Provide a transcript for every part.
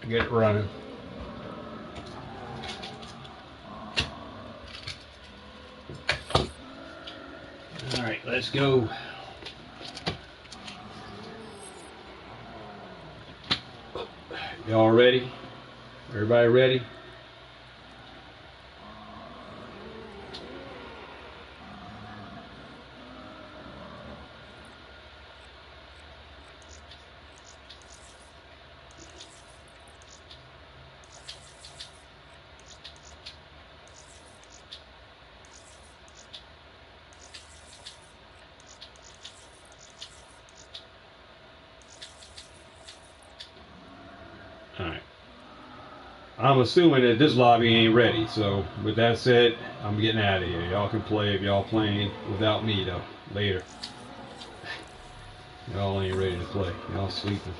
get it running. All right, let's go. Y'all ready? Everybody ready? All right. I'm assuming that this lobby ain't ready, so with that said, I'm getting out of here. Y'all can play if y'all playing without me though, later. Y'all ain't ready to play. Y'all sleeping.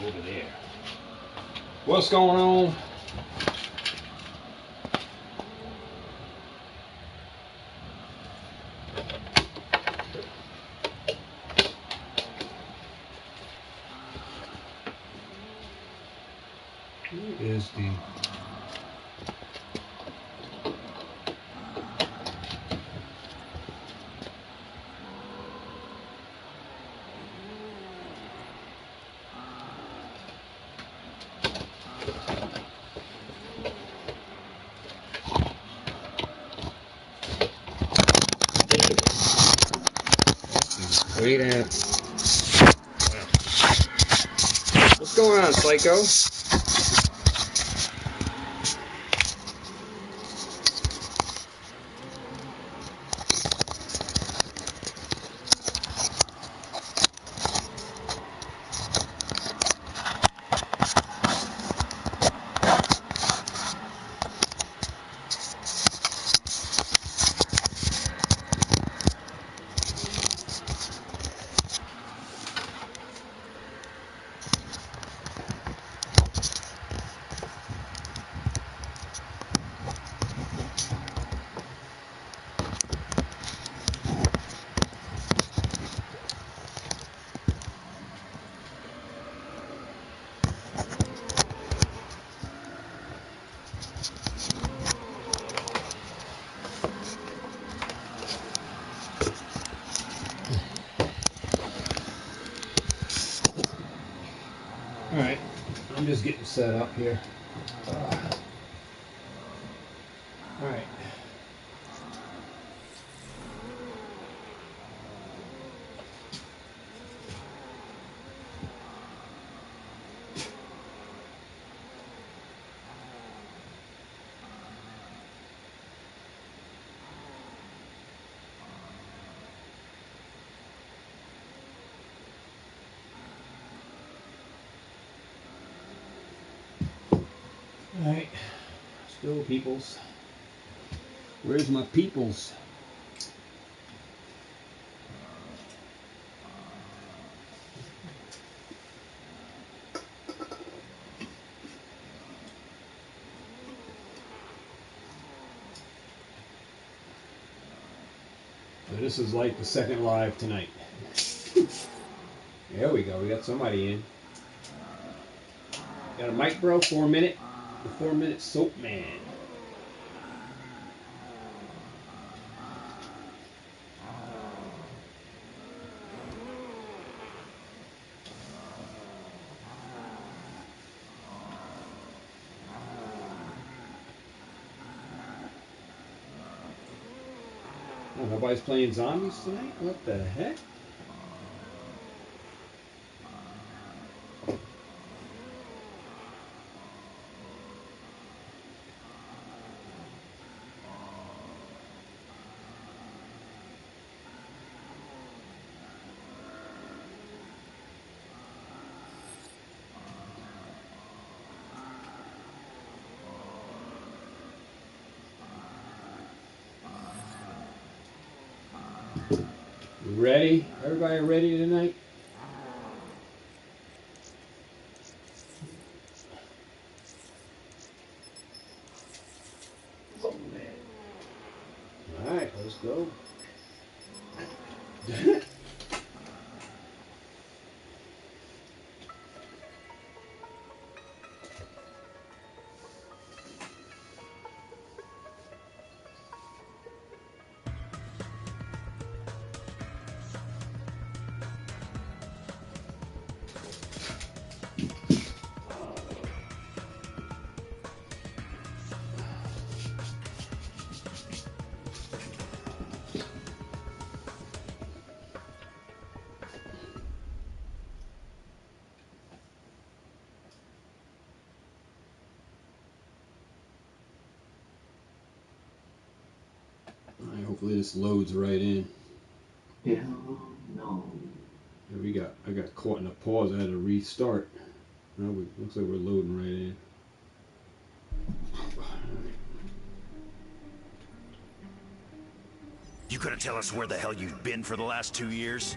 Over there. What's going on? Who is the... Wait at... What's going on, Psycho? Alright, I'm just getting set up here. Alright. Alright, let's go, peoples. Where's my peoples? So this is like the second live tonight. There we go. We got somebody in. Got a mic, bro? 4 minute. The 4 minute soap man. Oh, nobody's playing zombies tonight? What the heck? You ready? Everybody ready tonight? Alright, let's go. Alright, hopefully this loads right in. Yeah, no. Here I got caught in a pause. I had to restart. Now looks like we're loading right in. You couldn't tell us where the hell you've been for the last 2 years?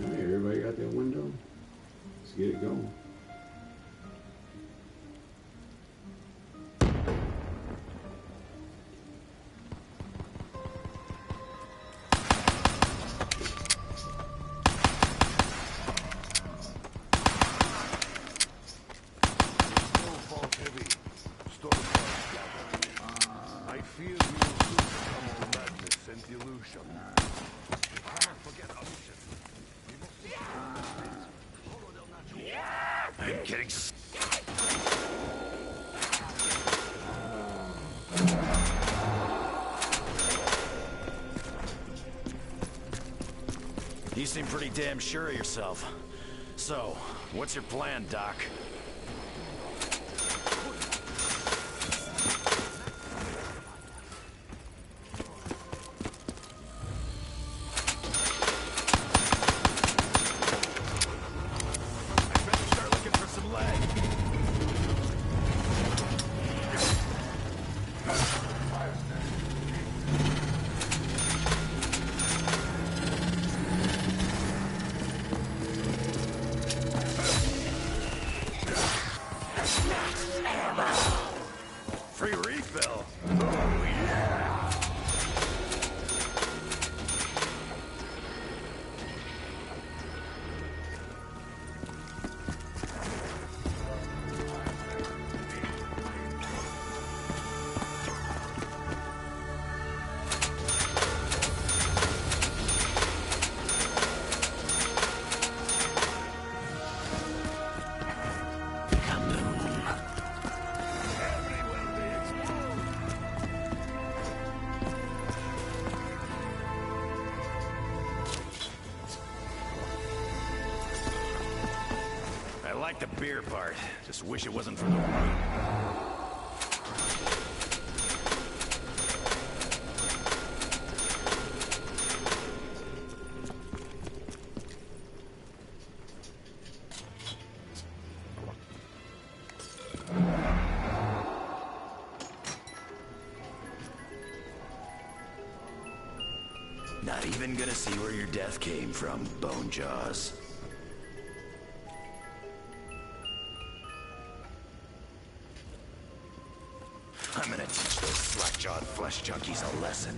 Alright, everybody got their window? Let's get it going. I'm kidding. You seem pretty damn sure of yourself. So, what's your plan, Doc? Free refill. Oh, yeah. I like the beer part. Just wish it wasn't for the wine. Not even gonna see where your death came from, Bone Jaws. I'm gonna teach those slack-jawed flesh junkies a lesson.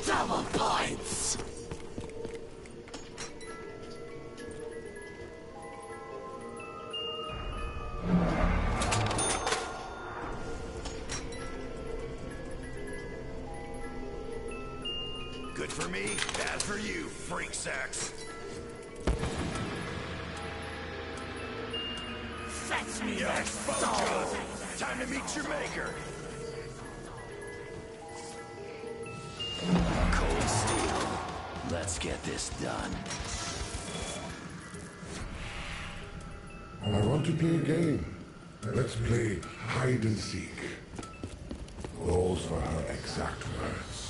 Double points! Good for me, bad for you, freak sacks. Fetch me Yo, their Bone soul! Jaws, time to meet your maker. Cold steel. Let's get this done. I want to play a game. Let's play hide and seek. Those were her exact words.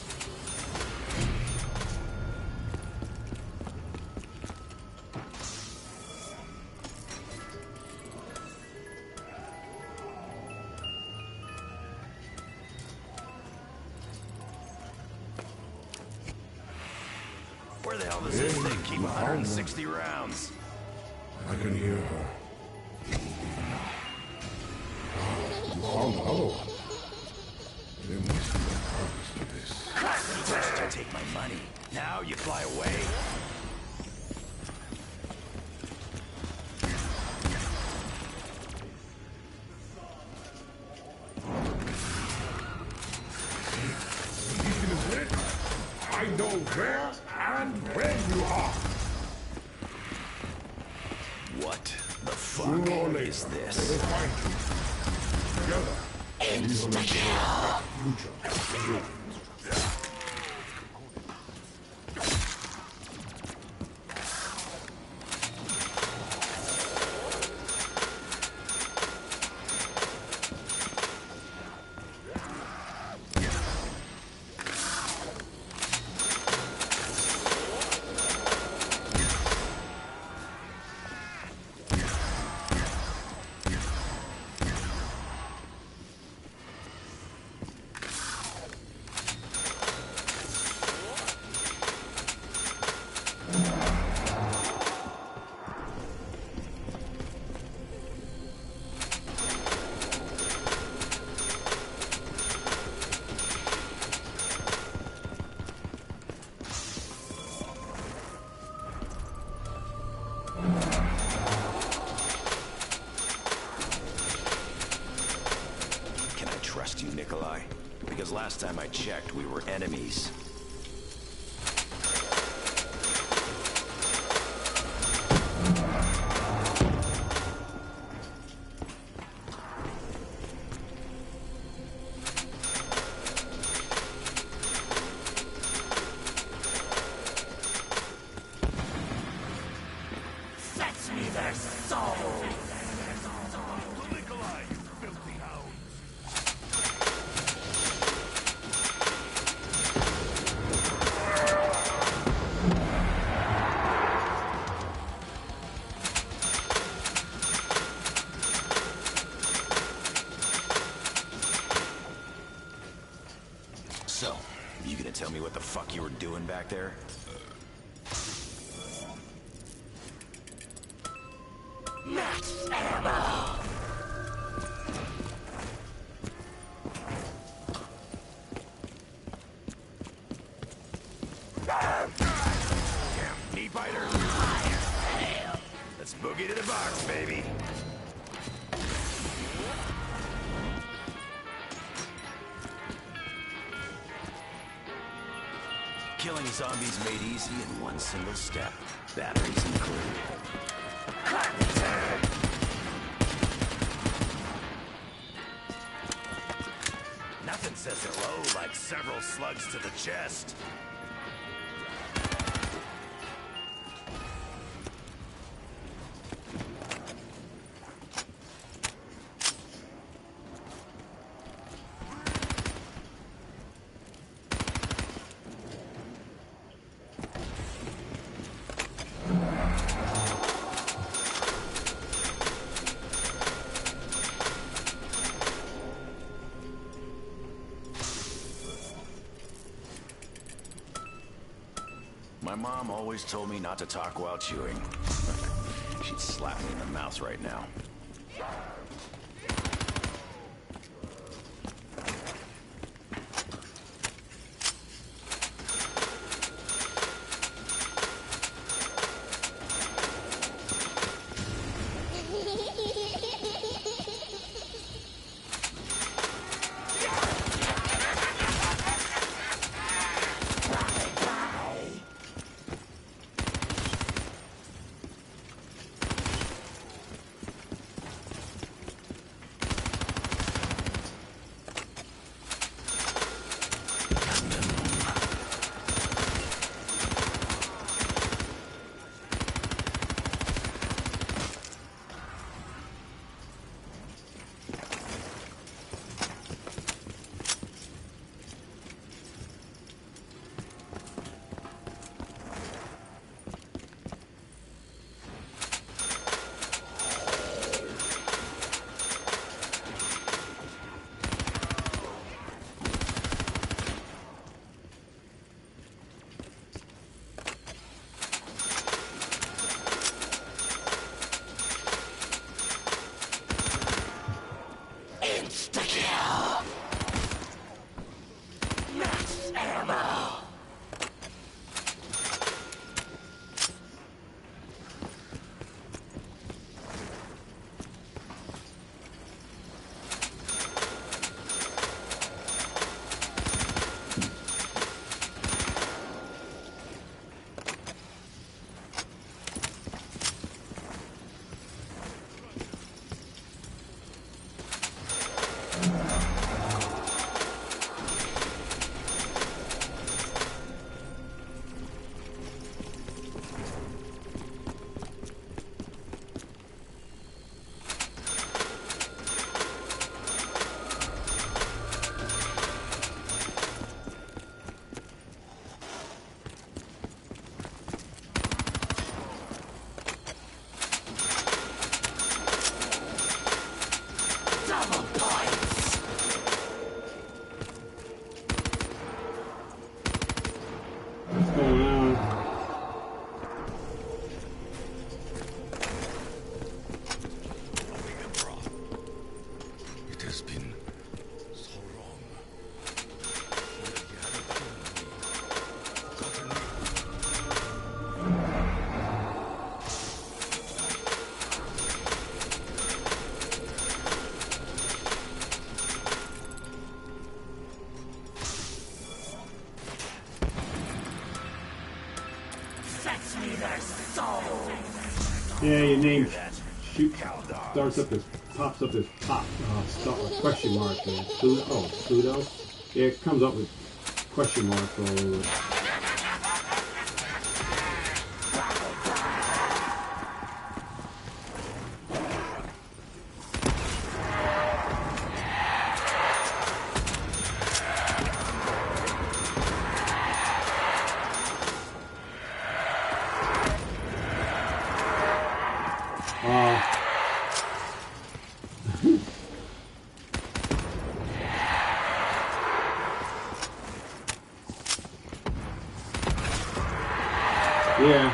Where the hell does this thing keep 160 rounds? I can hear her. You found another one. There must be a purpose to this. First you take my money, now you fly away? Beacon is lit. I know where and when you are. What the fuck Sooner or later, is they this? will find you. Together, we will ensure that future. Trust you, Nikolai? Because last time I checked, we were enemies. Fetch me their soul! Nikolai, you filthy hound! So, you gonna tell me what the fuck you were doing back there? Max ammo! Damn knee biter! Let's boogie to the box, baby! Killing zombies made easy in one single step. Batteries included. Nothing says hello like several slugs to the chest. My mom always told me not to talk while chewing. She'd slap me in the mouth right now. Insta-kill! Max ammo! Double points! What's going on? It has been so long. You have abandoned me, forgotten me. Fetch me their souls! Yeah, your name shoot Caldog. starts up as pops up as question mark there. Pluto? Oh, Pluto? Yeah, it comes up with question marks all over. Yeah.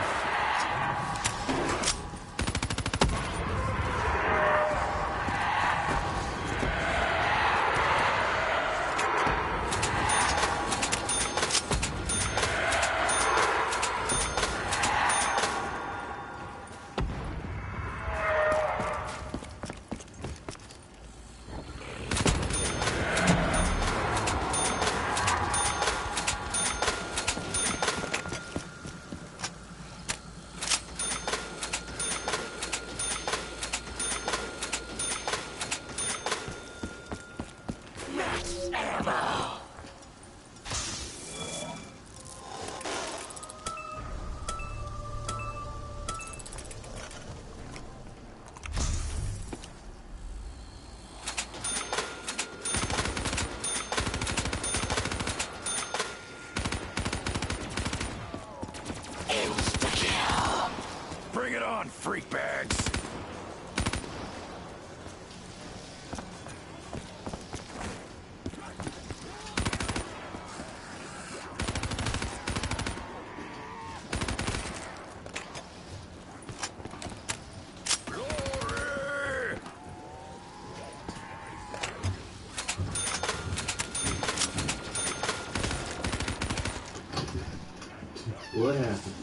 Max ammo! Insta-kill! Bring it on, freak bags! What happened?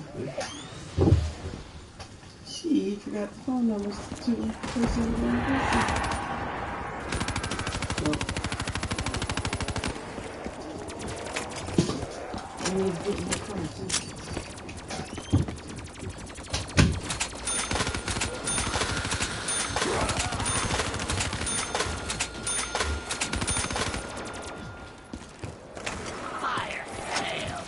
She forgot the phone numbers to place in the wrong person. Well, I need to get in the car too. Fire sale.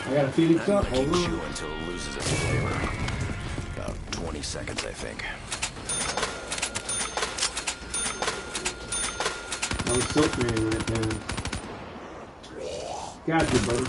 I got a Phoenix I'm up. gonna keep Hold on. chewing until it loses its flavor. About 20 seconds, I think. I was filtering right there. Got you, buddy.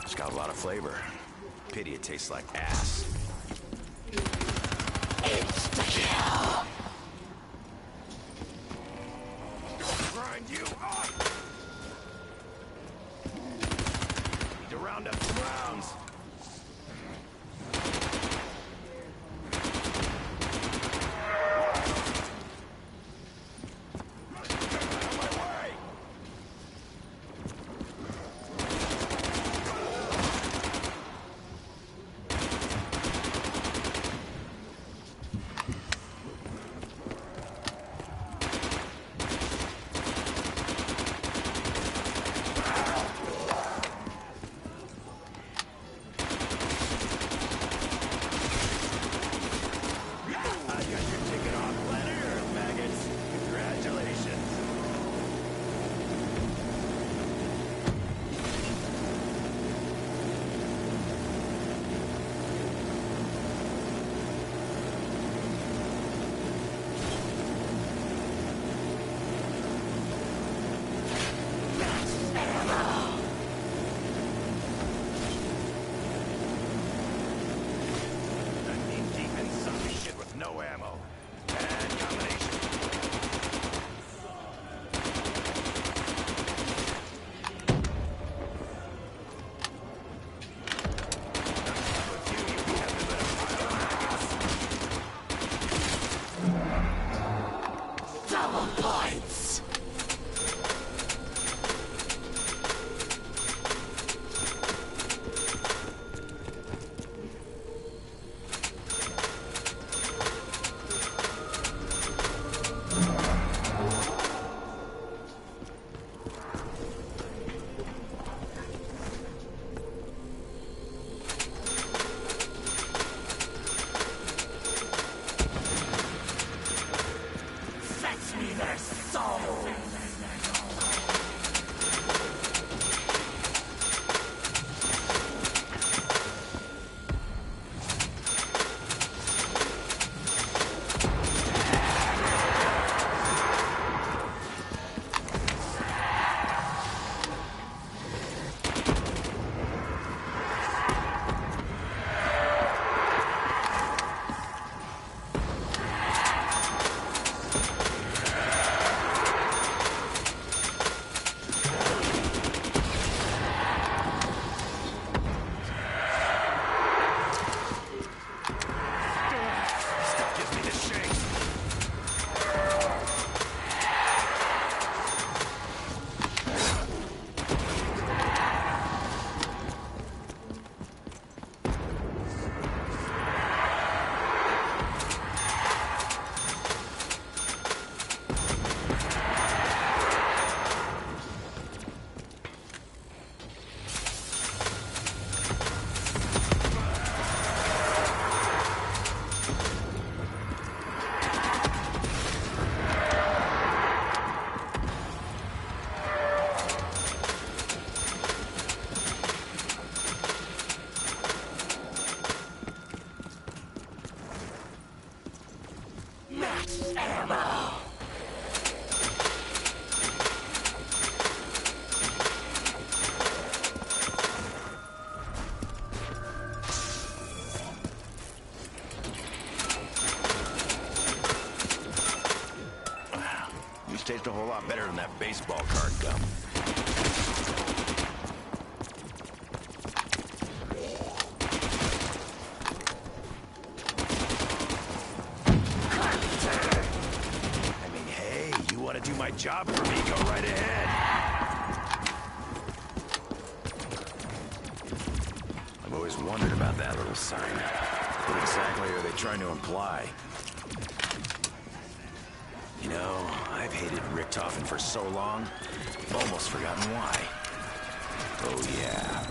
It's got a lot of flavor. Pity it tastes like ass. Insta-kill. Grind you up! Need to round up some rounds. ammo. These taste a whole lot better than that baseball card gum. I mean, hey, you want to do my job for me? Go right ahead. I've always wondered about that little sign. What exactly are they trying to imply? You know, I've hated Richtofen for so long, I've almost forgotten why. Oh, yeah.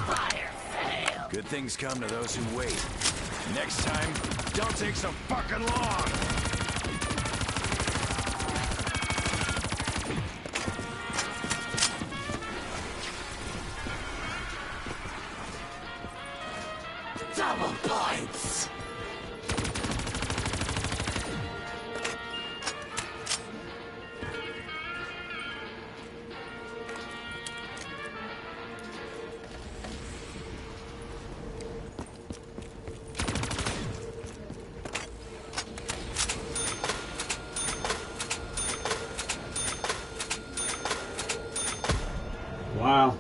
Fire fail. Good things come to those who wait. Next time, don't take so fucking long! Double points. Wow.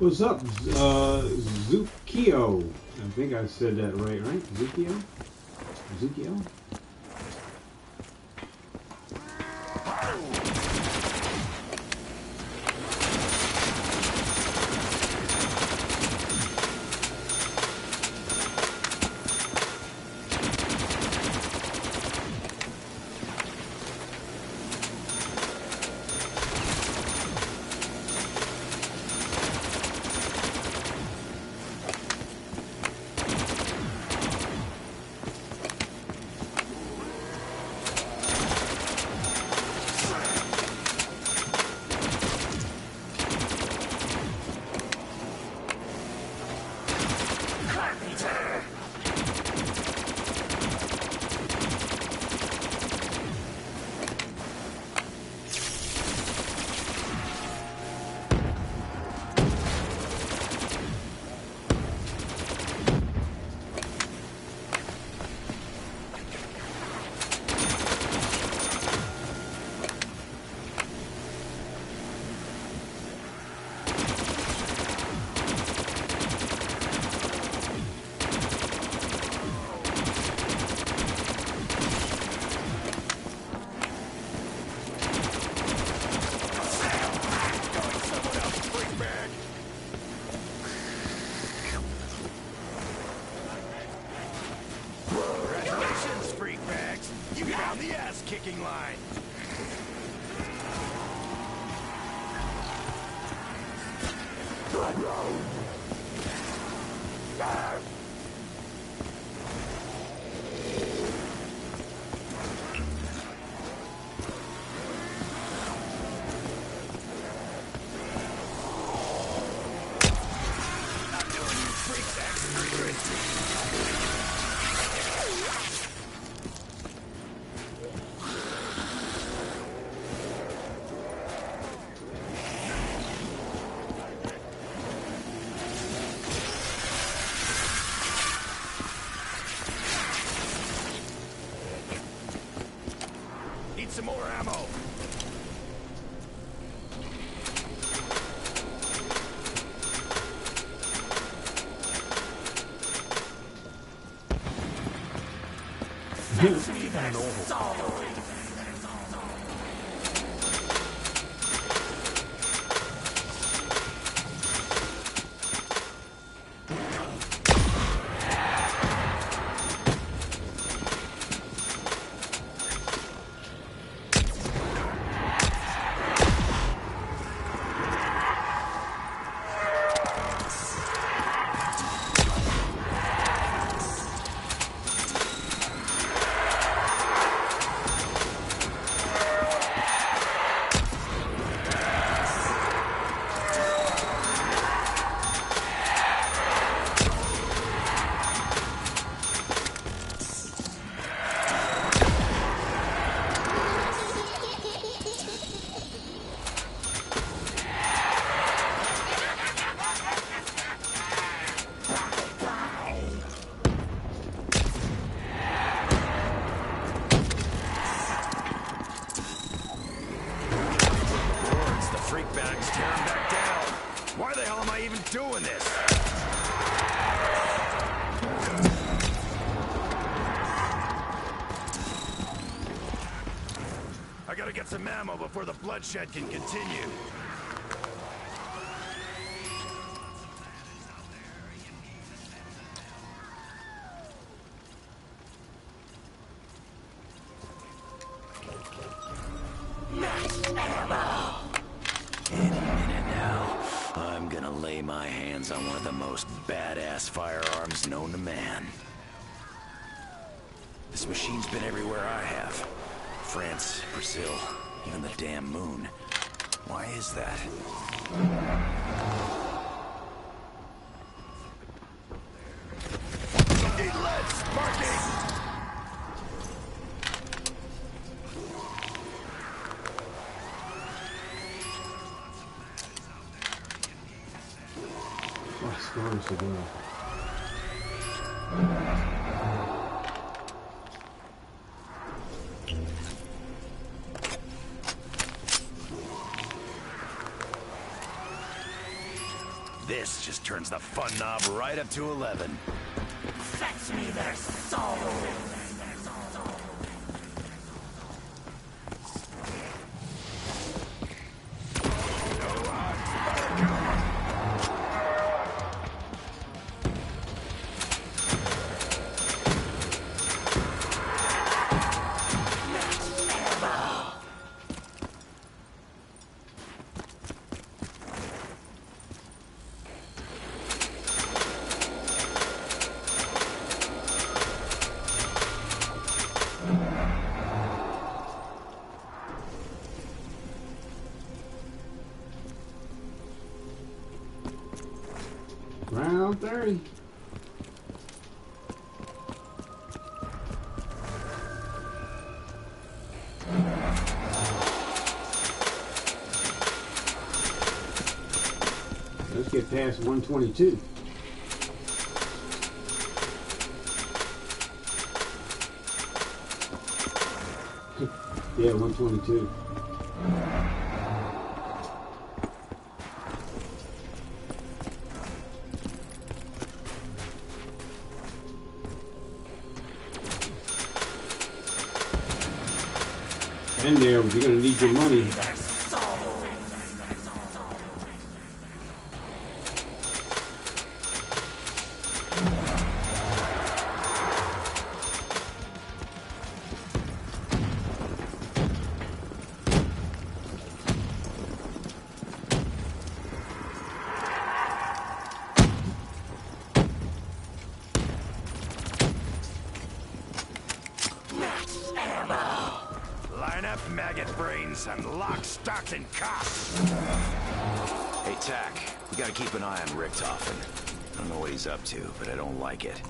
What's up, Zukio? I think I said that right? Zukio? Zukio? Kicking line. Some more ammo. Doing this. I gotta get some ammo before the bloodshed can continue. Lay my hands on one of the most badass firearms known to man. This machine's been everywhere I have. France, Brazil, even the damn moon. Why is that? Need leads! Marking! Stores to go. This This just turns the fun knob right up to 11. Fetch me their souls. Round 30. Let's get past 122. Yeah, 122. And there, you're going to need your money. Line up, maggot brains, and lock, stock, and cock. Hey, Tack, we gotta keep an eye on Richtofen. I don't know what he's up to, but I don't like it.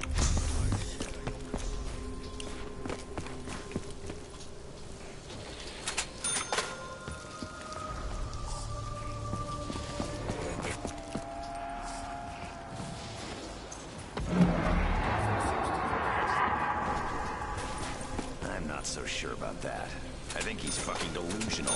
I'm not so sure about that. I think he's fucking delusional.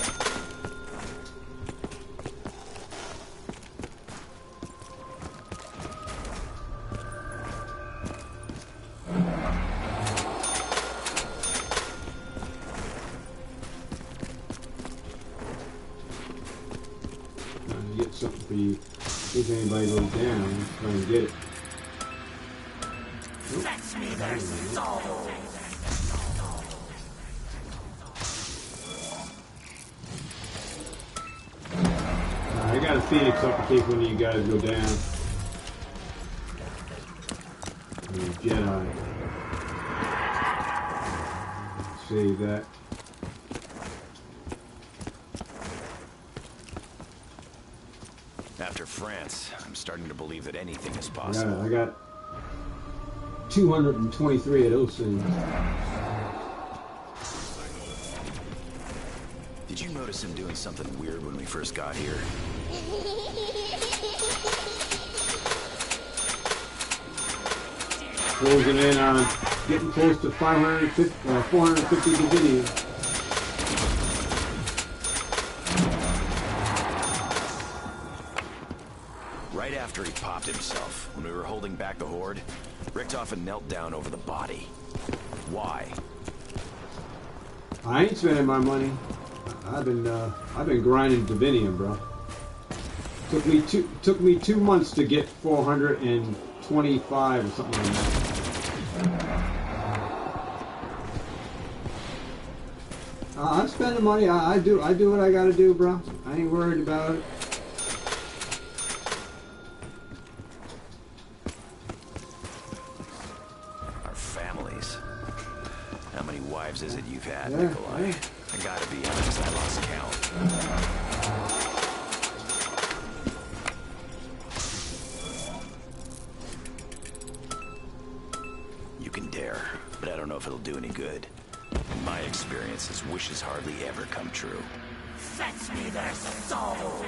Get something for you. If anybody goes down, try and get it. Fetch me their souls. I got a Phoenix up in case one of you guys go down. Jedi. Save that. After France, I'm starting to believe that anything is possible. I got 223 of those things. Did you notice him doing something weird when we first got here? Closing in on getting close to 450 Davidians. Right after he popped himself, when we were holding back the horde, Richtofen knelt down over the body. Why? I ain't spending my money. I've been grinding Divinium, bro. Took me 2 months to get 425 or something like that. I'm spending money. I do what I gotta do, bro. I ain't worried about it. Our families. How many wives is it you've had, Yeah, Nikolai? yeah. I gotta be honest, I lost count. You can dare, but I don't know if it'll do any good. In my experience, his wishes hardly ever come true. Fetch me their souls.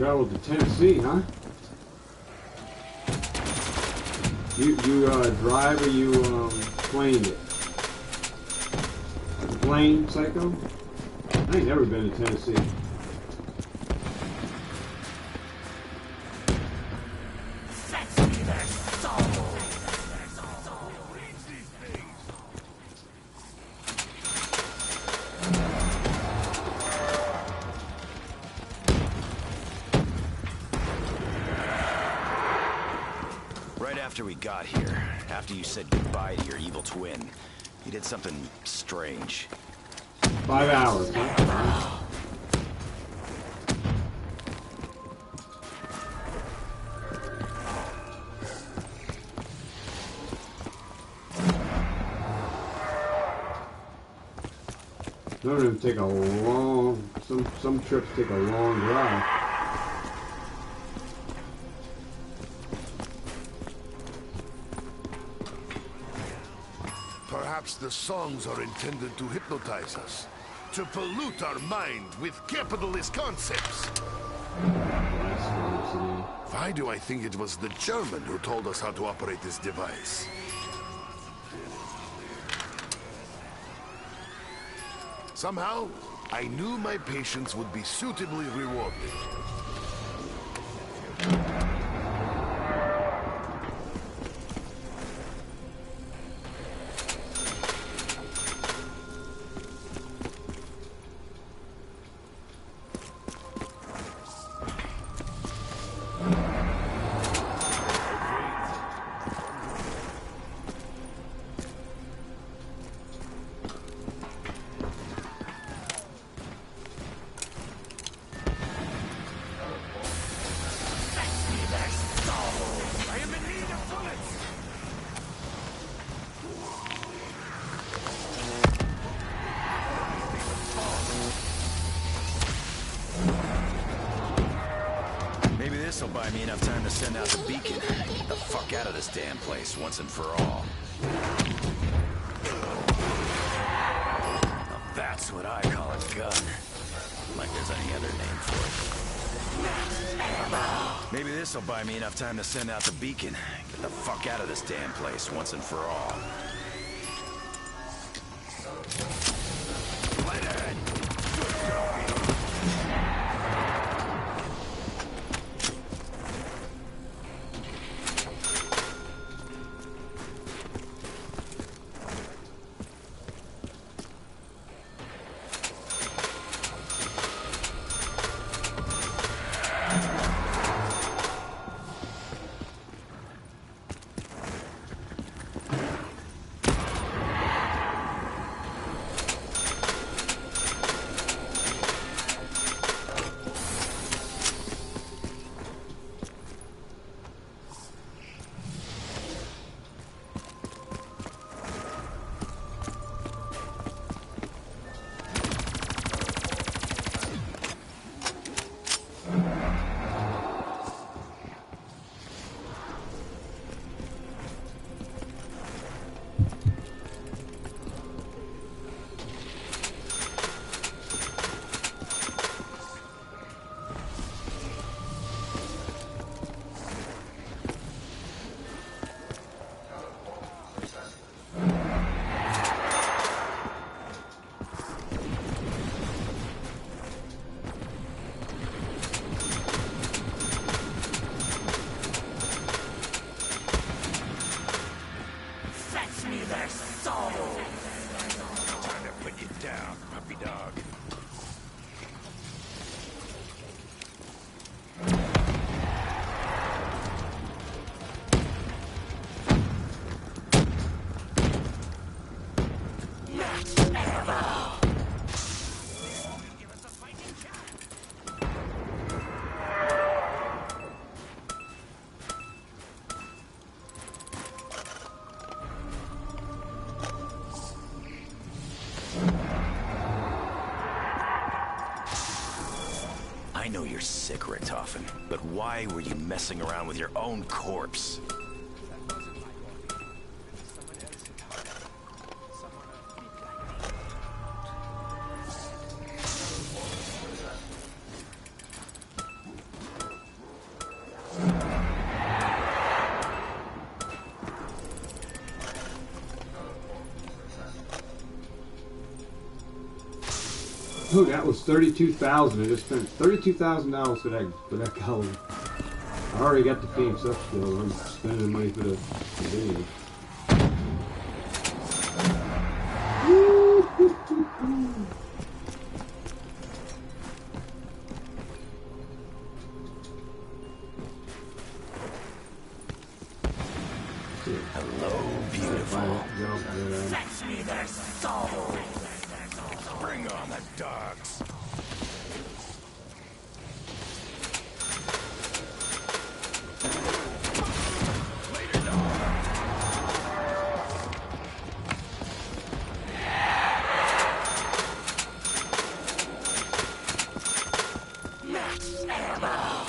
traveled to Tennessee, huh? You drive or you plane it? Plane, Psycho? I ain't never been to Tennessee. Fetch me their soul. Right after we got here, after you said goodbye to your evil twin, you did something strange. 5 hours, huh? Some of them take a long, some trips take a long drive. Perhaps the songs are intended to hypnotize us, to pollute our mind with capitalist concepts. Why do I think it was the German who told us how to operate this device? Somehow, I knew my patience would be suitably rewarded. This'll buy me enough time to send out the beacon. Get the fuck out of this damn place once and for all. Now that's what I call a gun. Like there's any other name for it. Maybe this'll buy me enough time to send out the beacon. Get the fuck out of this damn place once and for all. Light ahead. I know you're sick, Richtofen, but why were you messing around with your own corpse? Oh, that was $32,000. I just spent $32,000 for that color. I already got the pink stuff still. I'm spending the money for the video. Hello, beautiful. Fetch me their soul. Bring on the dogs. Max ammo.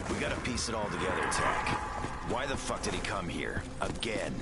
We gotta piece it all together, Tech. Why the fuck did he come here? Again?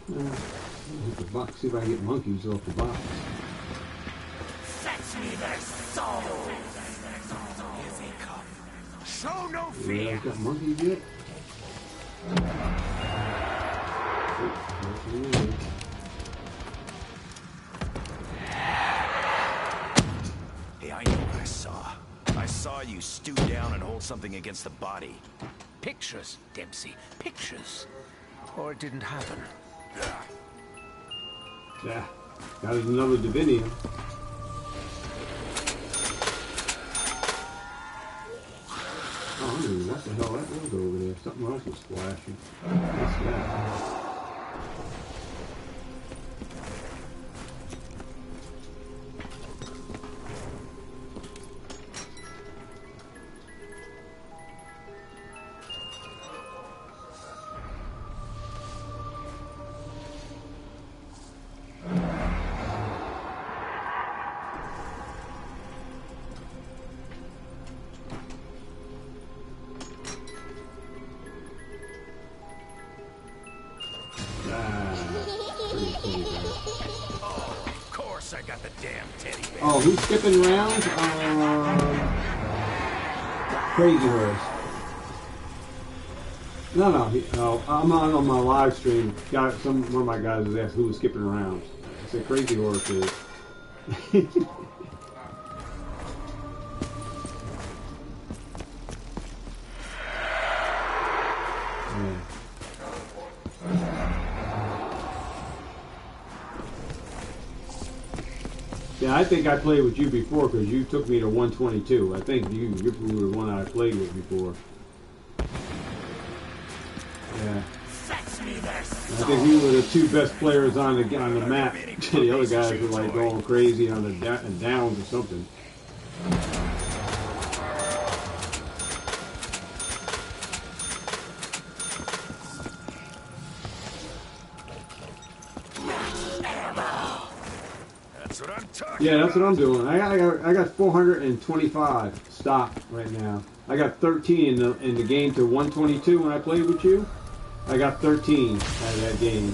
Hit the box, see if I can get monkeys off the box. Fetch me their soul. Here they come. Show no Yeah, fear. I've got monkeys yet? Hey, I know what I saw. I saw you stoop down and hold something against the body. Pictures, Dempsey. Pictures. Or it didn't happen. Yeah, got another Divinium. Oh, I don't know what the hell that was over there. Something else was splashing. What's that? Of course I got the damn teddy bear. Oh, who's skipping rounds? Crazy Horse. No. I'm on my live stream. One of my guys was asked who was skipping rounds. I said Crazy Horse is. Yeah, I think I played with you before because you took me to 122. I think you were the one I played with before. Yeah. I think we were the two best players on the map. The other guys were like going crazy on the downs or something. Yeah, that's what I'm doing. I got 425 stock right now. I got 13 in the game to 122 when I played with you. I got 13 out of that game.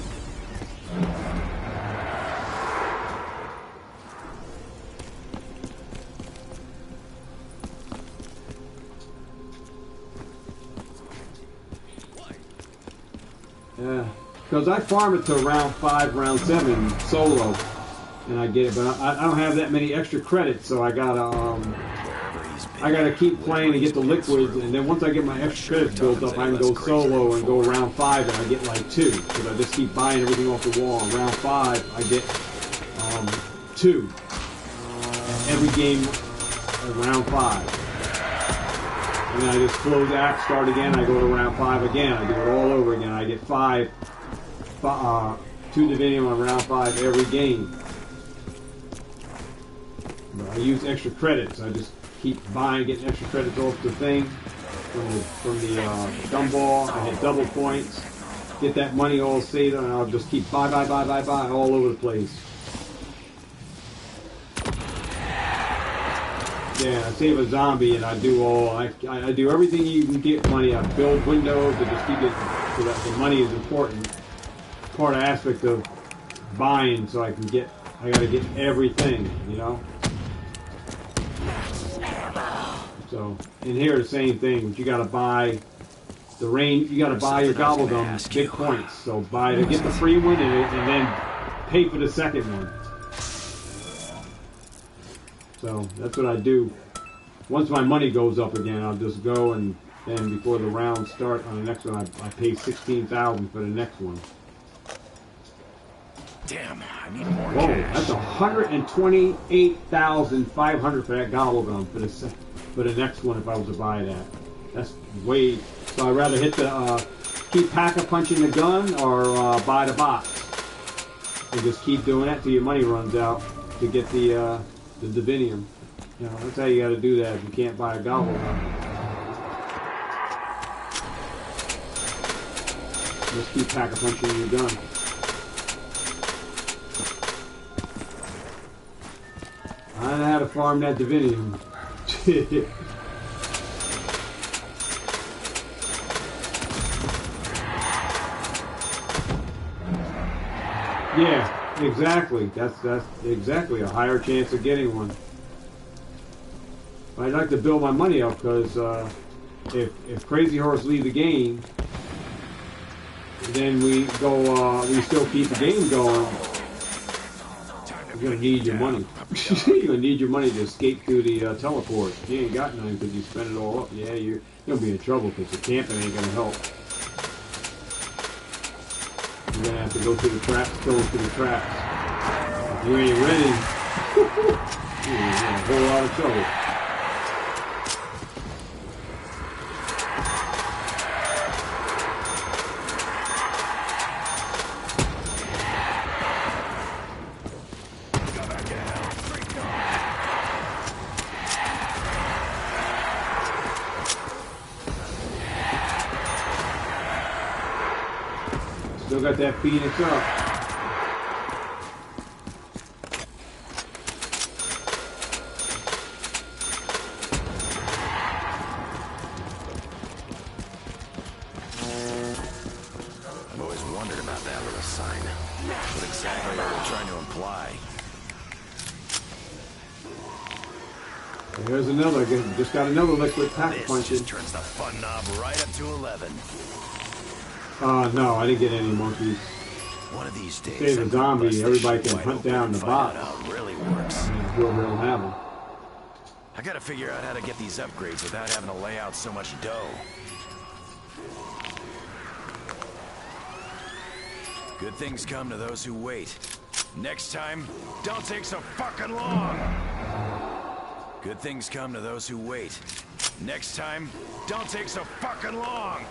Yeah, because I farm it to round 5, round 7 solo, and I get it, but I don't have that many extra credits, so I gotta keep playing and get the liquids, and then once I get my extra credits built up, I can go solo and go round 5, and I get like 2, because I just keep buying everything off the wall. And round 5, I get 2 every game of round 5. And then I just close out, start again, I go to round 5 again, I do it all over again. I get 2 Divinium on round 5 every game. But I use extra credits, I just keep buying, getting extra credits off the thing, from the gumball. I hit double points, get that money all saved, and I'll just keep buy all over the place. Yeah, I save a zombie and I do I do everything you can get money. I build windows to just keep it so that the money is important. Part of aspect of buying, so I gotta get everything, you know? So, in here the same thing, but you gotta buy the rain, you gotta buy your gobblegum big points. So buy to get the free one and then pay for the second one. So that's what I do. Once my money goes up again, I'll just go and then before the rounds start on the next one, I pay 16,000 for the next one. Damn, I need more Whoa, cash. that's 128,500 for that gobblegum for the next one if I was to buy that. That's way. So I'd rather hit the keep pack-a-punching the gun or buy the box, and just keep doing that till your money runs out to get the Divinium. You know, that's how you got to do that if you can't buy a gobblegum. Just keep pack-a-punching your gun. I know how to farm that Divinium. Yeah, exactly. That's exactly a higher chance of getting one. But I'd like to build my money up because if Crazy Horse leave the game, then we still keep the game going. You're gonna need your money. You're gonna need your money to escape through the teleport. You ain't got none because you spent it all up. Yeah, you're gonna be in trouble because the camping ain't gonna help. You're gonna have to go through the traps, go through the traps. If you ain't ready, you're in a whole lot of trouble. Still got that Phoenix up. I've always wondered about that little sign. What exactly are they trying to imply? There's another. Just got another liquid pack This punching. just turns the fun knob right up to 11. No, I didn't get any monkeys. One of these days, Save a I'm gonna zombie, bust this everybody shit can wide hunt open down and the find box. out how it really works. We'll don't have them. I gotta figure out how to get these upgrades without having to lay out so much dough. Good things come to those who wait. Next time, don't take so fucking long! Good things come to those who wait. Next time, don't take so fucking long!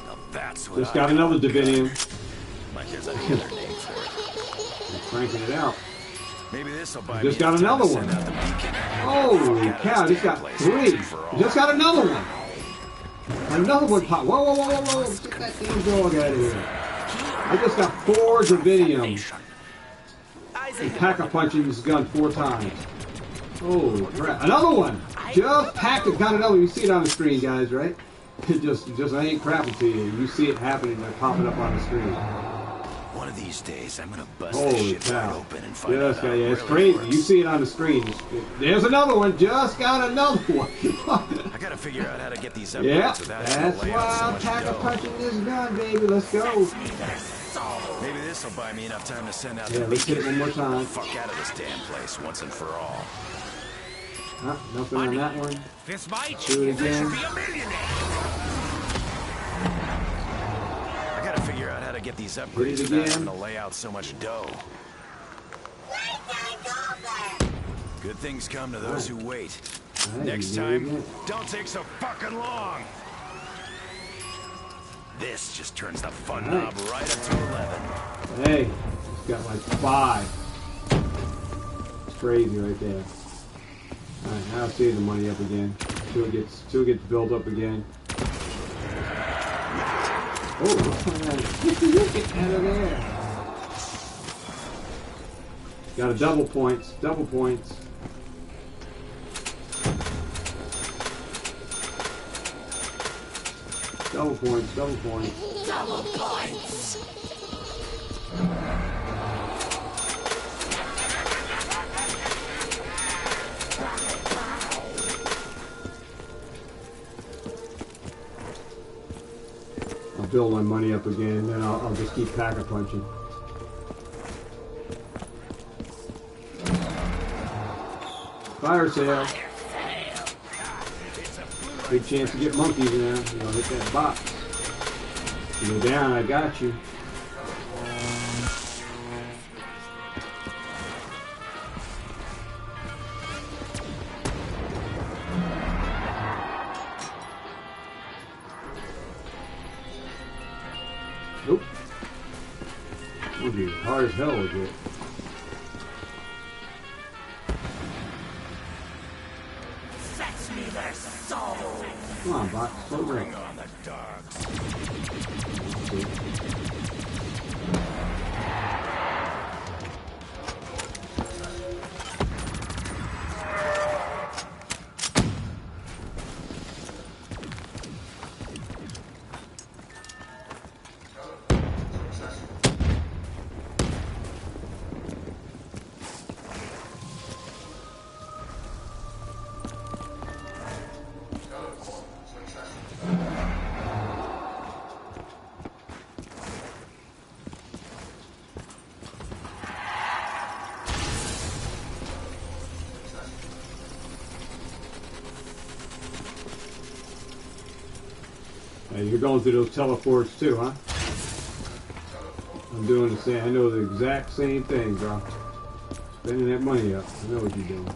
Now that's what Just got another Divinium. Like there's any other name for it. Just cranking it out. Maybe this'll buy Just me got enough time another to one. send out the beacon. Holy cow, just got 3. Just got another one. Another one pop. Whoa, whoa, whoa, whoa, whoa. Get that damn dog out of here. I just got 4 Divinium. Pack-a-punching this gun 4 times. Holy crap. Another one. Just packed it. Got another. You see it on the screen, guys, right? It just I ain't crapping to you. You see it happening, they're popping up on the screen. One of these days, I'm gonna bust Holy this shit cow. wide open and find out how Yeah, it it's really crazy. works. You see it on the screen. There's another one. Just got another one. I gotta figure out how to get these upgrades Yeah, without having that's to lay why out so I'm much packer dough. punching this gun, baby. Let's go. Maybe this'll buy me enough time to send out Yeah, the let's hit it one more time. fuck out of this damn place once and for all. Huh? Nothing on that one. This might Do it again. be a millionaire. I gotta figure out how to get these Hit upgrades it without again. having to lay out so much dough. Good things come to those who wait. Alright, Next you do it time, again. don't take so fucking long. This just turns the fun Alright. knob right up to 11. Hey, it's got like 5. It's crazy right there. Alright, now save the money up again. Till it gets built up again. Oh, look at that. Get out of there. Got a double points. Double points. Double points. Double points. Double points. I'll build my money up again, then I'll just keep packer punching. Fire sale. Big chance to get monkeys now. You know, hit that box. You go down, I got you. Nope. Would be hard as hell with it. Fetch me their soul. Come on, box. Slow Bring down. on the dogs. Hey, you're going through those teleports too, huh? I'm doing the same. I know the exact same thing, bro. Spending that money up. I know what you're doing.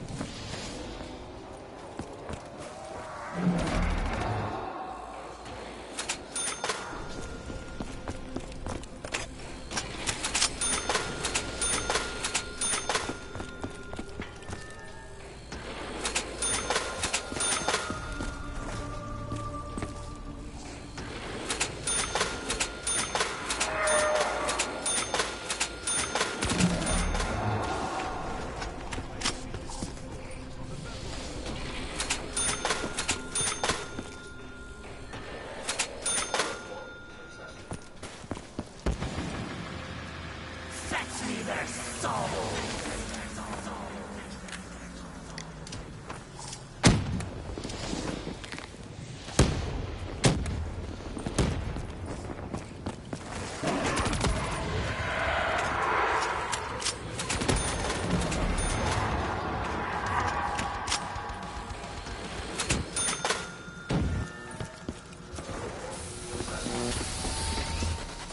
Fetch me their soul.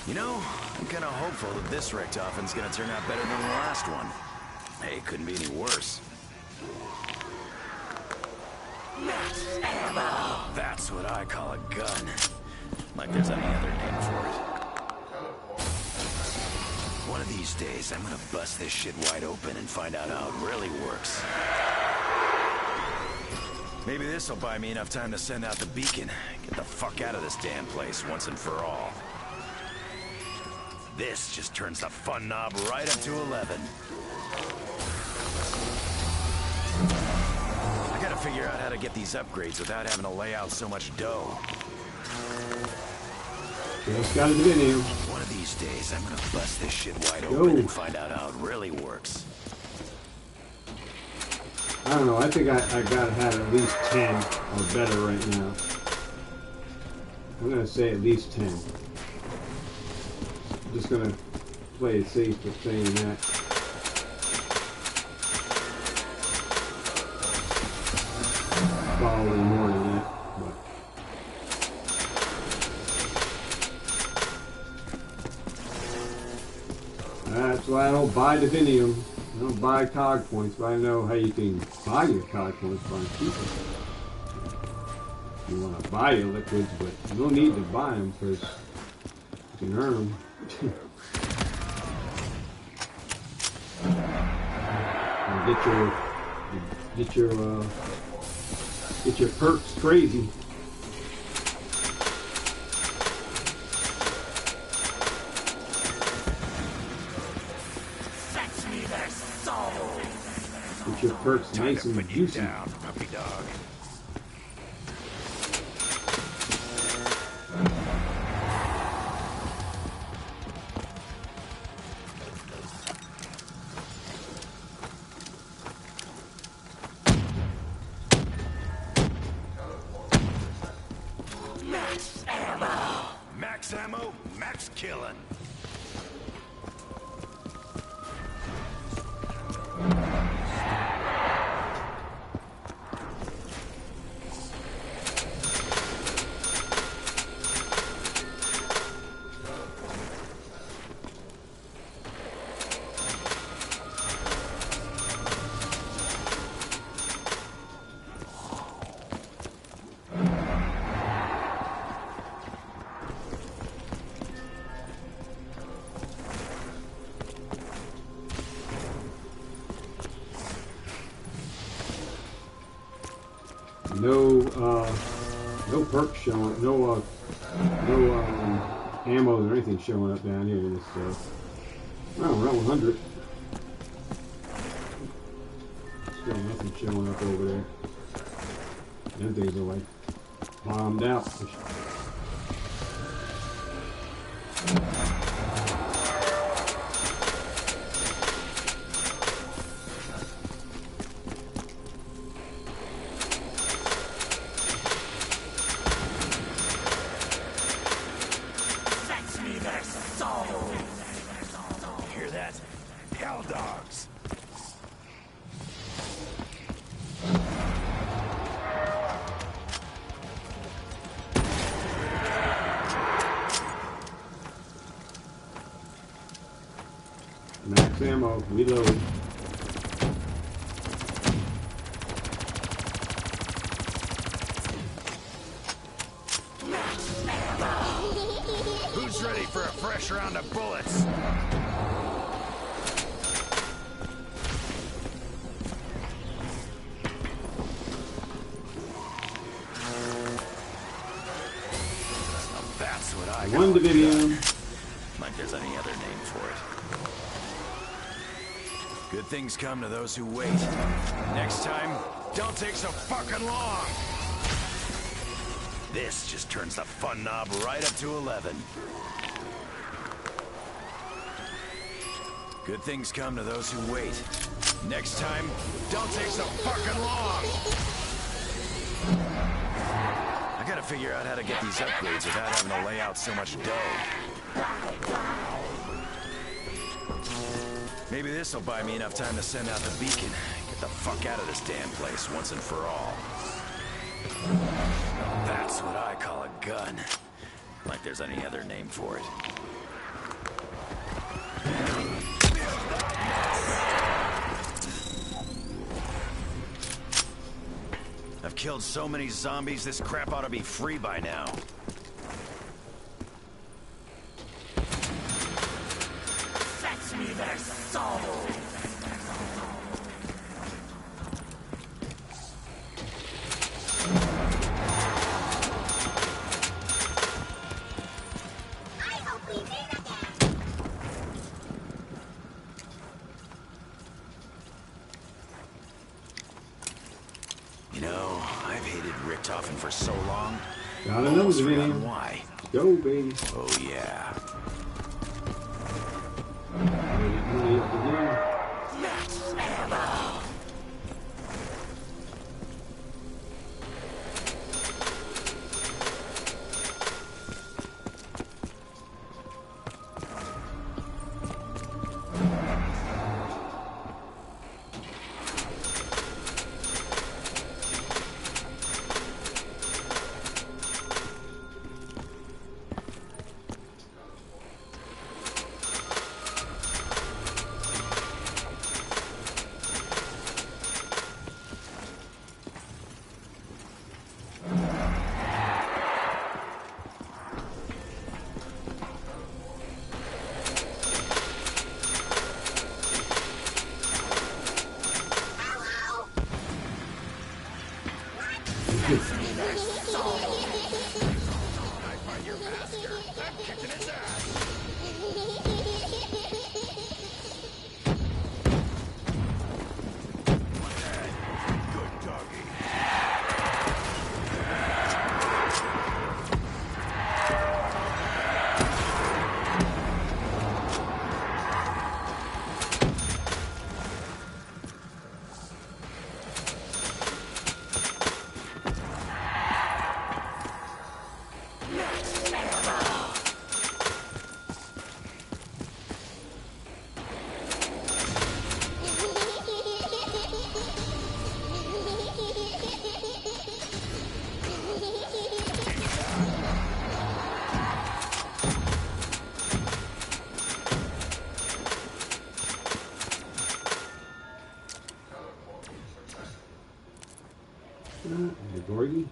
You know, I'm kind of hopeful that this Richtofen's gonna turn out better than the last one. Hey, it couldn't be any worse. That's what I call a gun. Like there's any other name for it. One of these days, I'm gonna bust this shit wide open and find out how it really works. Maybe this'll buy me enough time to send out the beacon. Get the fuck out of this damn place once and for all. This just turns the fun knob right up to 11. I gotta gotta figure out how to get these upgrades without having to lay out so much dough. Just got a video. One of these days, I'm gonna bust this shit wide open and find out how it really works. I don't know. I think I gotta have at least 10 or better right now. I'm gonna say at least 10. I'm just gonna play it safe with saying that. Probably more than that, but that's why I don't buy Divinium. I don't buy cog points, but I know how you can buy your cog points by people. You want to buy your liquids, but you don't need to buy them because you can earn them. And get your perks crazy. Get your perks nice and juicy. Down, puppy dog. Max ammo, max killing. No perks showing, no ammos or anything showing up down here in this stuff. Well, we're at 100. Still nothing showing up over there. Them things are like bombed out. Hear that? Hell dogs. Max ammo, reload. Who's ready for a fresh round of bullets? That's what I One Dividium. Like there's any other name for it. Good things come to those who wait. Next time, don't take so fucking long. This just turns the fun knob right up to 11. Good things come to those who wait. Next time, don't take so fucking long. I gotta figure out how to get these upgrades without having to lay out so much dough. Maybe this'll buy me enough time to send out the beacon. Get the fuck out of this damn place once and for all. That's what I call a gun. Like there's any other name for it. I've killed so many zombies, this crap ought to be free by now. Fetch me their souls! You know, Richtofen for so long. Got another Almost video. forgotten why. Go, baby. Oh yeah. Money up again. The Gorgie.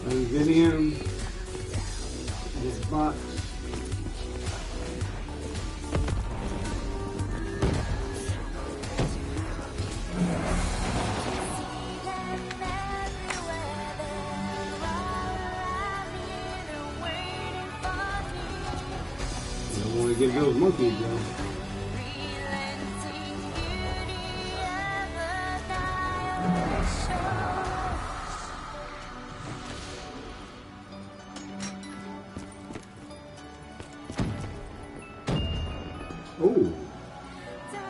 Aluminium. This box. Don't want to get those monkeys though. Oh,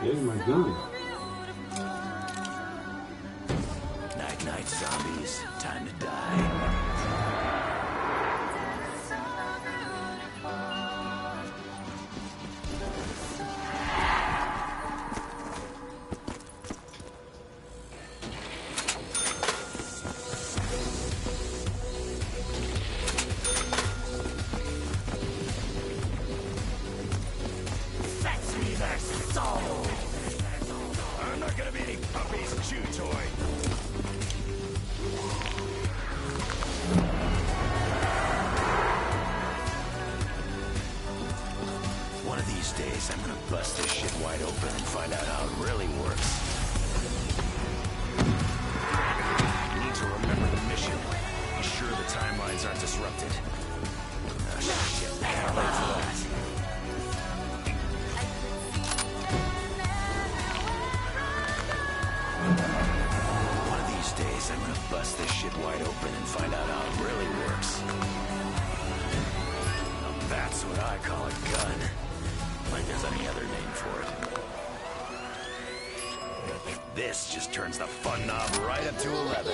there's my gun. Night, night, zombies. Time to die. I'm not gonna be any puppy's chew toy. One of these days, I'm gonna bust this shit wide open and find out how it really works. You need to remember the mission. Be sure the timelines aren't disrupted. Ah, shit. Can't wait for that. I call a gun. Like there's any other name for it. This just turns the fun knob right up to 11.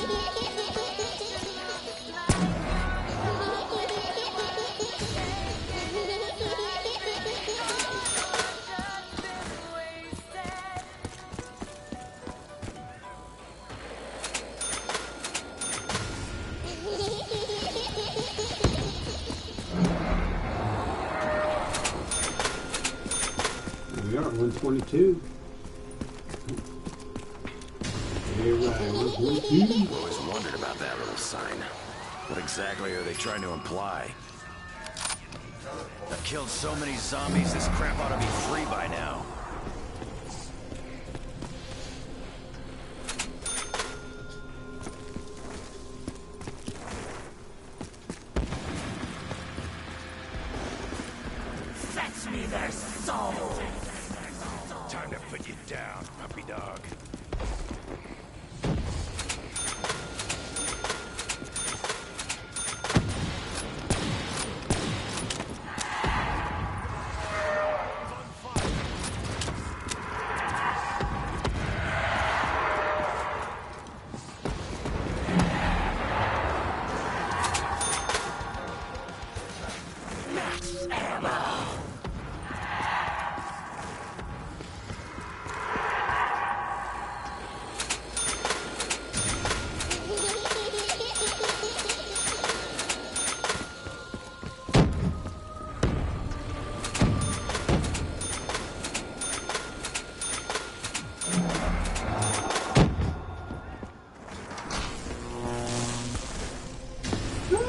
We are at 122. You're right, 122. Always wondered about that little sign. What exactly are they trying to imply? I've killed so many zombies, this crap ought to be free by now. Fetch me their soul! Time to put you down, puppy dog.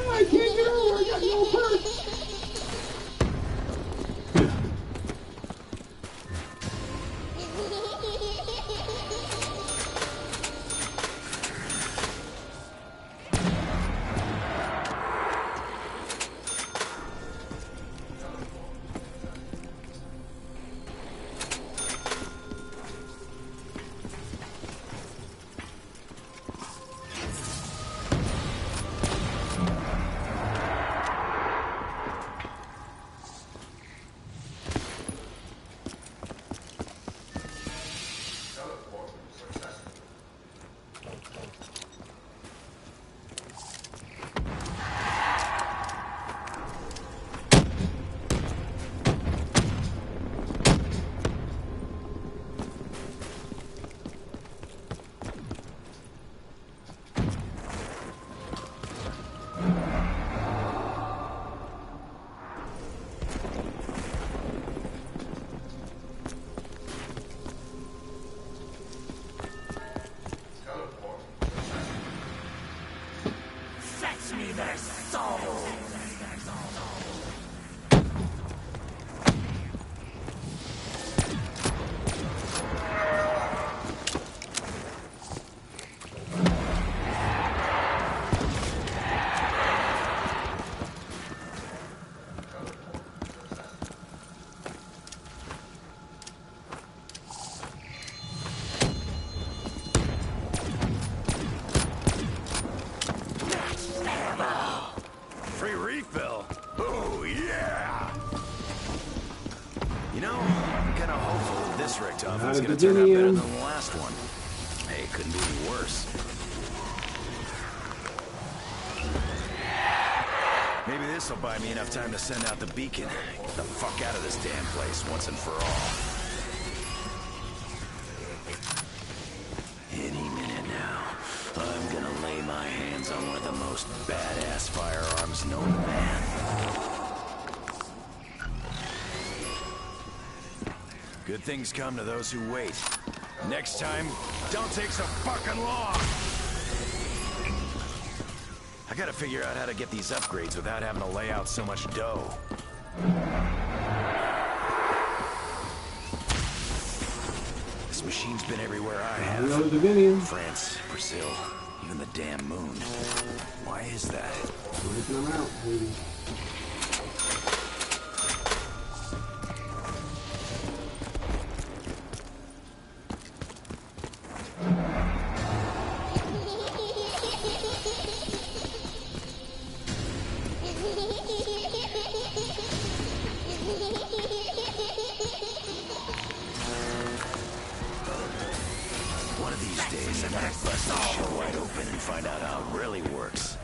I can't get over, I got no purse. Fetch me their soul! Free refill. Oh, yeah! You know, I'm kind of hopeful that this Wecome is going to turn out better than the last one. Hey, it couldn't be any worse. Maybe this will buy me enough time to send out the beacon. Get the fuck out of this damn place once and for all. Any minute now, I'm gonna lay my hands on one of the most badass firearms known to man. Good things come to those who wait. Next time, don't take so fucking long! I gotta figure out how to get these upgrades without having to lay out so much dough. This machine's been everywhere I have. Another Divinium. France, Brazil, even the damn moon. Why is that? Breaking them out, baby. One of these days, I'm gonna bust this shit wide open and find out how it really works.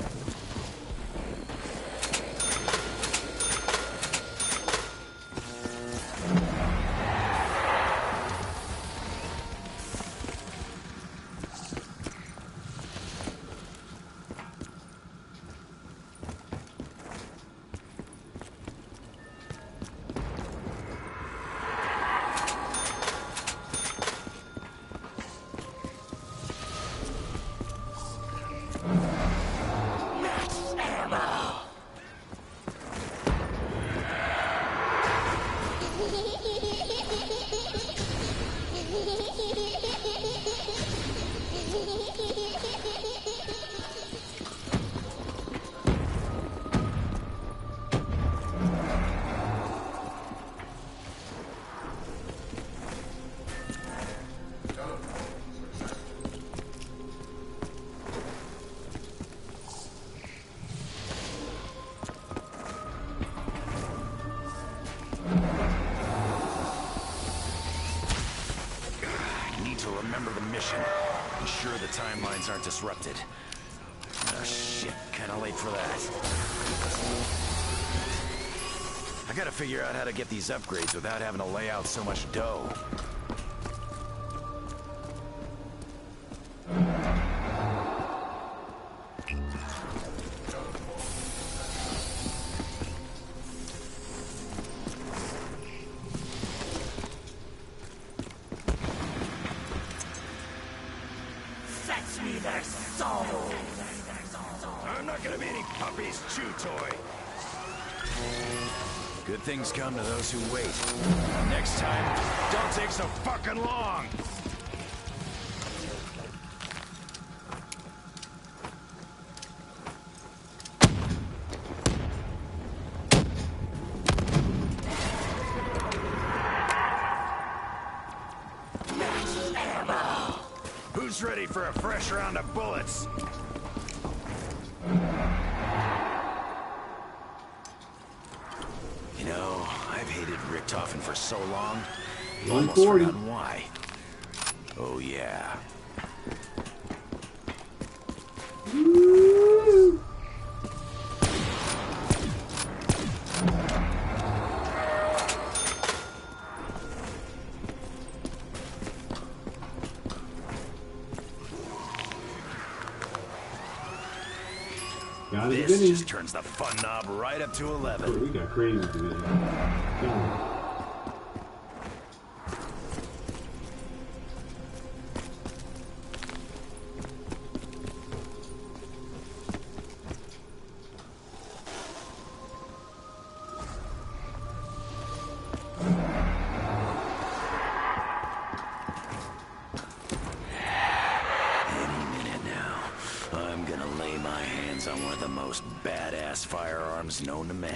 Ensure the timelines aren't disrupted. Oh shit, kinda late for that. I gotta figure out how to get these upgrades without having to lay out so much dough. I'm not gonna be any puppy's chew toy. Good things come to those who wait. Next time, don't take so fucking long. Who's ready for a fresh round of bullets? You know, I've hated Richtofen for so long, I've almost 140. forgotten why. Oh yeah. This just turns the fun knob right up to 11. Oh, we got crazy today. On one of the most badass firearms known to man.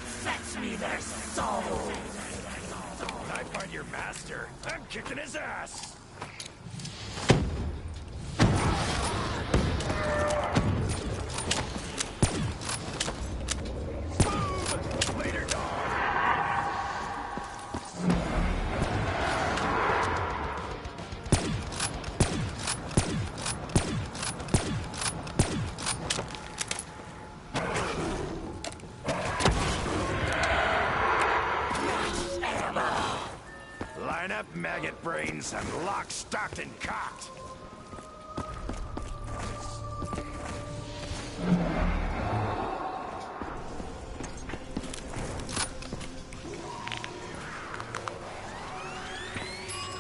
Fetch me their soul! I find your master. I'm kicking his ass. Boom! Later, dog. Line up, maggot brains. I'm locked, stocked, and cocked.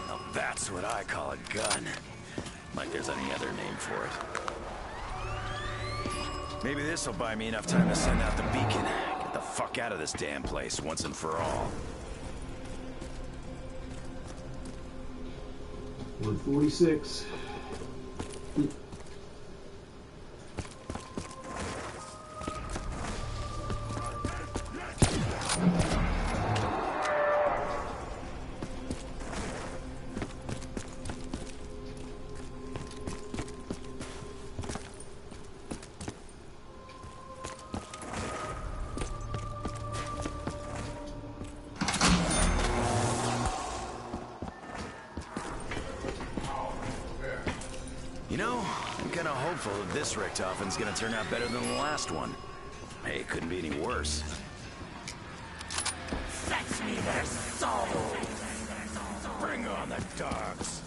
Now that's what I call a gun. Like there's any other name for it. Maybe this'll buy me enough time to send out the beacon. Get the fuck out of this damn place once and for all. 146. You know, I'm kind of hopeful that this Richtofen's gonna turn out better than the last one. Hey, it couldn't be any worse. Fetch me their soul! Bring on the dogs!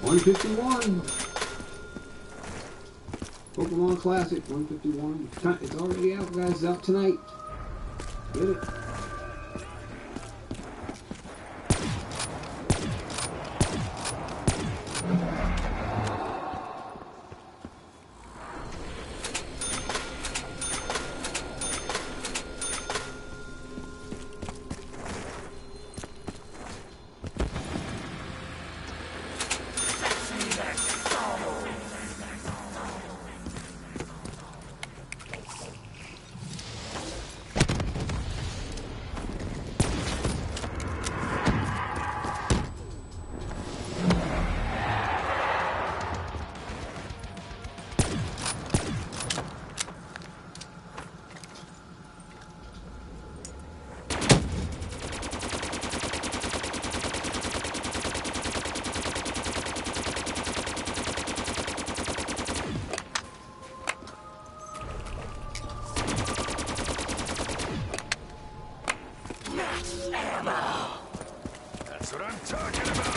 $151. Pokemon Classic 151. It's already out, guys. It's out tonight. Get it. That's what I'm talking about!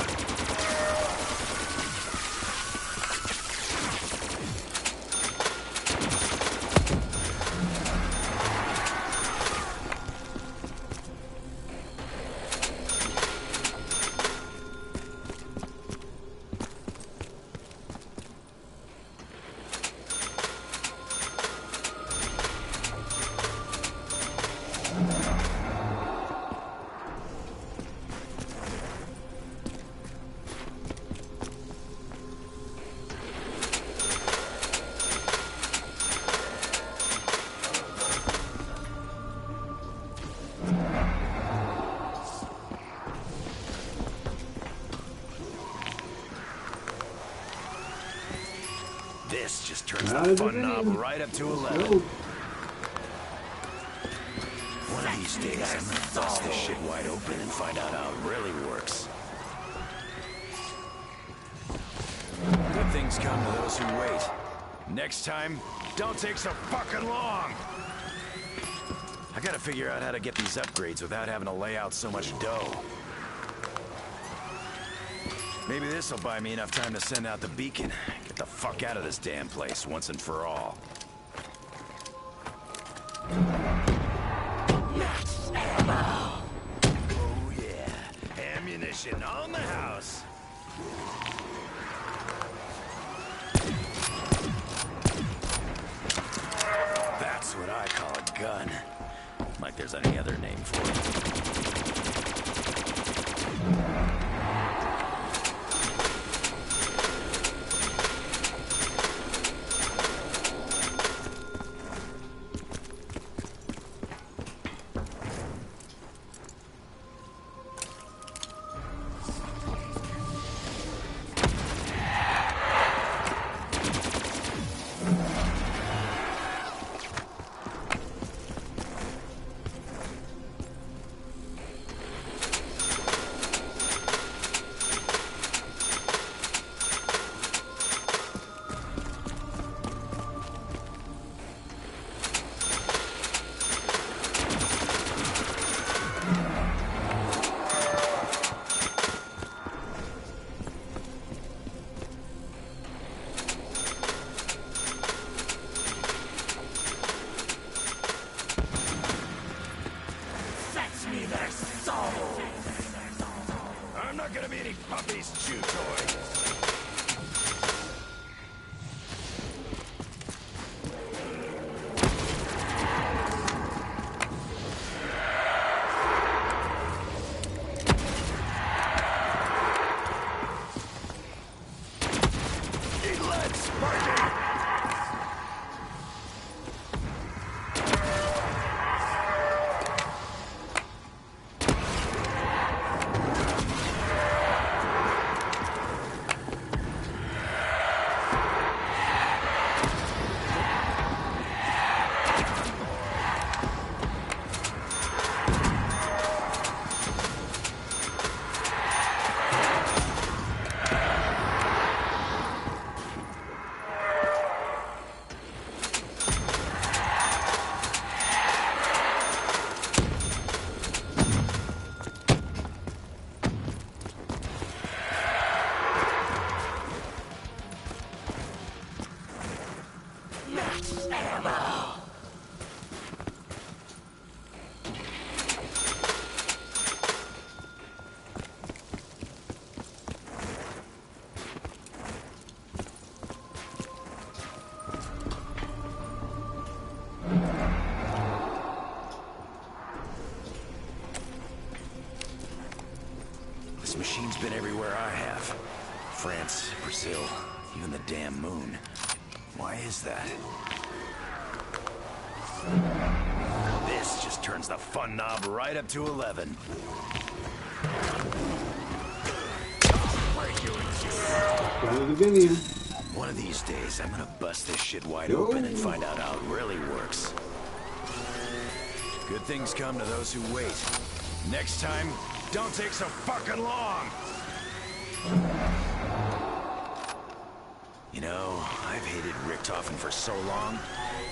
This just turns the fun knob right up to 11. One of these days, I'm gonna bust this shit wide open and find out how it really works. Good things come to those who wait. Next time, don't take so fucking long! I gotta figure out how to get these upgrades without having to lay out so much dough. Maybe this'll buy me enough time to send out the beacon. Get the fuck out of this damn place once and for all. Max ammo! Oh yeah, ammunition on the house. That's what I call a gun. Like there's any other name for it. not gonna be any puppies, chew toys. This machine's been everywhere I have. France, Brazil, even the damn moon. Why is that? This just turns the fun knob right up to 11. One of these days, I'm gonna bust this shit wide open and find out how it really works. Good things come to those who wait. Next time, don't take so fucking long! You know, I've hated Richtofen for so long,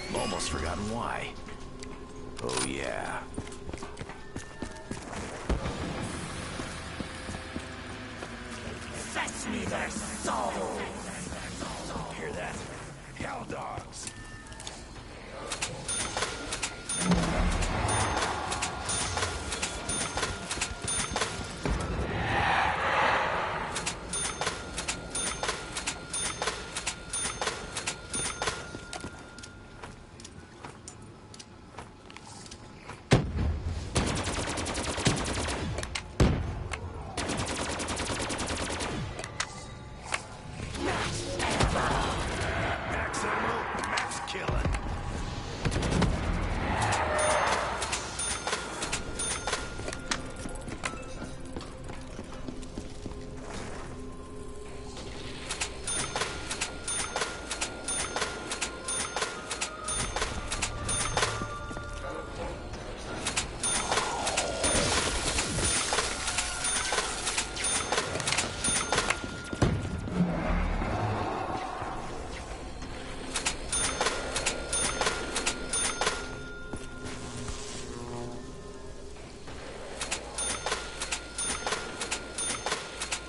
I've almost forgotten why. Oh yeah. Fetch me their soul! Hear that? Hell dogs.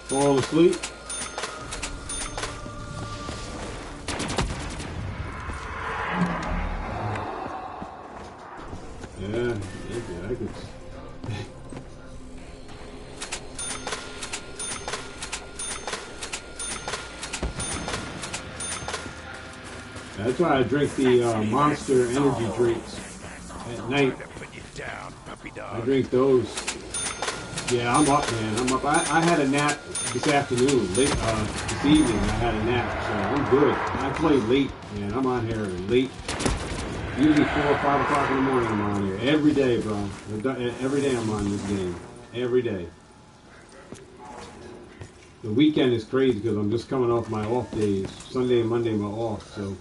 Fall asleep. Yeah, maybe I could. That's why I drink the Monster energy drinks at night. I drink those. Yeah, I'm up, man. I'm up. I had a nap this afternoon, late, this evening. I had a nap, so I'm good. I play late, man. I'm on here late. Usually 4 or 5 o'clock in the morning I'm on here. Every day, bro. Every day I'm on this game. Every day. The weekend is crazy because I'm just coming off my off days. Sunday and Monday my off, so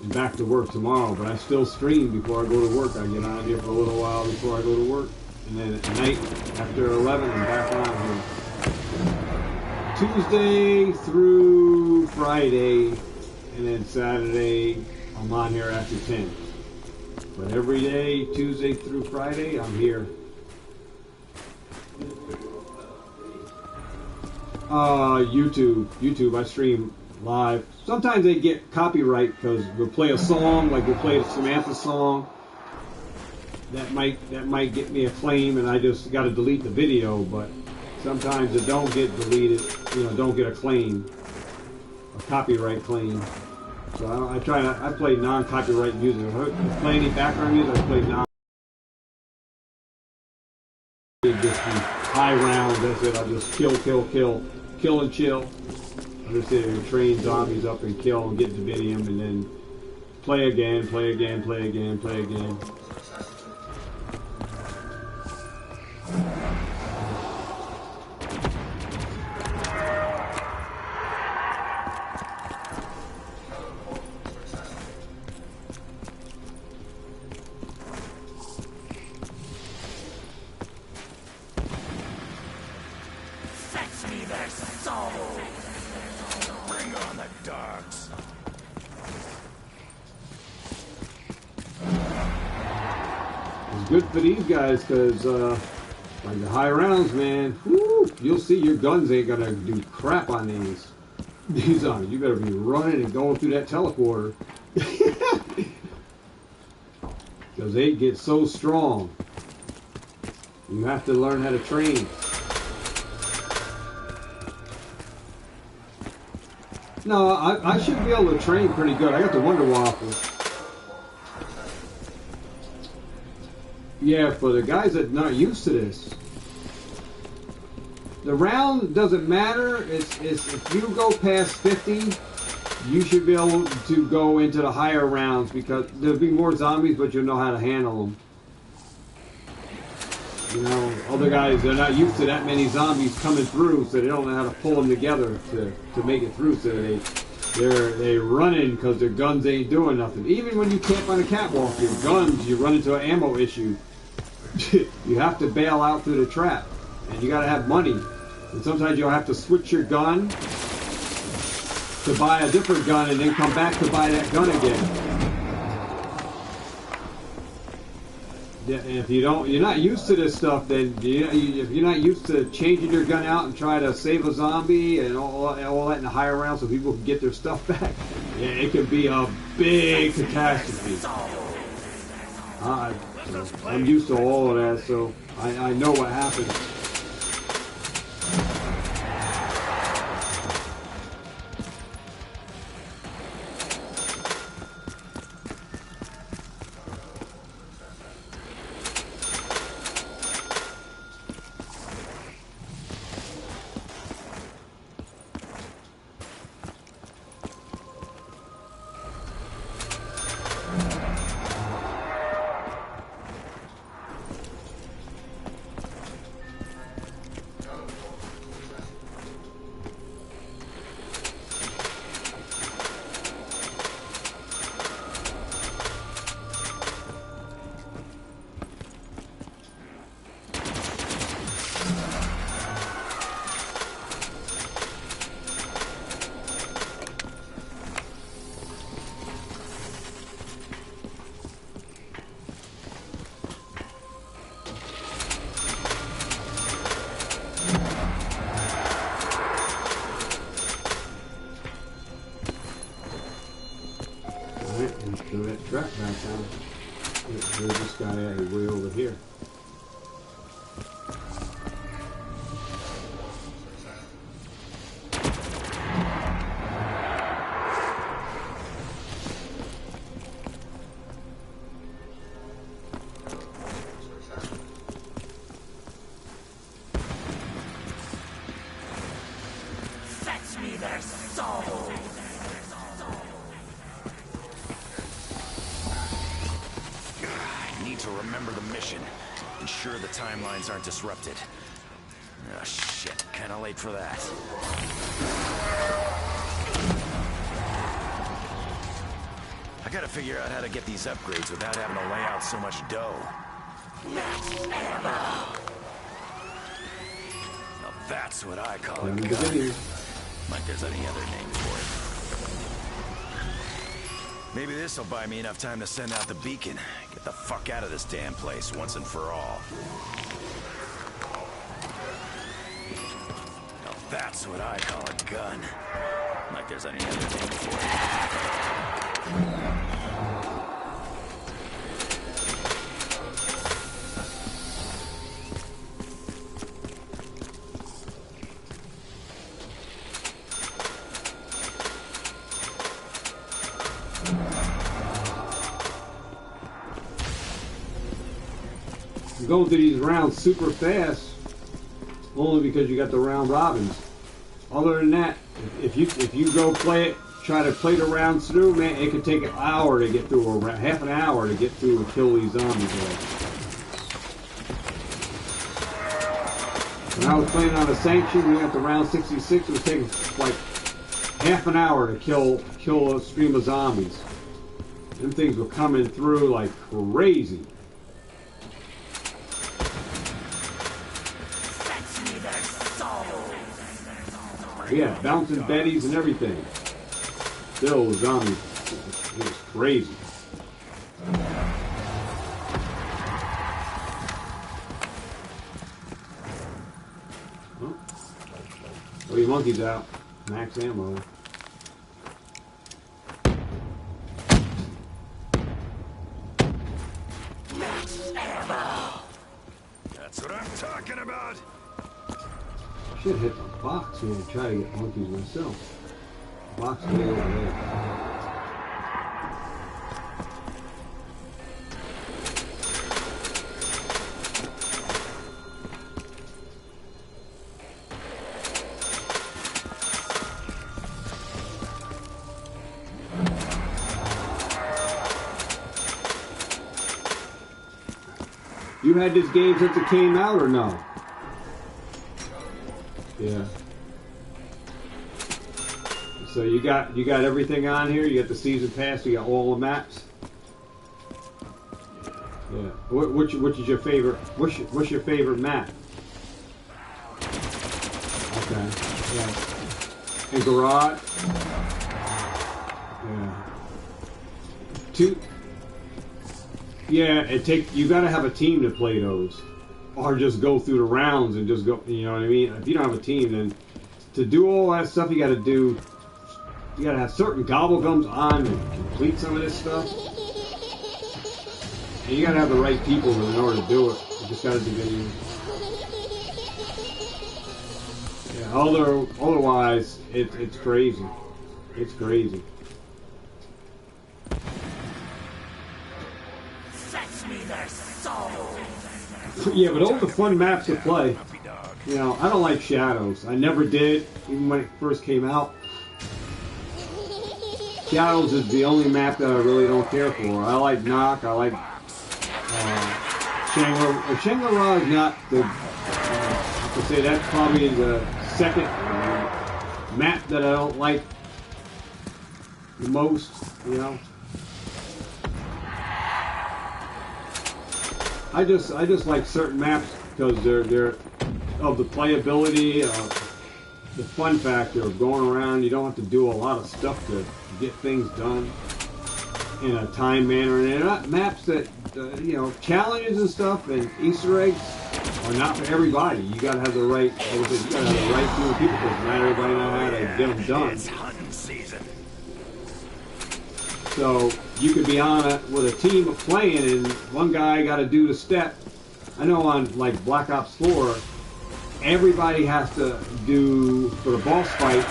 I'm back to work tomorrow. But I still stream before I go to work. I get on here for a little while before I go to work. And then at night, after 11, I'm back on here. Tuesday through Friday, and then Saturday, I'm on here after 10. But every day, Tuesday through Friday, I'm here. YouTube, I stream live. Sometimes they get copyright because we'll play a song, like we'll play a Samantha song. That might get me a claim, and I just got to delete the video. But sometimes it don't get deleted, you know, don't get a claim, a copyright claim. So I play non-copyright music. If I play any background music, I play non. Just be high rounds. That's it. I'll just kill and chill. I just sit and train zombies up and kill and get Davidium, and then play again. Bring on the dogs. It's good for these guys because, like the high rounds, man, whoo, you'll see your guns ain't gonna do crap on these. These on you better be running and going through that teleporter because they get so strong. You have to learn how to train. No, I should be able to train pretty good. I got the Wonder Waffle. Yeah, for the guys that are not used to this, the round doesn't matter. It's if you go past 50, you should be able to go into the higher rounds because there'll be more zombies, but you'll know how to handle them. You know, other guys, they're not used to that many zombies coming through, so they don't know how to pull them together to make it through. So they're running because their guns ain't doing nothing. Even when you camp on a catwalk, your guns, you run into an ammo issue. You have to bail out through the trap, and you got to have money. And sometimes you'll have to switch your gun to buy a different gun, and then come back to buy that gun again. Yeah, and if you're not used to this stuff, then if you're not used to changing your gun out and try to save a zombie and all that in the higher rounds so people can get their stuff back, yeah, it can be a big catastrophe. I'm used to all of that, so I know what happens. Throw that trap back down. There's this guy way over here. Fetch me their soul. To remember the mission. Ensure the timelines aren't disrupted. Oh shit, kinda late for that. I gotta figure out how to get these upgrades without having to lay out so much dough. Now that's what I call a gun. Like there's any other name for it. Maybe this'll buy me enough time to send out the beacon. Get the fuck out of this damn place once and for all. Now that's what I call a gun. Like there's any other name for it. I'm going through these rounds super fast, only because you got the round robins. Other than that, if you go play it, try to play the rounds through, man, it could take an hour to get through, or half an hour to get through and kill these zombies all. When I was playing on a sanction, we got to round 66, it was taking like half an hour to kill a stream of zombies. Them things were coming through like crazy. Yeah, bouncing betties and everything. Still zombies. It was crazy. Oh, these monkeys out. Max ammo. Max ammo. That's what I'm talking about. Should hit the box here and try to get monkeys myself. Box way over there. You had this game since it came out or no? Yeah. So you got everything on here. You got the season pass. You got all the maps. Yeah. Which is your favorite? What's your favorite map? Okay. Yeah. And garage. Yeah. Yeah. You got to have a team to play those. Or just go through the rounds and just go, you know what I mean? If you don't have a team, then to do all that stuff, you got to have certain gobblegums on to complete some of this stuff. And you got to have the right people in order to do it. You just got to do it. Yeah, otherwise, it's crazy. It's crazy. Fetch me their soul. Yeah, but those are fun maps to play. You know, I don't like Shadows. I never did, even when it first came out. Shadows is the only map that I really don't care for. I like Knock. I like Shangri-La. Shangri-La is not the. I could say that's probably the second map that I don't like the most. You know. I just like certain maps because they're of the playability, the fun factor of going around. You don't have to do a lot of stuff to get things done in a time manner. And they're not maps that you know, challenges and stuff and Easter eggs are not for everybody. You got to have the right, like I said, you got to have the right few people because not everybody knows how to get them done. It's hunting season. So you could be on it with a team of playing, and one guy got to do the step. I know on like Black Ops 4, everybody has to do for the boss fight.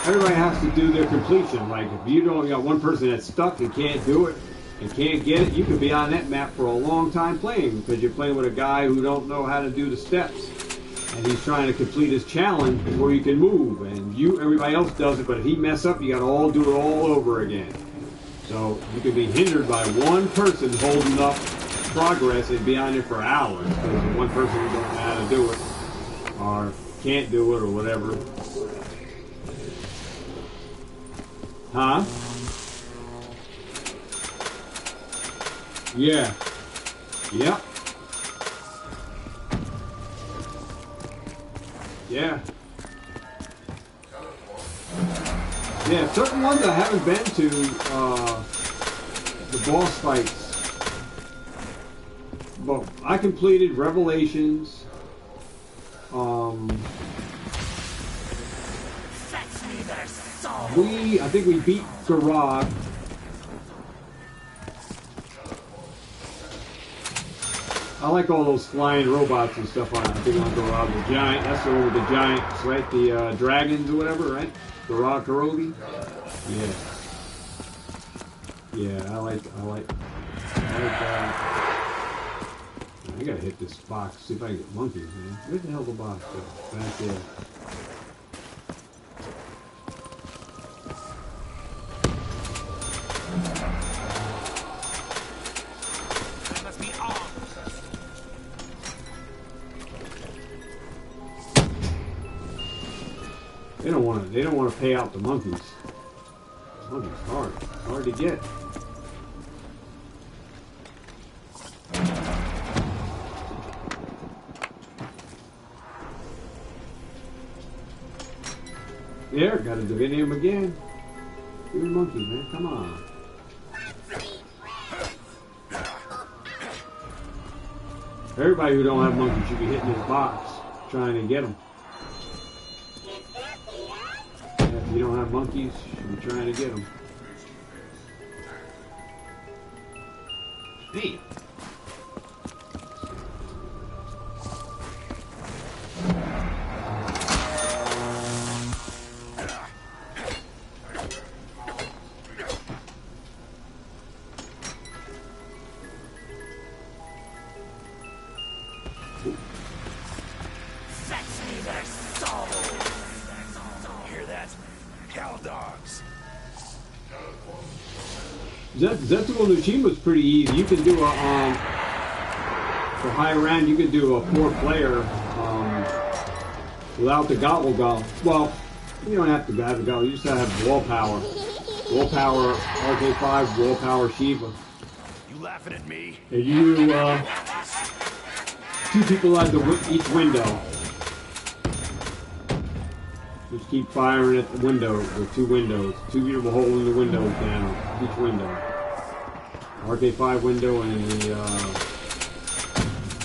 Everybody has to do their completion. Like if you don't, you got one person that's stuck and can't do it and can't get it, you could be on that map for a long time playing because you're playing with a guy who don't know how to do the steps. And he's trying to complete his challenge before you can move. And everybody else does it, but if he mess up, you got to all do it all over again. So you could be hindered by one person holding up progress and be on there for hours because one person who don't know how to do it or can't do it or whatever. Huh? Yeah. Yep. Yeah. Yeah, certain ones I haven't been to, the boss fights. But I completed Revelations. I think we beat Garage. I like all those flying robots and stuff on it. I think on Garage. The giant, that's the one with the giants, right? The dragons or whatever, right? Garage Karobi? Yeah. Yeah, I like that. I got hit this box, see if I can get monkeys, man. Where the hell the box go? Back there. I must be armed. They don't want to pay out the monkeys. Monkeys hard to get. There, got a Divinium again. Give me monkey, man. Come on. Everybody who don't have monkeys should be hitting this box, trying to get them. If you don't have monkeys, you should be trying to get them. Damn. Zetsubo Nushima was pretty easy. You can do a for high round. You can do a 4-player without the gobble. Well, you don't have to have the gobble. You just have wall power. Wall power RK5. Wall power Shiva. You laughing at me? And you 2 people at each window. Just keep firing at the window with 2 windows. 2 people holding the windows down. Each window. RK5 window and the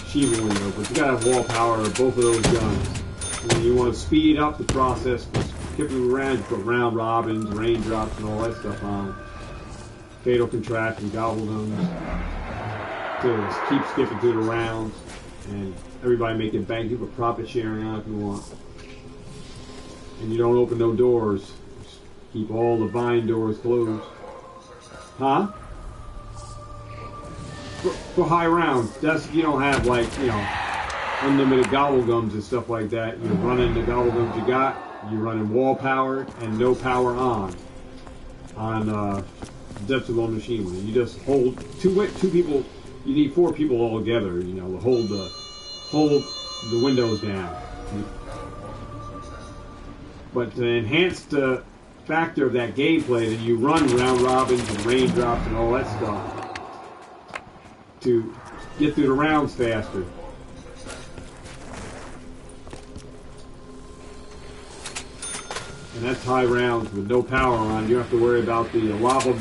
Shiva window. But you gotta have wall power of both of those guns. And you want to speed up the process. Skipping around, you put round robins, raindrops, and all that stuff on. Fatal contract and gobble guns. To keep skipping through the rounds. And everybody making bank. You put profit sharing on if you want. And you don't open no doors. Just keep all the vine doors closed. Huh? For high rounds. That's, you don't have like, you know, unlimited gobble gums and stuff like that. You're running the gobble gums you got. You're running wall power and no power on Zetsubo Nushima. You just hold two people. You need 4 people all together, you know, to hold the windows down. But to enhance the factor of that gameplay, then you run round robins and raindrops and all that stuff to get through the rounds faster. And that's high rounds with no power on. You don't have to worry about the lava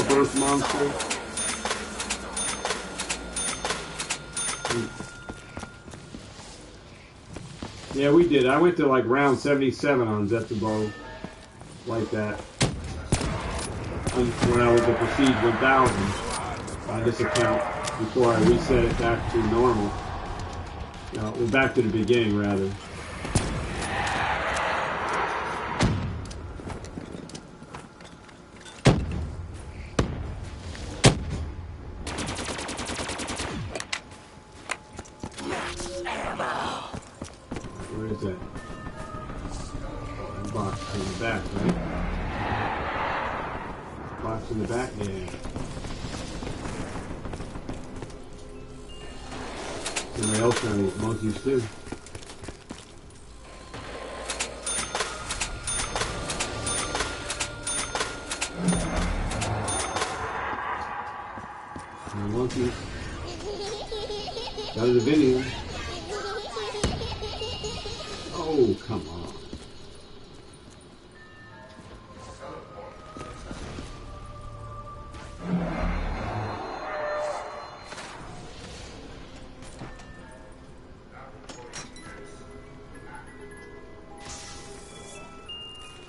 burst monster. Yeah, we did. I went to like round 77 on Zetsubo, like that. When I was at Prestige 1000 on this account, before I reset it back to normal. Well, back to the beginning, rather. Where is that? Box in the back, right? Box in the back? Yeah. Somebody else trying to get monkeys too. Monkeys. Got a Divinium. Oh, come on.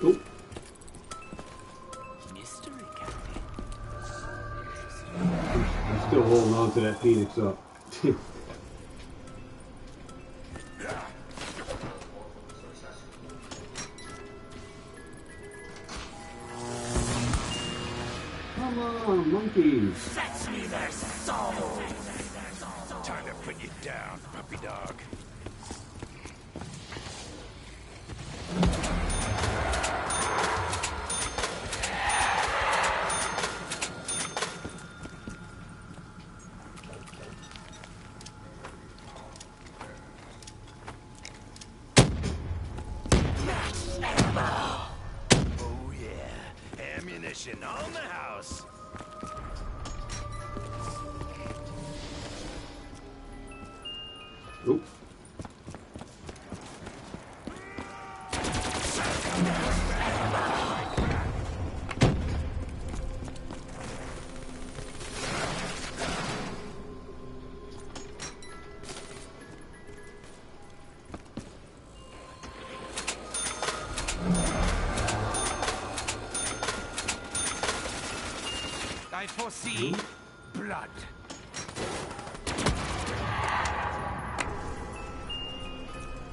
Oh. Mystery candy. I'm still holding on to that Phoenix up. Come on, monkeys. Fetch me their soul. Time to put you down, puppy dog. Oh yeah, ammunition on the house. Oop. I foresee blood.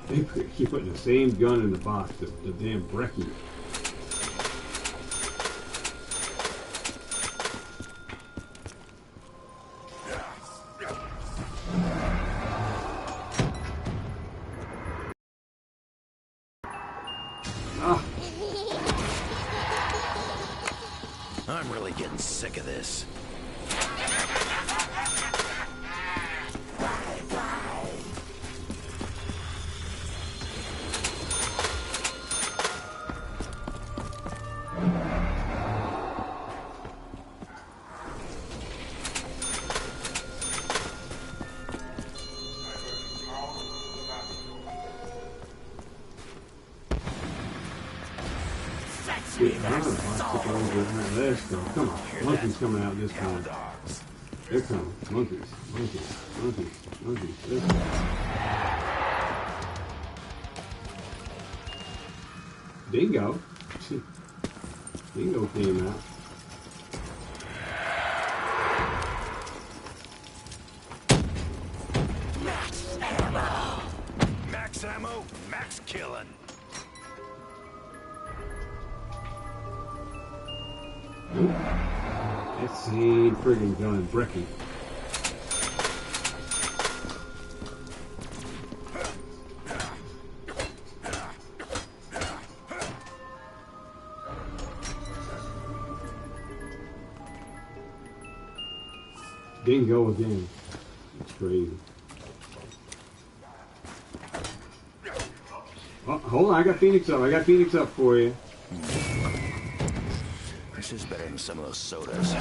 They keep putting the same gun in the box, the damn breckie. Ah, I'm really getting sick of this. get another box to go over this though. Come on, monkeys coming out this time. They're coming. Monkeys, monkeys, monkeys, monkeys. They're coming. Dingo. Dingo came out. Max ammo, max killing. That same friggin' gun, Breckie. Dingo again. It's crazy. Oh, hold on, I got Phoenix up. I got Phoenix up for you. This is better than some of those sodas.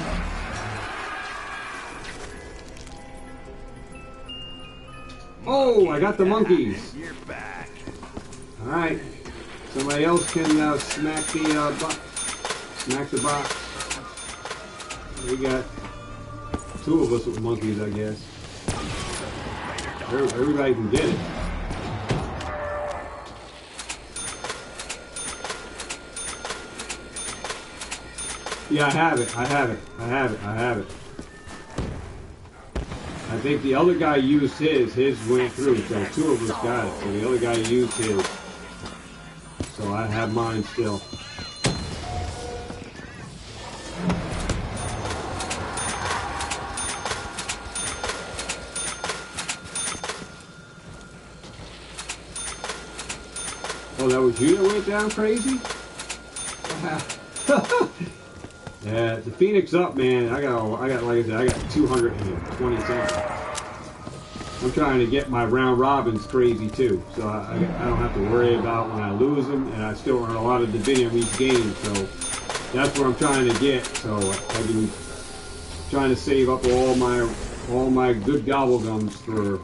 Oh, I got the monkeys. You're back. All right. Somebody else can smack the box. Smack the box. We got two of us with monkeys, I guess. Everybody can get it. Yeah, I have it. I have it. I have it. I have it. I think the other guy used his. His went through, so two of us got it. So the other guy used his. So I have mine still. Oh, that was you that went down crazy? Yeah, the Phoenix up, man. I got, like I said, I got 220 something. I'm trying to get my round robins crazy too, so I don't have to worry about when I lose them, and I still earn a lot of dividend each game. So that's what I'm trying to get. So I've been trying to save up all my good gobblegums for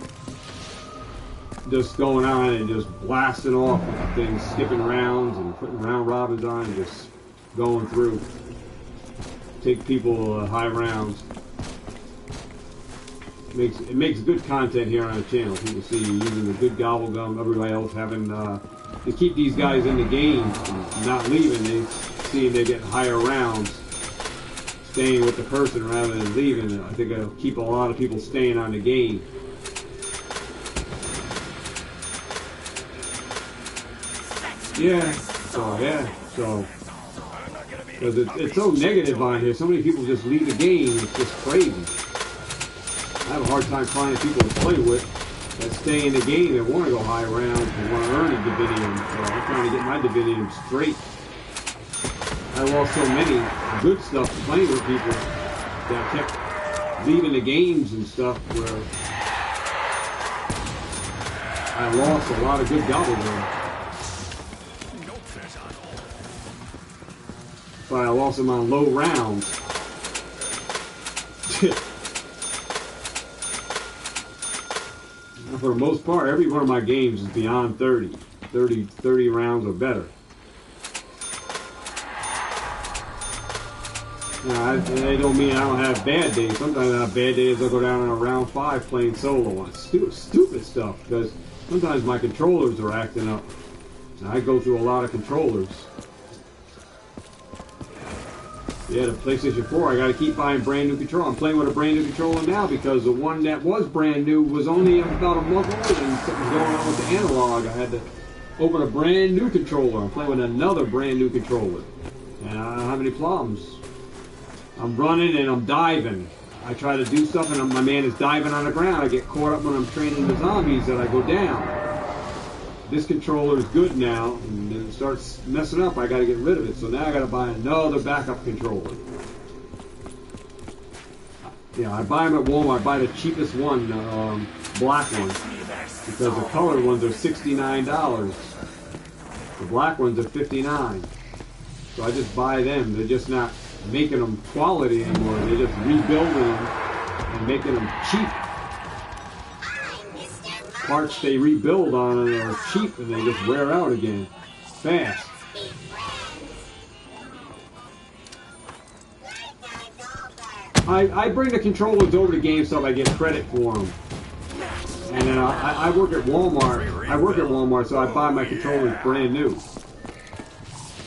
just going on and just blasting off with things, skipping rounds and putting round robins on and just going through. Take people high rounds. It makes good content here on the channel. People see you using the good gobble gum. Everybody else having to keep these guys in the game and not leaving. They seeing they're getting higher rounds, staying with the person rather than leaving. I think it'll keep a lot of people staying on the game. Yeah. So. Because it's so negative on here. So many people just leave the game. It's just crazy. I have a hard time finding people to play with. that stay in the game that want to go high rounds and want to earn a divinium. So I'm trying to get my divinium straight. I lost so many good stuff playing with people that kept leaving the games and stuff where I lost a lot of good gobblegum. But I lost them on low rounds. For the most part, every one of my games is beyond 30 rounds or better. Now, they don't mean I don't have bad days. Sometimes I have bad days. I'll go down on a round 5 playing solo on stupid stuff because sometimes my controllers are acting up. And I go through a lot of controllers. Yeah, the PlayStation 4, I got to keep buying brand new controller. I'm playing with a brand new controller now because the one that was brand new was only about a month old and something was going on with the analog. I had to open a brand new controller. I'm playing with another brand new controller. And I don't have any problems. I'm running and I'm diving. I try to do stuff and my man is diving on the ground. I get caught up when I'm training the zombies that I go down. This controller is good now, and then it starts messing up. I got to get rid of it. So now I got to buy another backup controller. Yeah, I buy them at Walmart. I buy the cheapest one, black one, because the colored ones are $69. The black ones are $59. So I just buy them. They're just not making them quality anymore. They're just rebuilding them and making them cheap. Parts they rebuild on and are cheap and they just wear out again fast. I bring the controllers over to GameStop. I get credit for them, and then I work at Walmart. I work at Walmart, so I buy my controllers brand new.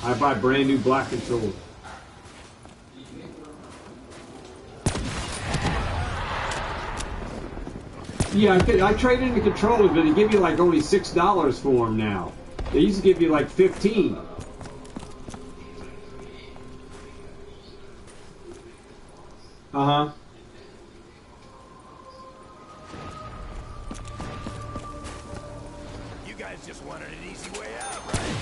I buy brand new black controllers. Yeah, I trade in the controllers, but they give you like only $6 for them now. They used to give you like $15. Uh-huh. You guys just wanted an easy way out, right?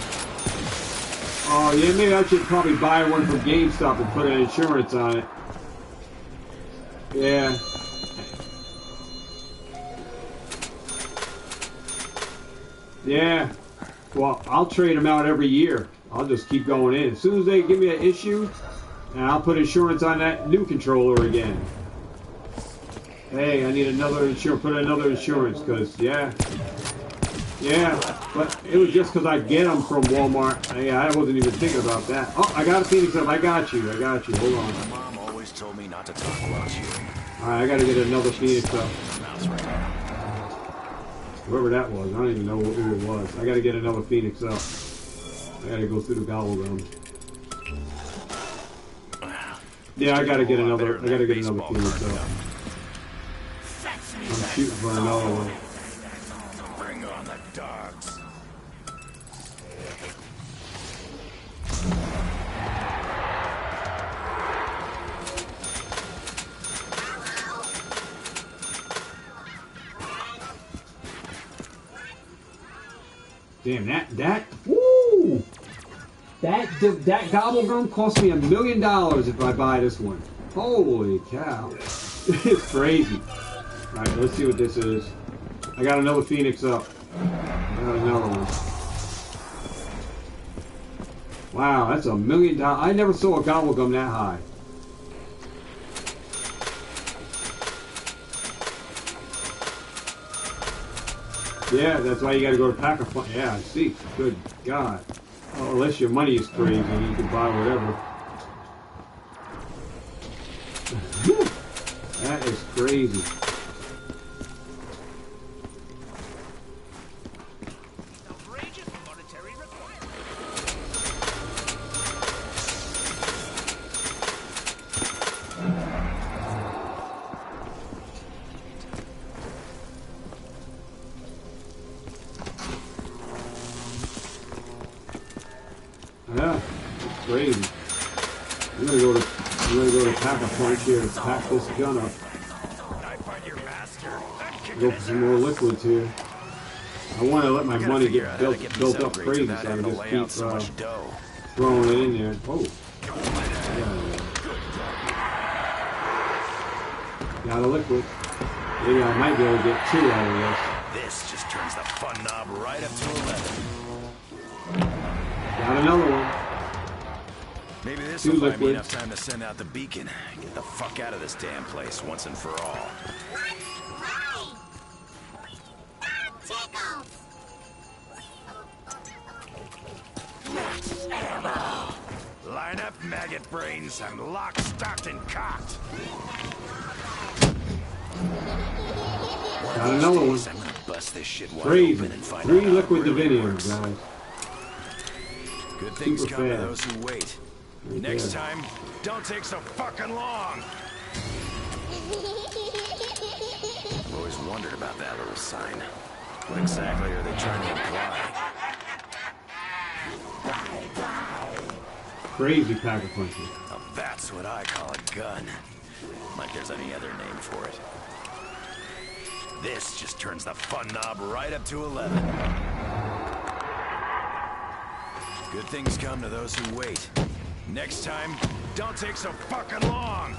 Oh, yeah, maybe I should probably buy one from GameStop and put an insurance on it. Yeah. Yeah, well, I'll trade them out every year. I'll just keep going in. As soon as they give me an issue, and I'll put insurance on that new controller again. Hey, I need another insurance. Put another insurance, because, yeah, but it was just because I get them from Walmart. Yeah, I wasn't even thinking about that. Oh, I got a Phoenix up. I got you. Hold on. My mom always told me not to talk about you. All right, I got to get another Phoenix up. Whoever that was, I don't even know who it was. I gotta get another Phoenix up. I gotta go through the gobblegum. Yeah, I gotta get another Phoenix up. I'm shooting for another one. Bring on the dogs. Damn, woo! That gobblegum cost me $1 million if I buy this one. Holy cow. It's crazy. Alright, let's see what this is. I got another Phoenix up. I got another one. Wow, that's $1 million. I never saw a gobblegum that high. Yeah, that's why you got to go to pack-a-punch. Yeah, I see. Good God. Oh, unless your money is crazy, you can buy whatever. That is crazy. Yeah, it's crazy. I'm gonna go to pack-a-punch here and pack this gun up. I find your master. That kick Go for some more liquids here. I want to let my money get built up crazy, so I can just keep throwing it in there. Oh. Got a liquid. Maybe I might be able to get 2 out of this. This just turns the fun knob right up to 11. Got another one. Maybe this will buy me enough time to send out the beacon. Get the fuck out of this damn place once and for all. Line up, maggot brains. I'm locked, stocked, and cocked. Got another one. I'm gonna bust this shit wide Crazy. open and find 3 out liquid how it really diviniums, works. guys. Good things Super come to fast. those who wait. Right Next there. time, don't take so fucking long. I've always wondered about that little sign. What exactly are they trying to imply? Crazy packer punches. Now that's what I call a gun. Like there's any other name for it. This just turns the fun knob right up to 11. Good things come to those who wait. Next time, don't take so fucking long.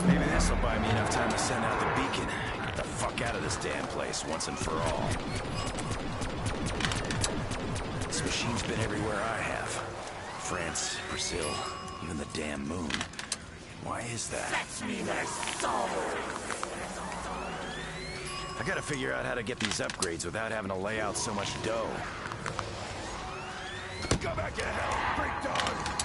Maybe this will buy me enough time to send out the beacon. Get the fuck out of this damn place once and for all. This machine's been everywhere I have. France, Brazil, even the damn moon. Why is that? Fetch me their soul. I gotta figure out how to get these upgrades without having to lay out so much dough. Go back to hell, freak dog!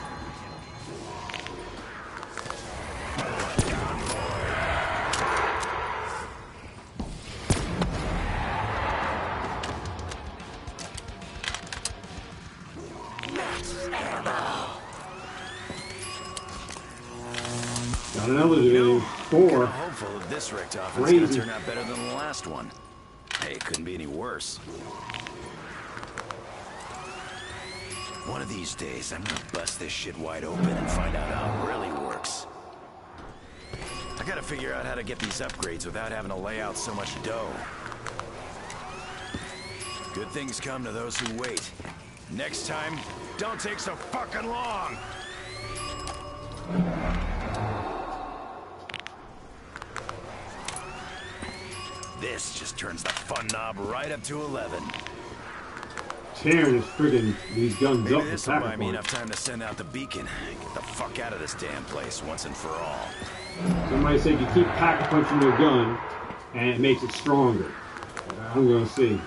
Got another division. 4. I'm hopeful that this wrecked off is gonna turn out better than the last one. Hey, it couldn't be any worse. One of these days, I'm gonna bust this shit wide open and find out how it really works. I gotta figure out how to get these upgrades without having to lay out so much dough. Good things come to those who wait. Next time, don't take so fucking long! This just turns the fun knob right up to 11. Tearing this friggin' these guns Maybe up this with will packer buy me punch. enough time to send out the beacon. Get the fuck out of this damn place once and for all. Somebody said you keep packer punching your gun, and it makes it stronger. I'm gonna see.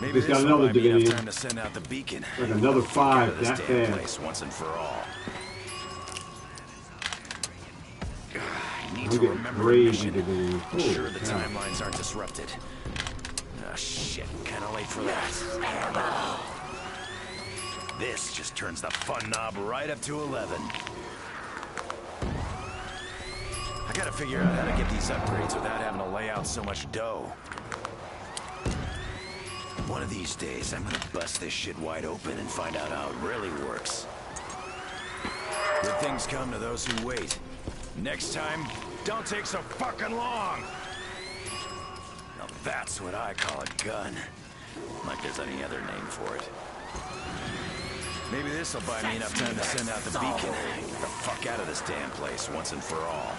Maybe Just this got will another buy me enough division. time to send out the beacon. Like Get another the fuck out of 5 this that damn fast. place once and for all. I need I'm to getting remember the crazy mission. division. Ensure the Holy cow. timelines aren't disrupted. Ah, shit. Kinda late for that. This just turns the fun knob right up to 11. I gotta figure out how to get these upgrades without having to lay out so much dough. One of these days, I'm gonna bust this shit wide open and find out how it really works. Good things come to those who wait. Next time, don't take so fucking long! Now that's what I call a gun. Like there's any other name for it. Maybe this'll buy me enough time to send out the beacon. Get the fuck out of this damn place once and for all.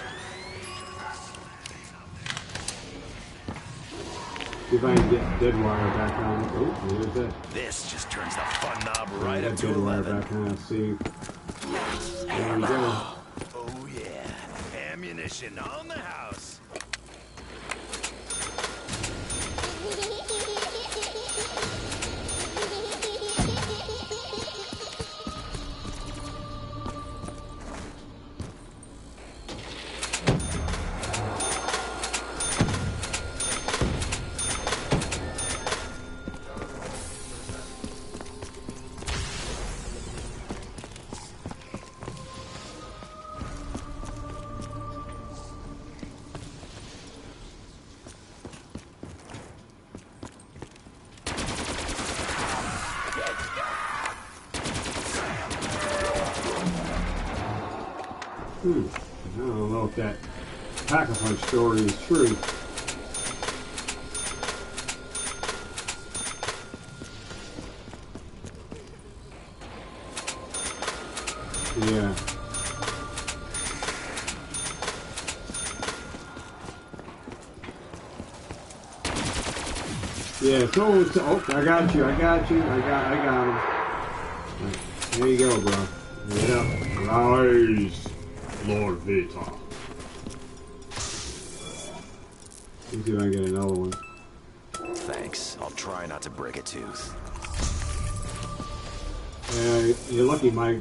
See if I can get dead wire back on. Oh, there's that. This just turns the fun knob right up That to dead wire 11. back on. See. There we go. Oh yeah, ammunition on the house. I don't know if that Pack-a-Punch story is true. Yeah. Yeah, so, oh, I got you, I got him. Right, there you go, bro. Yeah. Rise, Lord Vita. Let's see if I can get another one. Thanks. I'll try not to break a tooth. You're lucky I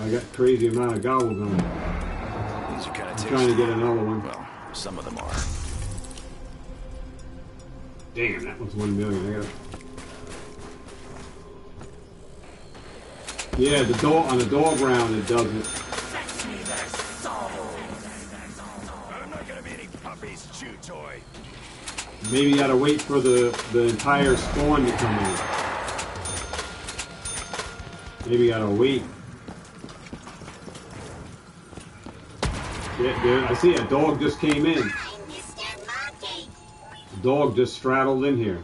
got crazy amount of gobble gum. These are kind of I'm trying to get another one. Well, some of them are. Damn, that one's 1 million. I gotta... Yeah, the dog on the dog round it doesn't. I'm not gonna be any puppy's chew toy. Maybe you gotta wait for the entire spawn to come in. Maybe you gotta wait. Yeah, dude, I see a dog just came in. The dog just straddled in here.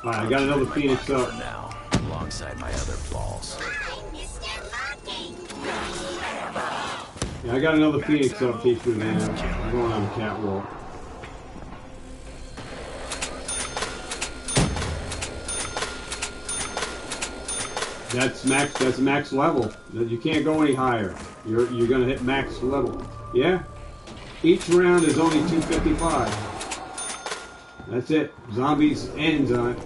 Alright, I got another Phoenix up. Now, alongside my other balls. Yeah, I got another Phoenix up, Teacher Man. I'm going on the catwalk. That's max level. You can't go any higher. You're gonna hit max level. Yeah? Each round is only 255. That's it. Zombies ends on it.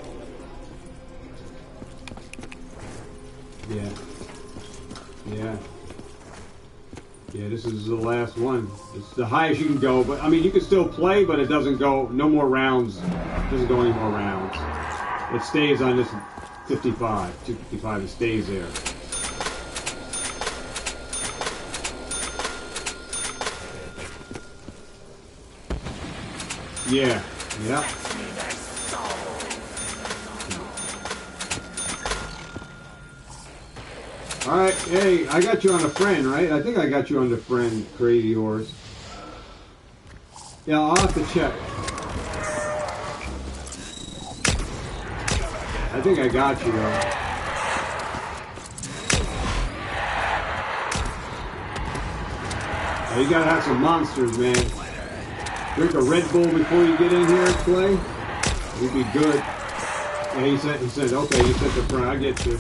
Yeah. Yeah. Yeah, this is the last one. It's the highest you can go, but I mean you can still play, but it doesn't go no more rounds. It doesn't go any more rounds. It stays on this 55, 255, it stays there. Yeah, yeah. Alright, hey, I got you on a friend, right? I think I got you on the friend, Crazy Horse. Yeah, I'll have to check. I think I got you, though. Oh, you gotta have some monsters, man. Drink a Red Bull before you get in here and play. You'd be good. Yeah, he said, okay, you said the front. I get you.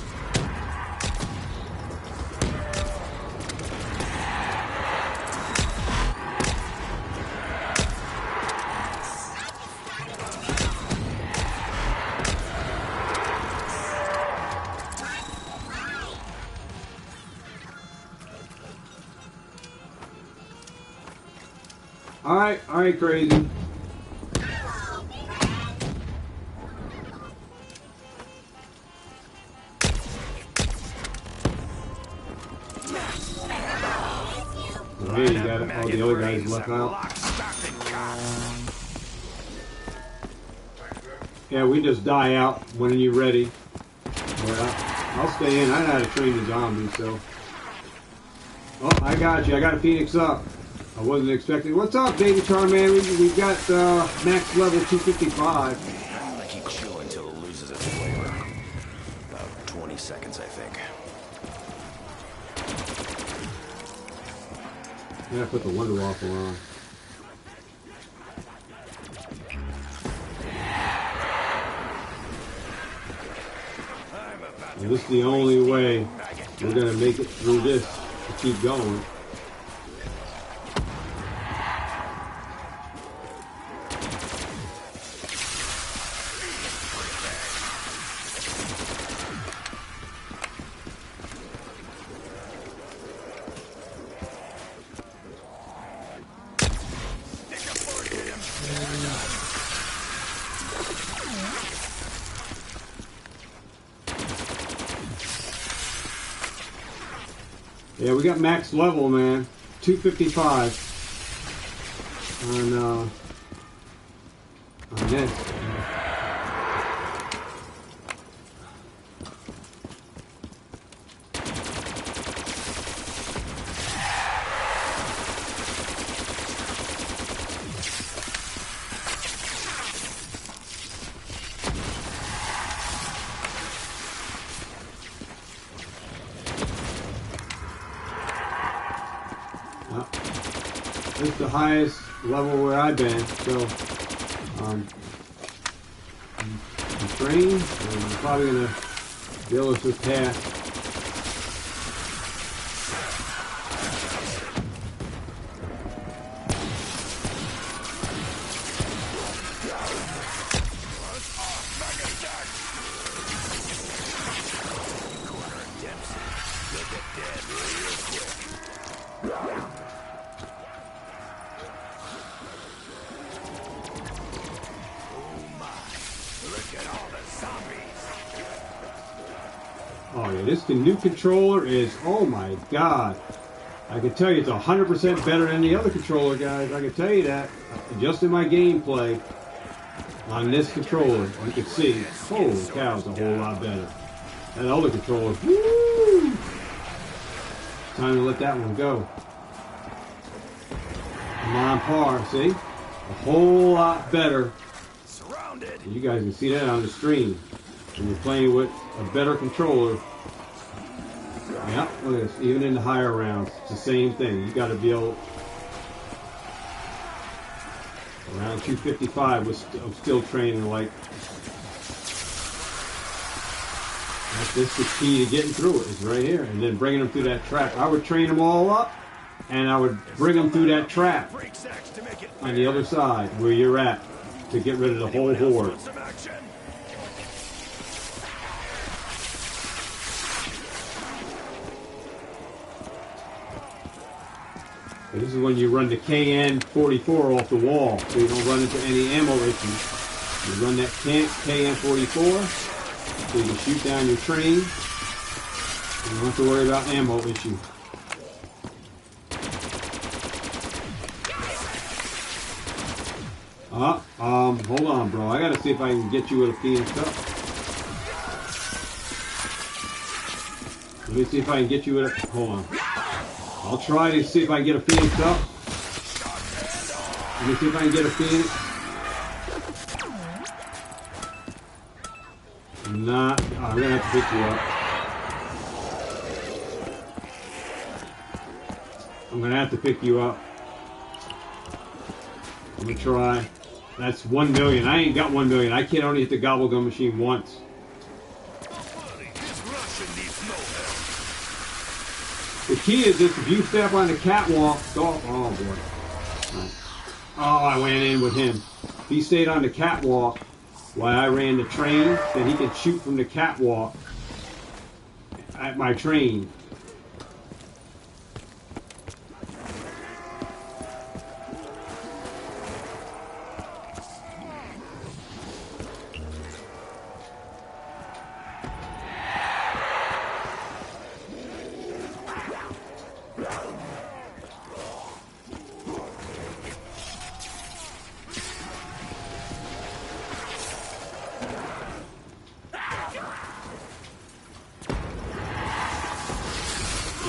All right, Crazy. Hey, you got all the other guys left out. Yeah, we just die out when you're ready. Well, I'll stay in. I know how to train the zombies, so. Oh, I got you. I got a Phoenix up. I wasn't expecting. What's up, Baby Charman? We got max level 255. I'm gonna keep chewing until it loses its flavor. About 20 seconds, I think. Yeah, I put the Wonder Waffle on. And this is the only way we're gonna make it through this to keep going. Yeah, we got max level, man. 255 on this. it's the highest level where I've been. So, I'm trained, and I'm probably gonna be able to surpass. Oh yeah, this new controller is, oh my god. I can tell you it's 100% better than the other controller, guys. I can tell you that. Just in my gameplay on this controller, you can see, holy cow, it's a whole lot better. That other controller, woo! Time to let that one go. I'm on par, see? A whole lot better. Surrounded. You guys can see that on the stream. When you're playing with a better controller. Yeah, look at this. Even in the higher rounds, it's the same thing. You got to be able. Around 255 I'm still training like. This is the key to getting through it. It's right here, and then bringing them through that trap. I would train them all up, and I would bring them through that trap on the other side where you're at to get rid of the whole horde. And this is when you run the KN-44 off the wall, so you don't run into any ammo issues. You run that KN-44, so you can shoot down your train, and you don't have to worry about ammo issues. Hold on, bro. I gotta see if I can get you with a Phoenix up. Let me see if I can get you with a... Hold on. I'll try to see if I can get a Phoenix up. Let me see if I can get a Phoenix. I'm gonna have to pick you up. I'm gonna have to pick you up. Let me try. That's 1 million. I ain't got 1 million. I can't only hit the gobble gum machine once. The key is this: if you step on the catwalk, oh boy. Oh, I went in with him. If he stayed on the catwalk while I ran the train, then he could shoot from the catwalk at my train.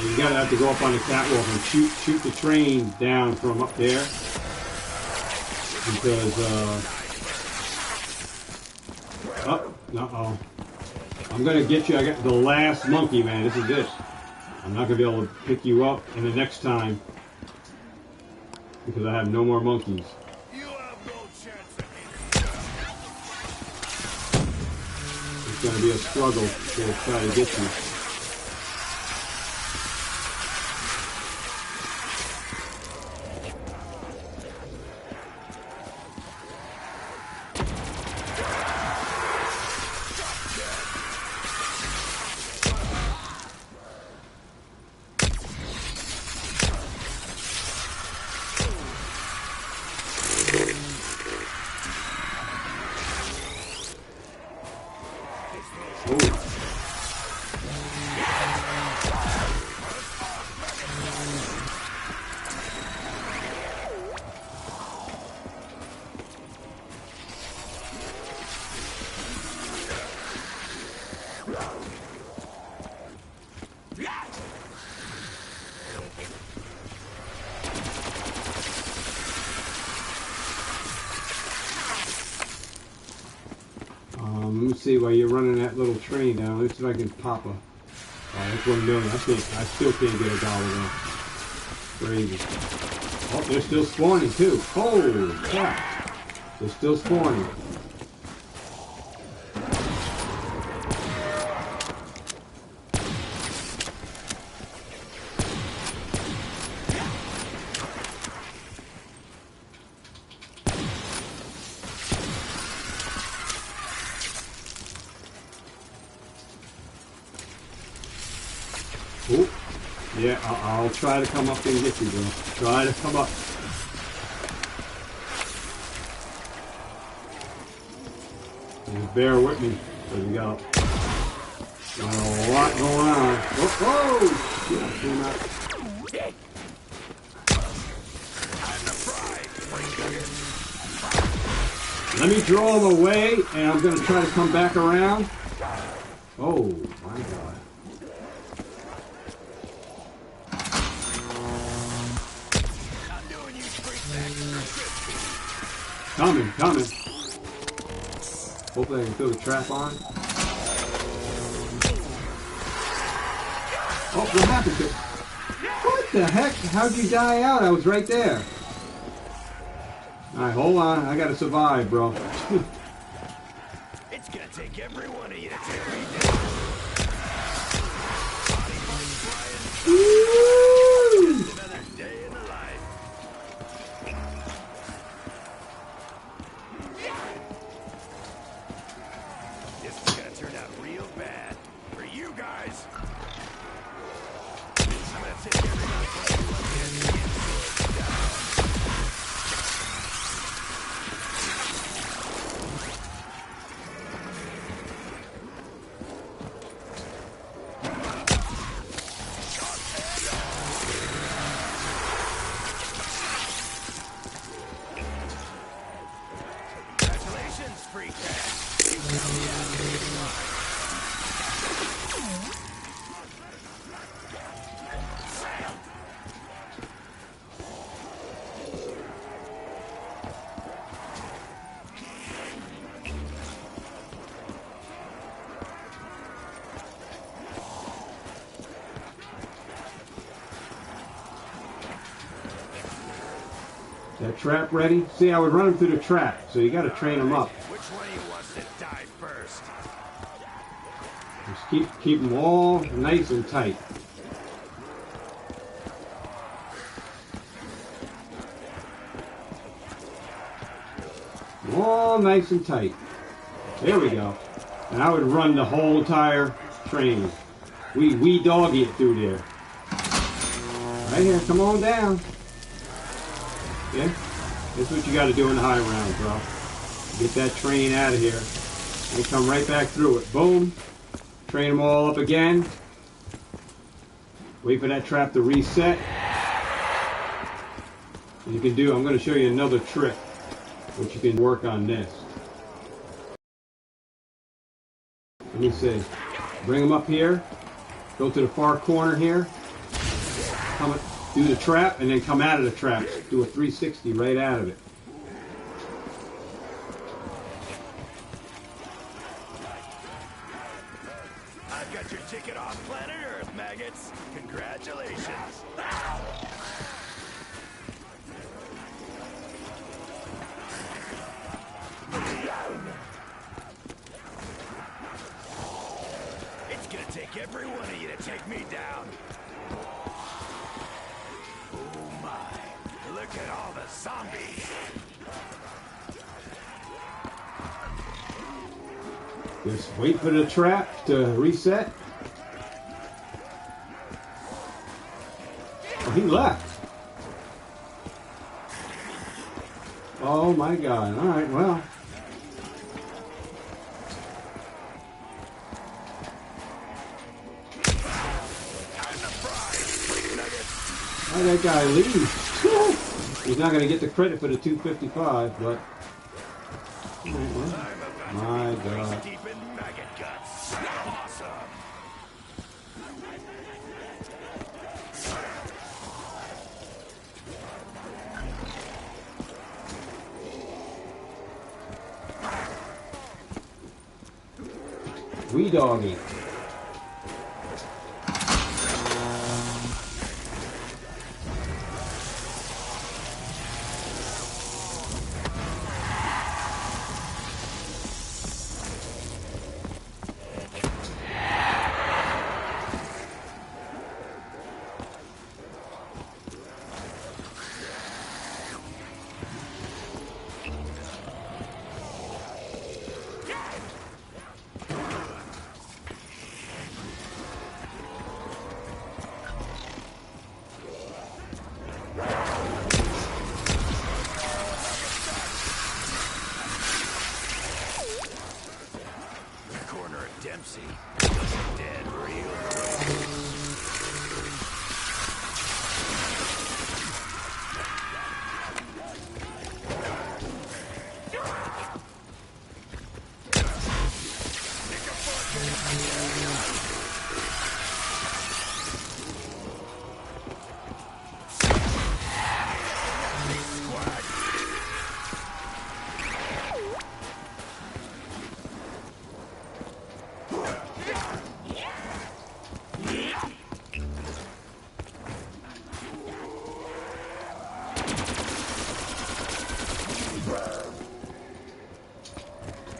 You gotta have to go up on the catwalk and shoot the train down from up there, because I'm gonna get you. I got the last monkey, man. This is it. I'm not gonna be able to pick you up in the next time because I have no more monkeys. It's gonna be a struggle to try to get you. Let me see while you're running that little train down. Let's see if I can pop a. Oh, that's 1 million. I still can't get a dollar though. Crazy. Oh, they're still spawning too. Holy crap. They're still spawning. Ooh. Yeah, I'll try to come up and get you, bro. Try to come up. Just bear with me, because we got a lot going on. Whoa! Yeah, I came out. Let me draw them away, and I'm going to try to come back around. Oh, my God. Coming. Hopefully I can throw the trap on. Oh, what happened to it? What the heck? How'd you die out? I was right there. Alright, hold on. I gotta survive, bro. It's gonna take every one of you to take me down. Body parts flying. Woo! Another day in the life. This is gonna turn out real bad for you guys. I'm gonna take every last one of you up here and get you down. Congratulations, free cash. That trap ready? See, I would run them through the trap, so you gotta train them up. Which one of you wants to die first? Just keep them all nice and tight. All nice and tight. There we go. And I would run the whole entire train. We doggy it through there. Right here, come on down. Yeah, that's what you got to do in the high round, bro. Get that train out of here. And come right back through it. Boom. Train them all up again. Wait for that trap to reset. And you can do, I'm going to show you another trick, which you can work on this. Let me see. Bring them up here. Go to the far corner here. Come do the trap, and then come out of the trap. Do a 360 right out of it. I've got your ticket off planet Earth, maggots. Congratulations. It's gonna take every one of you to take me down. Oh my, look at all the zombies. Just wait for the trap to reset. Oh, he left. Oh my God. All right, well. Why that guy leave? He's not going to get the credit for the 255, but. All right, well. My God. Deep in maggot guts. Awesome. Wee doggy.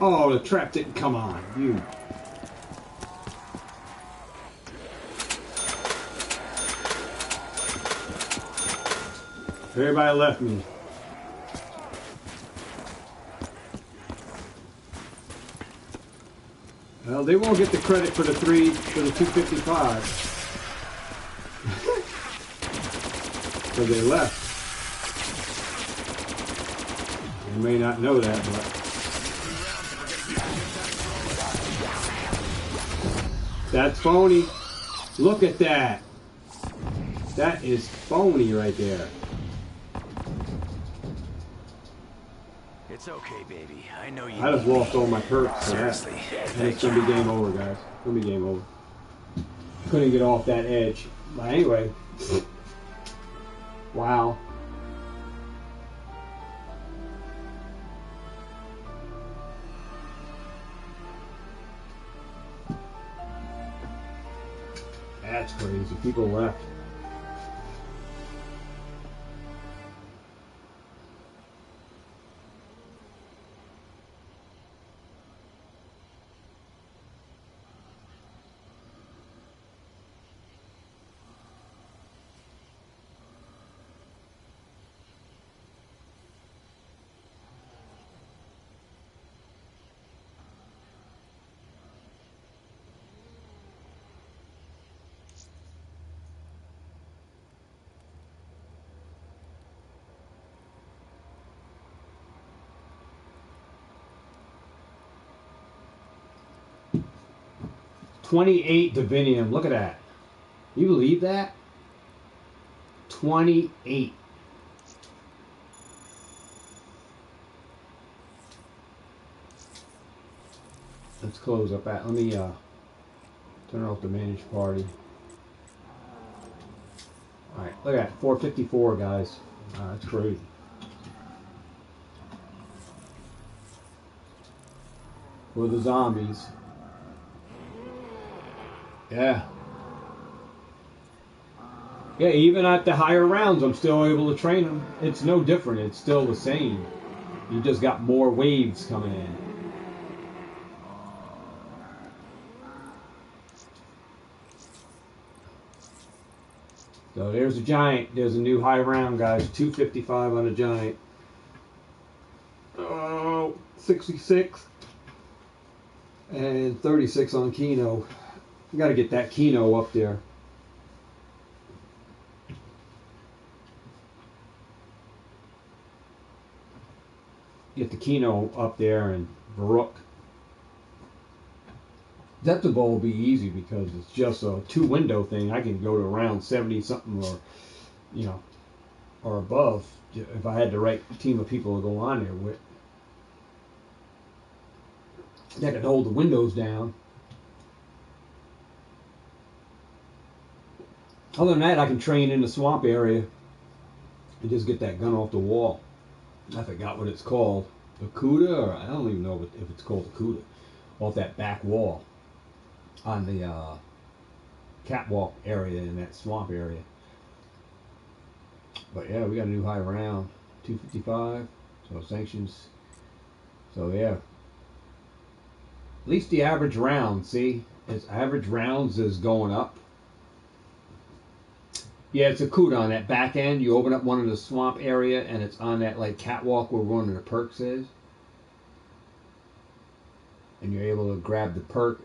Oh, the trap didn't come on. You. Everybody left me. Well, they won't get the credit for the 255. So they left. You may not know that, but that's phony. Look at that. That is phony right there. It's okay, baby. I know you. I just lost all my perks for that. Seriously. And it's gonna be game over, guys. It's gonna be game over. Couldn't get off that edge. But anyway. Wow. That's crazy. People left. $28 divinium. Look at that. You believe that? 28. Let's close up that. Let me turn off the managed party. Alright, look at that. 454, guys. That's crazy. For the zombies. Yeah. Yeah, even at the higher rounds, I'm still able to train them. It's no different. It's still the same. You just got more waves coming in. So there's a giant. There's a new high round, guys. 255 on a giant. Oh, 66. And 36 on Kino. You got to get that Kino up there. Get the Kino up there and Baroque. Depth bowl will be easy because it's just a 2-window thing. I can go to around 70 something or, you know, or above if I had the right team of people to go on there with. That could hold the windows down. Other than that, I can train in the swamp area and just get that gun off the wall. I forgot what it's called. The Cuda, or I don't even know if it's called the Cuda. Off that back wall on the catwalk area in that swamp area. But yeah, we got a new high round. 255. So sanctions. So yeah. At least the average round, see? Its average rounds is going up. Yeah, it's a CUDA on that back end. You open up one in the swamp area, and it's on that like catwalk where one of the perks is. And you're able to grab the perk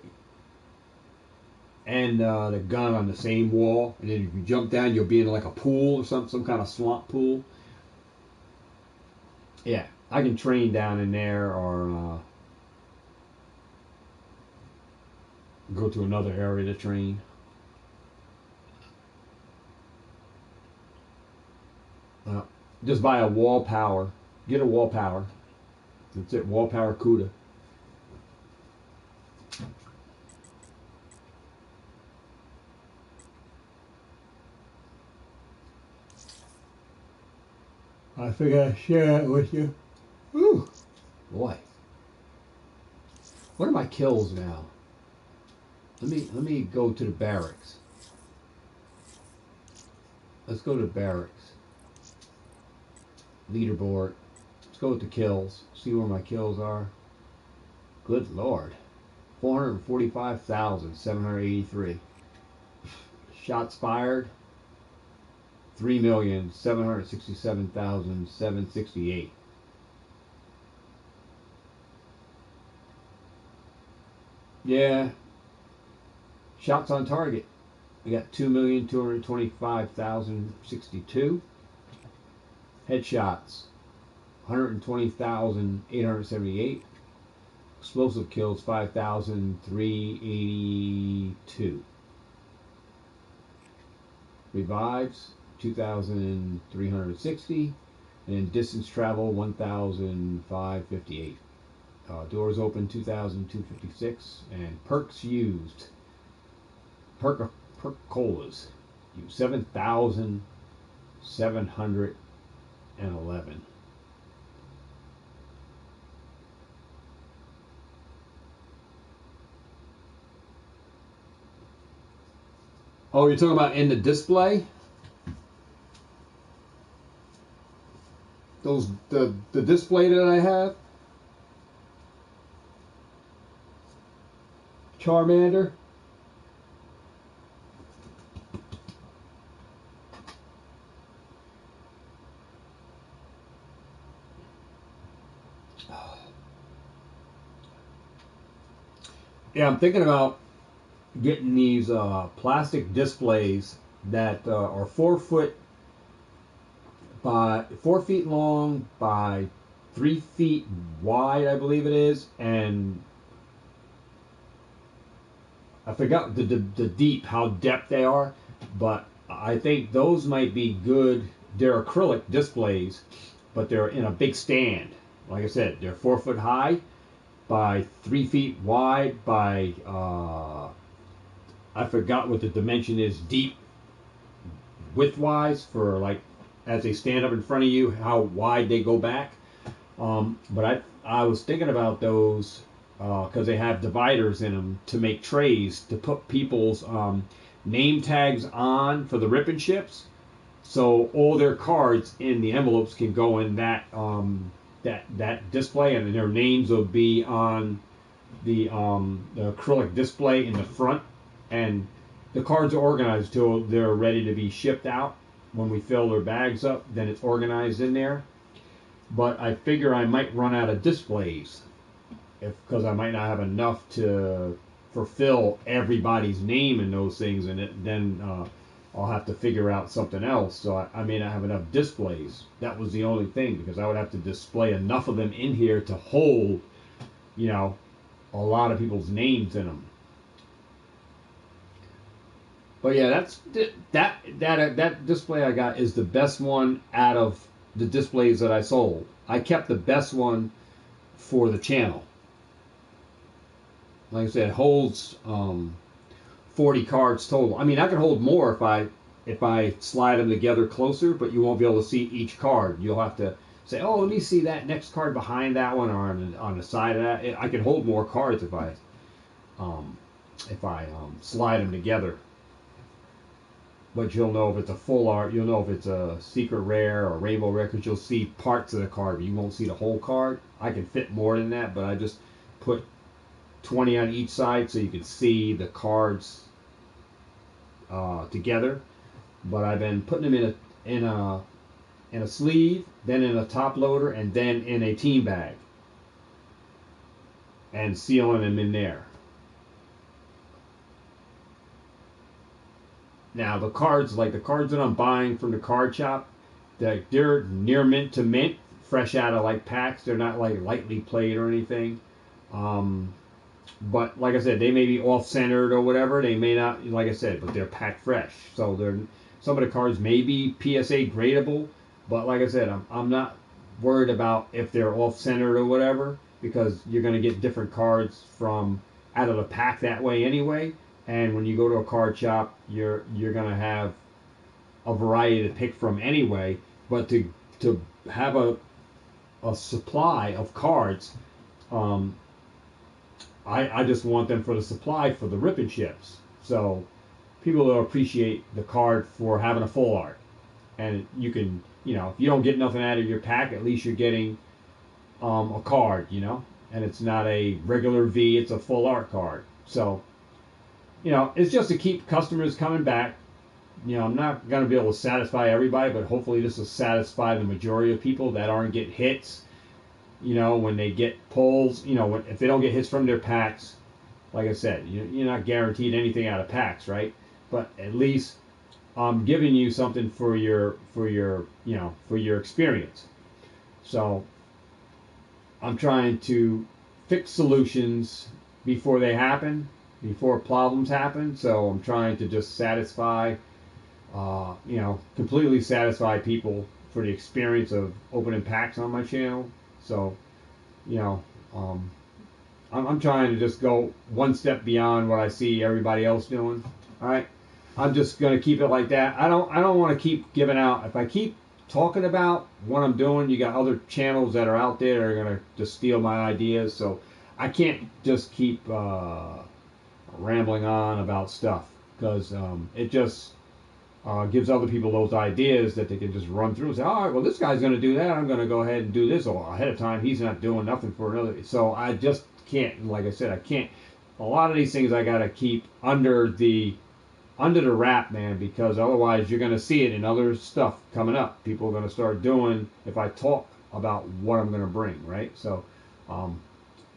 and the gun on the same wall. And then if you jump down, you'll be in like a pool or some kind of swamp pool. Yeah, I can train down in there or go to another area to train. Just buy a wall power. Get a wall power. That's it. Wall power CUDA. I figured I'd share it with you. Whew. Boy. What are my kills now? Let me go to the barracks. Let's go to the barracks. Leaderboard. Let's go with the kills. See where my kills are. Good Lord. 445,783. Shots fired. 3,767,768. Yeah. Shots on target. We got 2,225,062. Headshots. 120,878. Explosive kills 5,382. Revives 2,360, and distance travel 1,558. Doors open 2,256, and perks used. Perk colas used 7,711. Oh, you're talking about in the display? The display that I have? Charmander? Yeah, I'm thinking about getting these plastic displays that are 4 feet long by 3 feet wide, I believe it is, and I forgot the deep, how depth they are, but I think those might be good. They're acrylic displays, but they're in a big stand. Like I said, they're 4 foot high by 3 feet wide by I forgot what the dimension is deep width-wise for, like, as they stand up in front of you, how wide they go back. But I was thinking about those because they have dividers in them to make trays to put people's name tags on for the rip and ships. So all their cards in the envelopes can go in that that display, and their names will be on the acrylic display in the front. And the cards are organized till they're ready to be shipped out. When we fill their bags up, then it's organized in there. But I figure I might run out of displays because I might not have enough to fulfill everybody's name in those things, and then I'll have to figure out something else. So I may not have enough displays. That was the only thing, because I would have to display enough of them in here to hold, a lot of people's names in them. But yeah, that display I got is the best one out of the displays that I sold. I kept the best one for the channel. Like I said, it holds 40 cards total. I mean, I can hold more if I slide them together closer, but you won't be able to see each card. You'll have to say, oh, let me see that next card behind that one, or on the side of that. I can hold more cards if I slide them together. But you'll know if it's a full art, you'll know if it's a secret rare or rainbow rare, because you'll see parts of the card, but you won't see the whole card. I can fit more than that, but I just put 20 on each side so you can see the cards together. But I've been putting them in a sleeve, then in a top loader, and then in a team bag, and sealing them in there. Now the cards that I'm buying from the card shop, they're near mint to mint, fresh out of like packs. They're not like lightly played or anything. But like I said, they may be off-centered or whatever. They may not, like I said, but they're packed fresh. So some of the cards may be PSA gradable, but like I said, I'm not worried about if they're off-centered or whatever, because you're going to get different cards from out of the pack that way anyway. And when you go to a card shop, you're going to have a variety to pick from anyway. But to to have a supply of cards. I just want them for the supply for the rip and ships. So people will appreciate the card for having a full art. And you can, if you don't get nothing out of your pack, at least you're getting a card, and it's not a regular V, it's a full art card. So, it's just to keep customers coming back. I'm not going to be able to satisfy everybody, but hopefully this will satisfy the majority of people that aren't getting hits. When they get pulls, if they don't get hits from their packs, like I said, you're not guaranteed anything out of packs, right? But at least I'm giving you something for your experience. So I'm trying to fix solutions before they happen, before problems happen. So I'm trying to just satisfy, completely satisfy people for the experience of opening packs on my channel. So, I'm trying to just go one step beyond what I see everybody else doing. All right, I'm just gonna keep it like that. I don't want to keep giving out. If I keep talking about what I'm doing, you got other channels that are out there that are gonna just steal my ideas. So I can't just keep rambling on about stuff because it just gives other people those ideas that they can just run through and say, all right, well, this guy's going to do that. I'm going to go ahead and do this. Or ahead of time, he's not doing nothing for another. So I just can't, like I said, I can't. A lot of these things I got to keep under the wrap, man, because otherwise you're going to see it in other stuff coming up. People are going to start doing, if I talk about what I'm going to bring, right? So a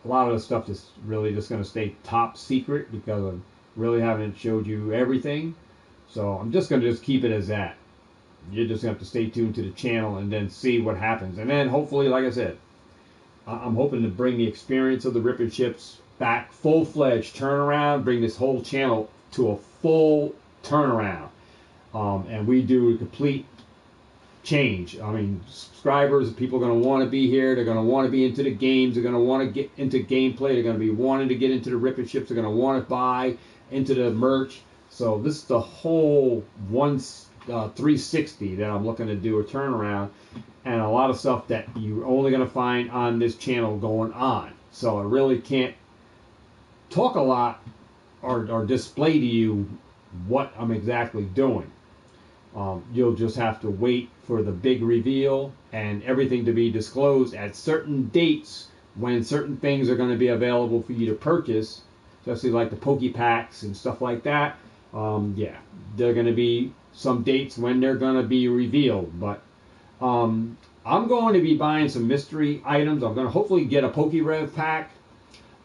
lot of the stuff is really just going to stay top secret because I really haven't showed you everything. So I'm just going to keep it as that. You're just going to have to stay tuned to the channel and then see what happens. And then hopefully, like I said, I'm hoping to bring the experience of the Rip and Ships back full-fledged, turn around, bring this whole channel to a full turnaround. And we do a complete change. I mean, subscribers, people are going to want to be here. They're going to want to be into the games. They're going to want to get into gameplay. They're going to be wanting to get into the Rip and Ships. They're going to want to buy into the merch. So this is the whole 360 that I'm looking to do a turnaround, and a lot of stuff that you're only going to find on this channel going on. So I really can't talk a lot or display to you what I'm exactly doing. You'll just have to wait for the big reveal and everything to be disclosed at certain dates when certain things are going to be available for you to purchase, especially like the Poke Packs and stuff like that. Yeah, there are going to be some dates when they're going to be revealed, but I'm going to be buying some mystery items. I'm going to hopefully get a Poke Rev pack,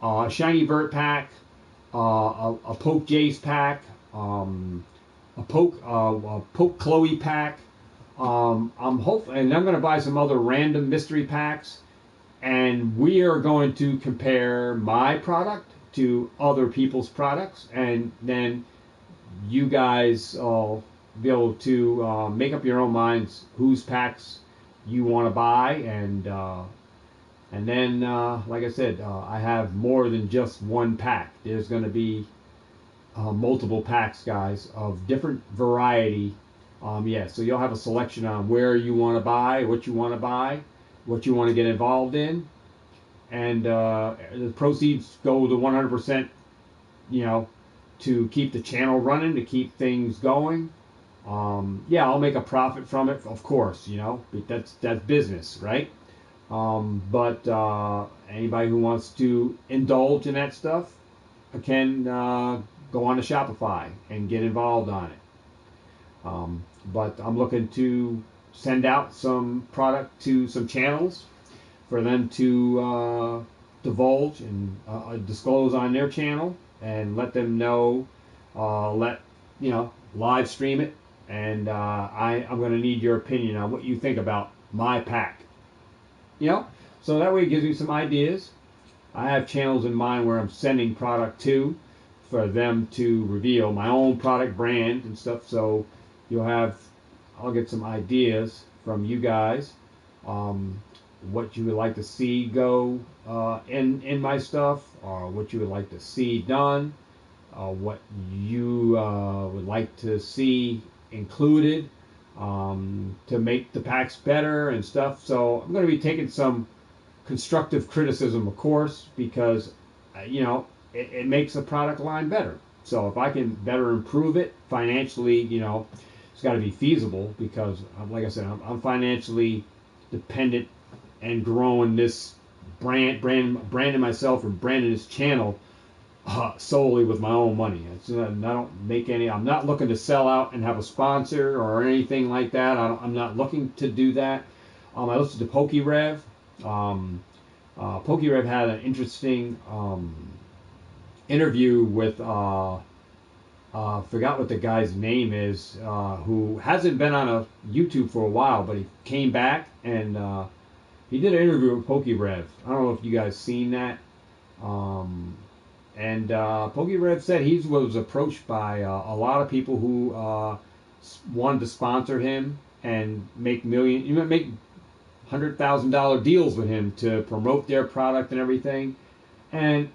a Shiny Vert pack, a Poke Jace pack, a Poke Chloe pack. I'm hoping, and I'm going to buy some other random mystery packs, and we are going to compare my product to other people's products, and then you guys be able to make up your own minds whose packs you want to buy, and then like I said, I have more than just one pack. There's going to be multiple packs, guys, of different variety. Yeah, so you'll have a selection on where you want to buy, what you want to get involved in, and the proceeds go to 100%, to keep the channel running, to keep things going. Yeah, I'll make a profit from it, of course, that's business, right? But anybody who wants to indulge in that stuff can go on to Shopify and get involved on it. But I'm looking to send out some product to some channels for them to divulge and disclose on their channel, and let them know, live stream it, and I'm going to need your opinion on what you think about my pack. So that way it gives me some ideas. I have channels in mind where I'm sending product to for them to reveal my own product brand and stuff. So I'll get some ideas from you guys, what you would like to see go in my stuff, or what you would like to see done, what you would like to see included. to make the packs better and stuff. So I'm going to be taking some constructive criticism, of course, because it makes the product line better. So if I can better improve it financially, it's got to be feasible because, like I said, I'm financially dependent and growing this branding myself and branding this channel solely with my own money. I don't make any. I'm not looking to sell out and have a sponsor or anything like that. I'm not looking to do that. I listened to PokeRev. PokeRev had an interesting interview with forgot what the guy's name is, who hasn't been on a YouTube for a while, but he came back and he did an interview with PokeRev. I don't know if you guys seen that. And PokeRev said he was approached by a lot of people who wanted to sponsor him and make $100,000 deals with him to promote their product and everything. And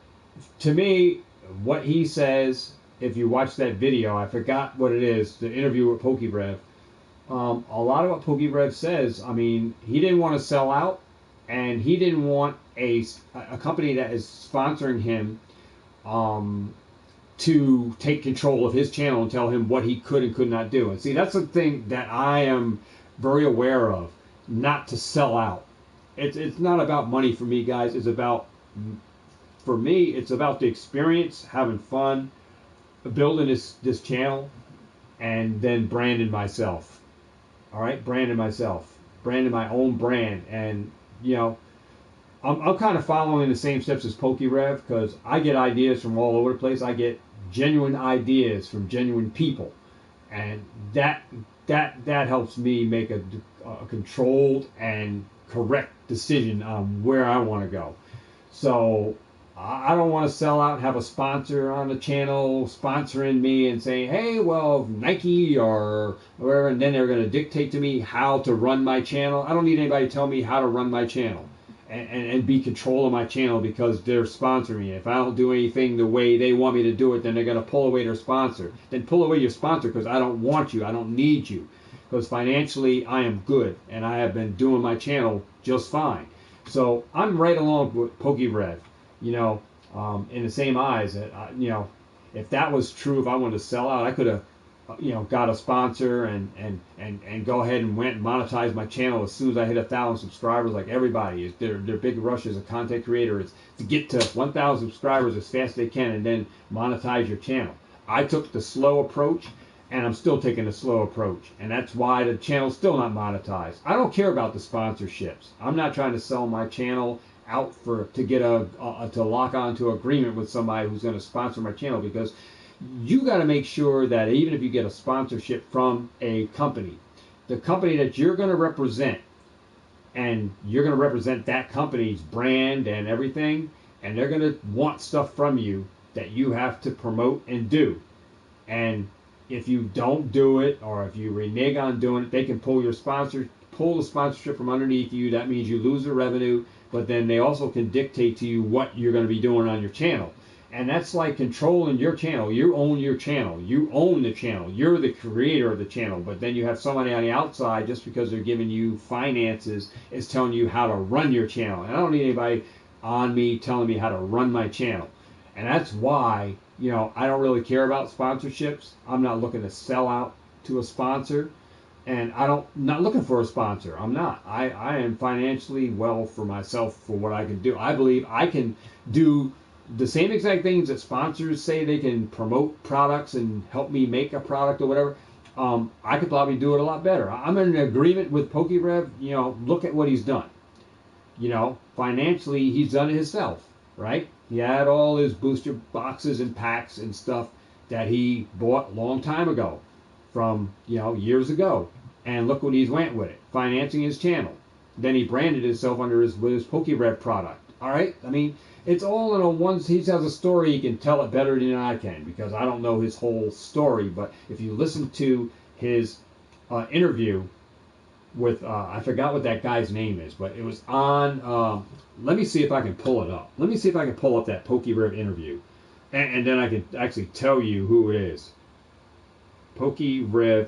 to me, what he says, if you watch that video, I forgot what it is, the interview with PokeRev. A lot of what PokeRev says, I mean, he didn't want to sell out, and he didn't want a company that is sponsoring him to take control of his channel and tell him what he could and could not do. And see, that's the thing that I am very aware of, not to sell out. It's not about money for me, guys. It's about, for me, it's about the experience, having fun, building this channel, and then branding myself. All right, branding myself, branding my own brand. And I'm kind of following the same steps as PokeRev because I get ideas from all over the place. I get genuine ideas from genuine people, and that helps me make a controlled and correct decision on where I want to go. So I don't want to sell out and have a sponsor on the channel sponsoring me and saying, hey, well, Nike or whatever, and then they're going to dictate to me how to run my channel. I don't need anybody to tell me how to run my channel and be control of my channel because they're sponsoring me. If I don't do anything the way they want me to do it, then they're going to pull away their sponsor. Then pull away your sponsor because I don't want you. I don't need you. Because financially, I am good, and I have been doing my channel just fine. So I'm right along with PokeRev, in the same eyes. If that was true, if I wanted to sell out, I could have, got a sponsor and go ahead and went and monetized my channel as soon as I hit 1,000 subscribers, like everybody. Their big rush as a content creator is to get to 1,000 subscribers as fast as they can and then monetize your channel. I took the slow approach, and I'm still taking the slow approach, and that's why the channel's still not monetized. I don't care about the sponsorships. I'm not trying to sell my channel out to get to lock onto an agreement with somebody who's going to sponsor my channel, because you got to make sure that even if you get a sponsorship from a company, the company that you're going to represent, and you're going to represent that company's brand and everything, and they're going to want stuff from you that you have to promote and do. And if you don't do it, or if you renege on doing it, they can pull the sponsorship from underneath you. That means you lose the revenue, but then they also can dictate to you what you're going to be doing on your channel. And that's like controlling your channel. You own your channel. You own the channel. You're the creator of the channel. But then you have somebody on the outside, just because they're giving you finances, is telling you how to run your channel. And I don't need anybody on me telling me how to run my channel. And that's why, I don't really care about sponsorships. I'm not looking to sell out to a sponsor. And not looking for a sponsor. I'm not. I am financially well for myself for what I can do. I believe I can do the same exact things that sponsors say they can promote products and help me make a product or whatever. I could probably do it a lot better. I'm in agreement with PokeRev. Look at what he's done. Financially, he's done it himself, right? He had all his booster boxes and packs and stuff that he bought a long time ago from, years ago. And look what he's went with it, financing his channel. Then he branded himself with his PokeRev product. All right? I mean, it's all in a one. He has a story, he can tell it better than I can, because I don't know his whole story. But if you listen to his interview with, I forgot what that guy's name is, but it was on, let me see if I can pull it up. Let me see if I can pull up that PokeRev interview. And then I can actually tell you who it is. PokeRev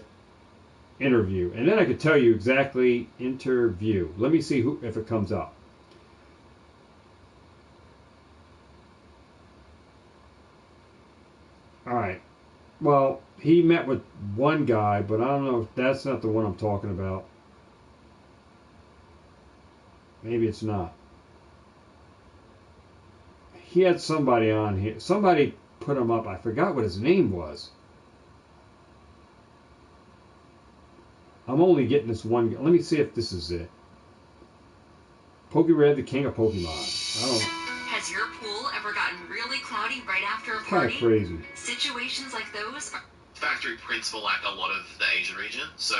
interview, and then I could tell you exactly interview. Let me see if it comes up. All right. Well, he met with one guy, but I don't know if that's not the one I'm talking about. Maybe it's not. He had somebody on here. Somebody put him up. I forgot what his name was. I'm only getting this one. Let me see if this is it. Pokered, the king of Pokemon. I don't. Has your pool ever gotten really cloudy right after a Kind party? of crazy. Situations like those are factory prints for like a lot of the Asian region, so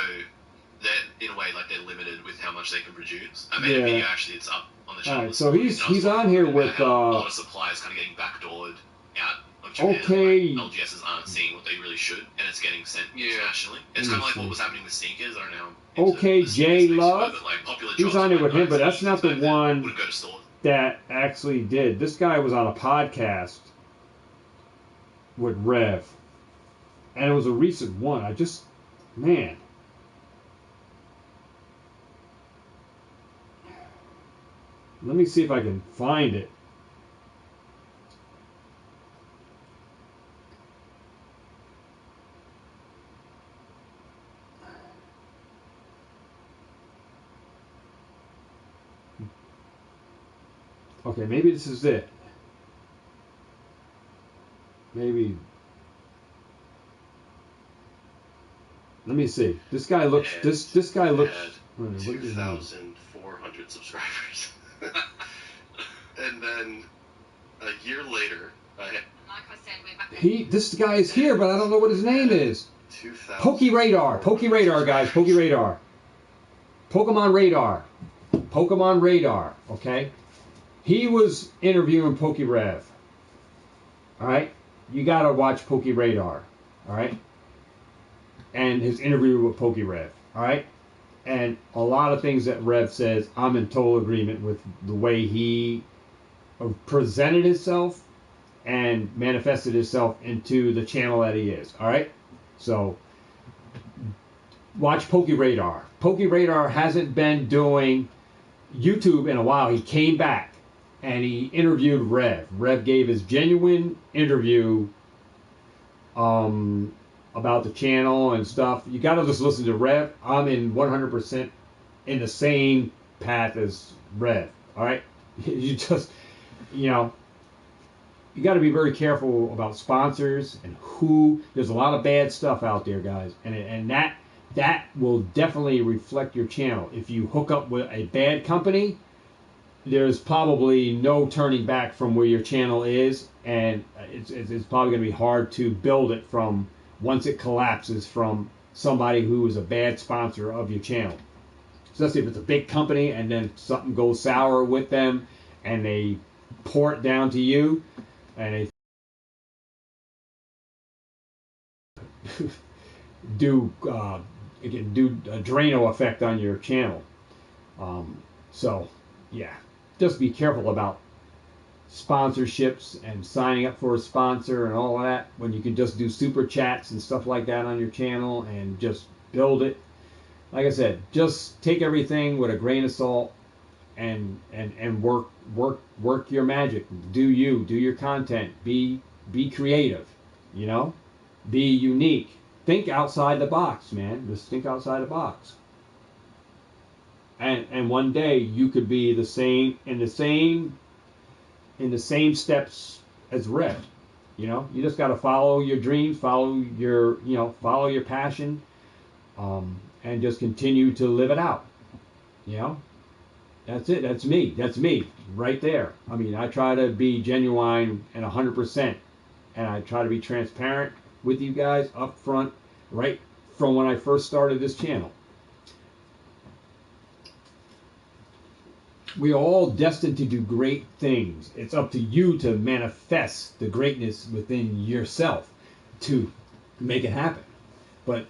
they're in a way like they're limited with how much they can produce. I made a video actually, it's up on the channel. Alright, so he's on here with a lot of suppliers kind of getting backdoored out of Japan. Okay. Like, LGSs aren't seeing what they really should, and it's getting sent internationally. It's kind of like what was happening with sneakers. I don't know. Okay, J Love. Like, he's on here with him, but that's not the one wouldn't go to stores. that actually did. This guy was on a podcast with Rev, and it was a recent one. Man. Let me see if I can find it. Okay, maybe this is it. Maybe. Let me see. This guy looks. This guy looks. 2,400 subscribers. And then a year later, this guy is here, but I don't know what his name is. Pokeradar, guys, Pokeradar. Pokemon Radar. Pokemon Radar, okay? He was interviewing Pokerev. Alright? You gotta watch Pokeradar. Alright? And his interview with Pokerev. Alright? And a lot of things that Rev says, I'm in total agreement with the way he presented himself and manifested himself into the channel that he is. Alright? So, watch Pokeradar. Pokeradar hasn't been doing YouTube in a while. He came back and he interviewed Rev. Rev gave his genuine interview about the channel and stuff. You got to just listen to Rev. I'm in 100% in the same path as Rev. All right? You just, you know, you got to be very careful about sponsors and who. There's a lot of bad stuff out there, guys, and that will definitely reflect your channel. If you hook up with a bad company, there's probably no turning back from where your channel is, and it's probably going to be hard to build it from once it collapses from somebody who is a bad sponsor of your channel. Especially if it's a big company and then something goes sour with them and they pour it down to you and they it can do a Drano effect on your channel. So yeah, just be careful about sponsorships and signing up for a sponsor and all that when you can just do super chats and stuff like that on your channel and just build it. Like I said, just take everything with a grain of salt and work your magic. Do your content. Be creative, you know? Be unique. Think outside the box, man. Just think outside the box. And one day you could be in the same steps as Red. You know, you just got to follow your dreams, follow your passion, and just continue to live it out. You know, that's it. That's me right there. I mean, I try to be genuine and 100%, and I try to be transparent with you guys up front, right from when I first started this channel. We are all destined to do great things. It's up to you to manifest the greatness within yourself to make it happen. But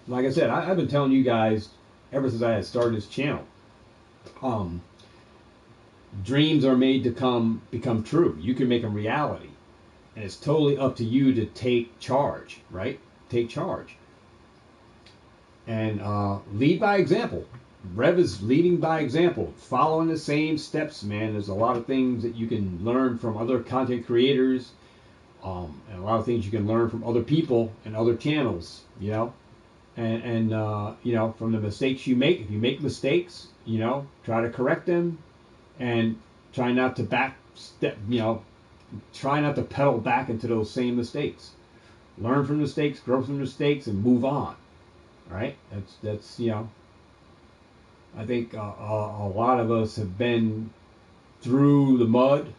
like I said, I've been telling you guys ever since I had started this channel, dreams are made to become true. You can make them reality. And it's totally up to you to take charge, right? Take charge. and lead by example. Rev is leading by example, following the same steps, man. There's a lot of things that you can learn from other content creators, and a lot of things you can learn from other people and other channels, you know. And you know, from the mistakes you make. If you make mistakes, you know, try to correct them, and try not to try not to pedal back into those same mistakes. Learn from mistakes, grow from mistakes, and move on. Right? That's you know. I think a lot of us have been through the mud.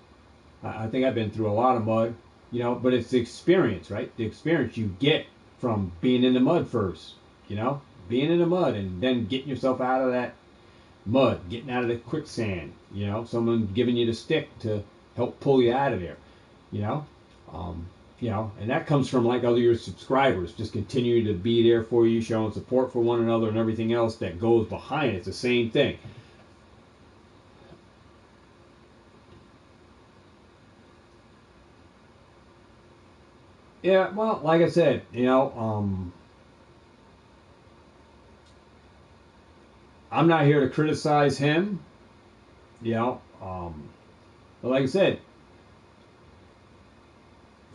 I think I've been through a lot of mud, you know. But it's the experience, right? The experience you get from being in the mud first, you know, being in the mud, and then getting yourself out of that mud, getting out of the quicksand, you know, someone giving you the stick to help pull you out of there, you know, and that comes from like other your subscribers, just continue to be there for you, showing support for one another and everything else that goes behind it. It's the same thing. Yeah, well, like I said, you know, I'm not here to criticize him, you know, but like I said,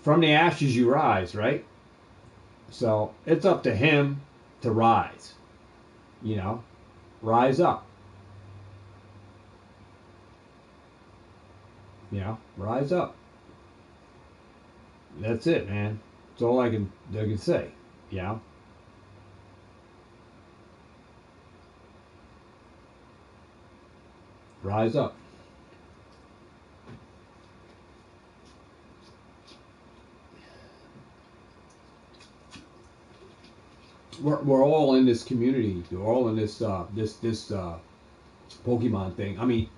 from the ashes you rise, right? So it's up to him to rise, you know, rise up, you know, rise up. That's it, man. That's all I can say, you know. Rise up. We're all in this community. We're all in this Pokemon thing. I mean,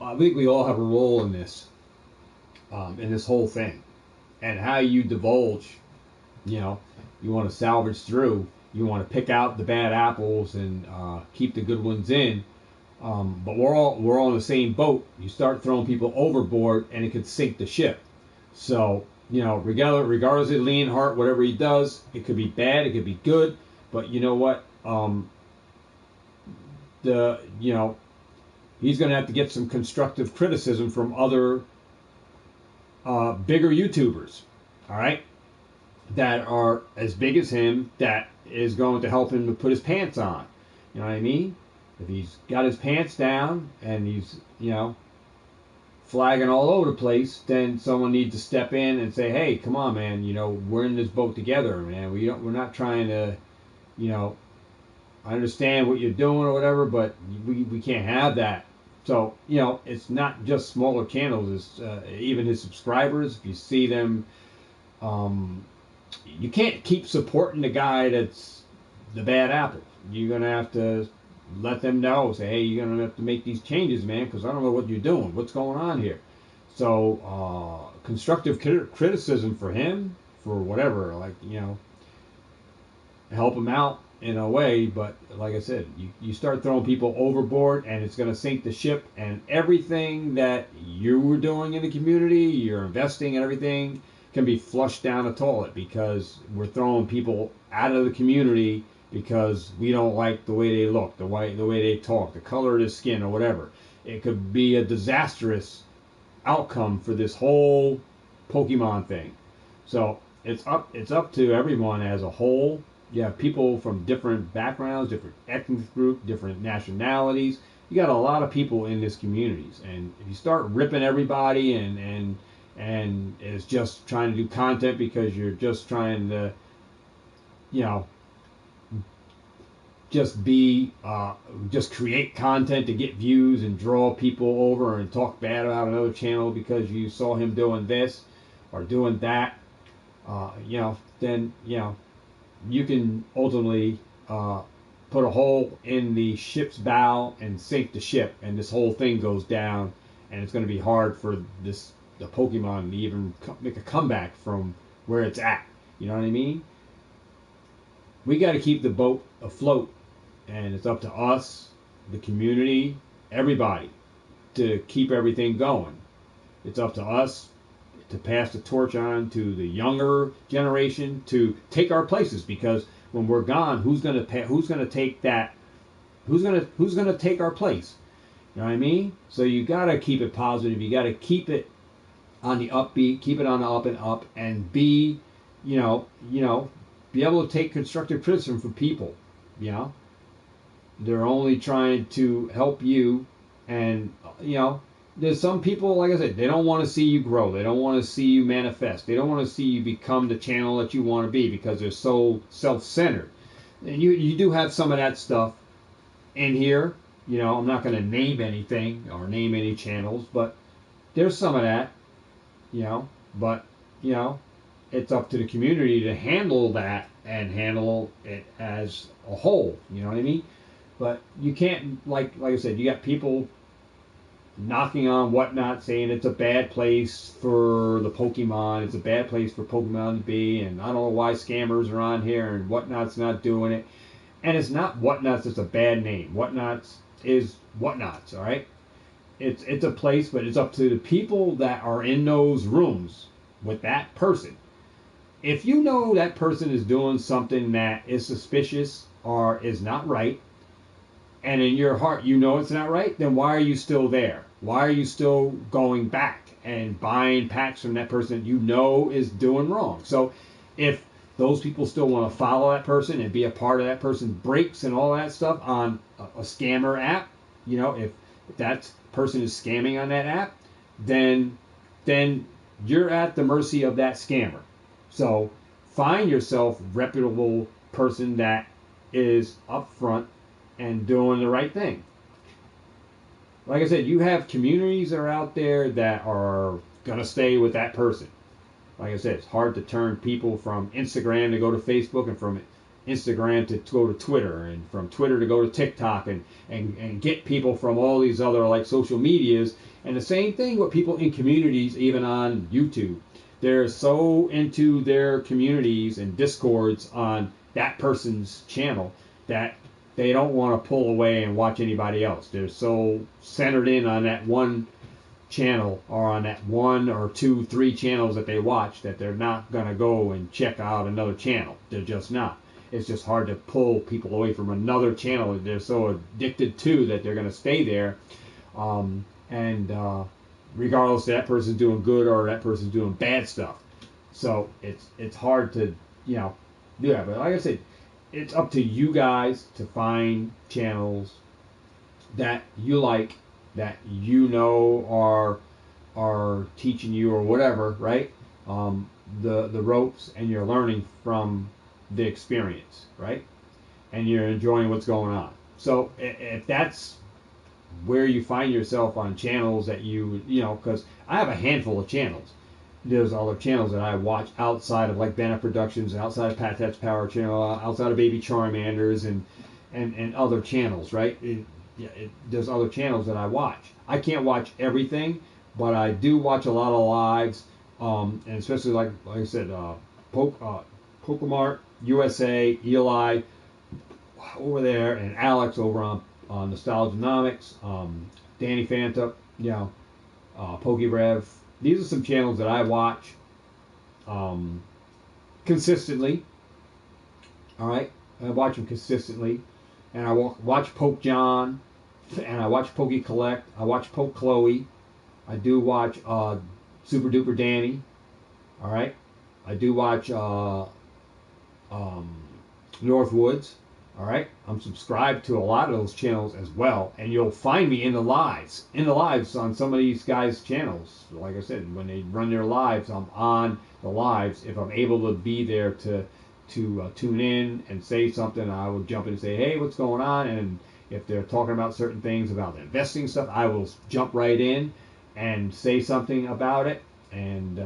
I think we all have a role in this whole thing, and how you divulge. You know, you want to salvage through. You want to pick out the bad apples and keep the good ones in. But we're all in the same boat. You start throwing people overboard, and it could sink the ship. So you know, regardless of Leonhardt, whatever he does, it could be bad, it could be good. But you know what? He's going to have to get some constructive criticism from other bigger YouTubers. All right, that are as big as him. That is going to help him to put his pants on. You know what I mean? If he's got his pants down and he's, you know, flagging all over the place, then someone needs to step in and say, "Hey, come on, man. You know, we're in this boat together, man. We're not trying to, you know, I understand what you're doing or whatever, but we can't have that." So, you know, it's not just smaller channels. It's even his subscribers. If you see them, you can't keep supporting the guy that's the bad apple. You're gonna have to let them know, say, "Hey, you're gonna have to make these changes, man, because I don't know what you're doing. What's going on here?" So constructive criticism for him, for whatever, like, you know, help him out in a way. But like I said, you start throwing people overboard, and it's going to sink the ship, and everything that you were doing in the community, you're investing in everything, can be flushed down the toilet, because we're throwing people out of the community because we don't like the way they look, the way they talk, the color of their skin, or whatever. It could be a disastrous outcome for this whole Pokemon thing. So it's up to everyone as a whole. You have people from different backgrounds, different ethnic groups, different nationalities. You got a lot of people in this communities, and if you start ripping everybody and it's just trying to do content because you're just trying to, you know, just create content to get views and draw people over and talk bad about another channel because you saw him doing this or doing that, you know, then, you know, you can ultimately put a hole in the ship's bow and sink the ship, and this whole thing goes down, and it's going to be hard for the Pokemon to even make a comeback from where it's at. You know what I mean? We got to keep the boat afloat, and it's up to us, the community, everybody, to keep everything going. It's up to us to pass the torch on to the younger generation to take our places, because when we're gone, who's going to take that? Who's going to take our place? You know what I mean? So you got to keep it positive. You got to keep it on the upbeat, keep it on the up and up, and be able to take constructive criticism from people. You know, they're only trying to help you, and there's some people, like I said, they don't want to see you grow. They don't want to see you manifest. They don't want to see you become the channel that you want to be, because they're so self-centered. And you do have some of that stuff in here. I'm not going to name anything or name any channels, but there's some of that. But it's up to the community to handle that and handle it as a whole. You know what I mean? But you can't, like I said, you got people knocking on Whatnot, saying it's a bad place for the Pokemon, it's a bad place for Pokemon to be, and I don't know why scammers are on here, and Whatnot's not doing it. And it's not Whatnot's that's a bad name. Whatnot's is Whatnot's, all right? It's a place, but it's up to the people that are in those rooms with that person. If you know that person is doing something that is suspicious or is not right, and in your heart you know it's not right, then why are you still there? Why are you still going back and buying packs from that person you know is doing wrong? So if those people still want to follow that person and be a part of that person's breaks and all that stuff on a scammer app, if that person is scamming on that app, then you're at the mercy of that scammer. So find yourself a reputable person that is upfront and doing the right thing. Like I said, you have communities that are out there that are going to stay with that person. Like I said, it's hard to turn people from Instagram to go to Facebook, and from Instagram to go to Twitter, and from Twitter to go to TikTok, and get people from all these other like social medias. And the same thing with people in communities, even on YouTube. They're so into their communities and discords on that person's channel that they don't want to pull away and watch anybody else. They're so centered in on that one channel, or on that 1 or 2, 3 channels that they watch, that they're not going to go and check out another channel. They're just not. It's just hard to pull people away from another channel that they're so addicted to that they're going to stay there. Regardless if that person's doing good or that person's doing bad stuff. So it's hard to do that. But like I said, it's up to you guys to find channels that you like, that are teaching you or whatever, right? The ropes, and you're learning from the experience, right? And you're enjoying what's going on. So if that's where you find yourself on channels that because I have a handful of channels. There's other channels that I watch outside of like Banner Productions, outside of Pat That's Power Channel, outside of Baby Charmanders, and other channels, right? There's other channels that I watch. I can't watch everything, but I do watch a lot of lives, and especially like I said, Pokemart, USA, Eli over there, and Alex over on Nostalgianomics, Danny Fanta, PokeRev. These are some channels that I watch consistently. All right, I watch them consistently, and I watch Poke John, and I watch Poke Collect. I watch Poke Chloe. I do watch Super Duper Danny. All right, I do watch Northwoods. All right, I'm subscribed to a lot of those channels as well, and you'll find me in the lives on some of these guys' channels. Like I said, when they run their lives, I'm on the lives. If I'm able to be there to tune in and say something, I will jump in and say, hey, what's going on? And if they're talking about certain things about the investing stuff, I will jump right in and say something about it, and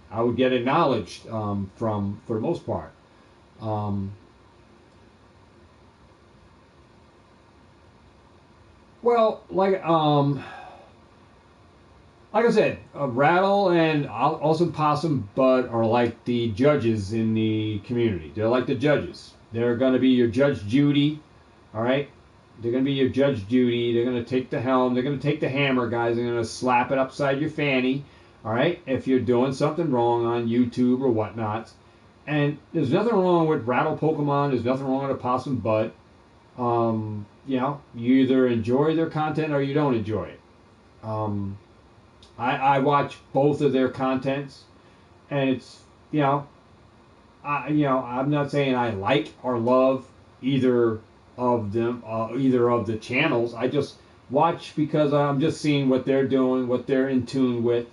I would get acknowledged for the most part. Well, like I said, Rattle and Awesome Possum Bud are like the judges in the community. They're like the judges. They're going to be your Judge Judy, all right? They're going to be your Judge Judy. They're going to take the helm. They're going to take the hammer, guys. They're going to slap it upside your fanny, All right, if you're doing something wrong on YouTube or whatnot, and there's nothing wrong with Rattle Pokemon. There's nothing wrong with Opossum Butt. You know, you either enjoy their content or you don't enjoy it. I watch both of their contents, and it's, you know, I'm not saying I like or love either of them, either of the channels. I just watch because I'm just seeing what they're doing, what they're in tune with,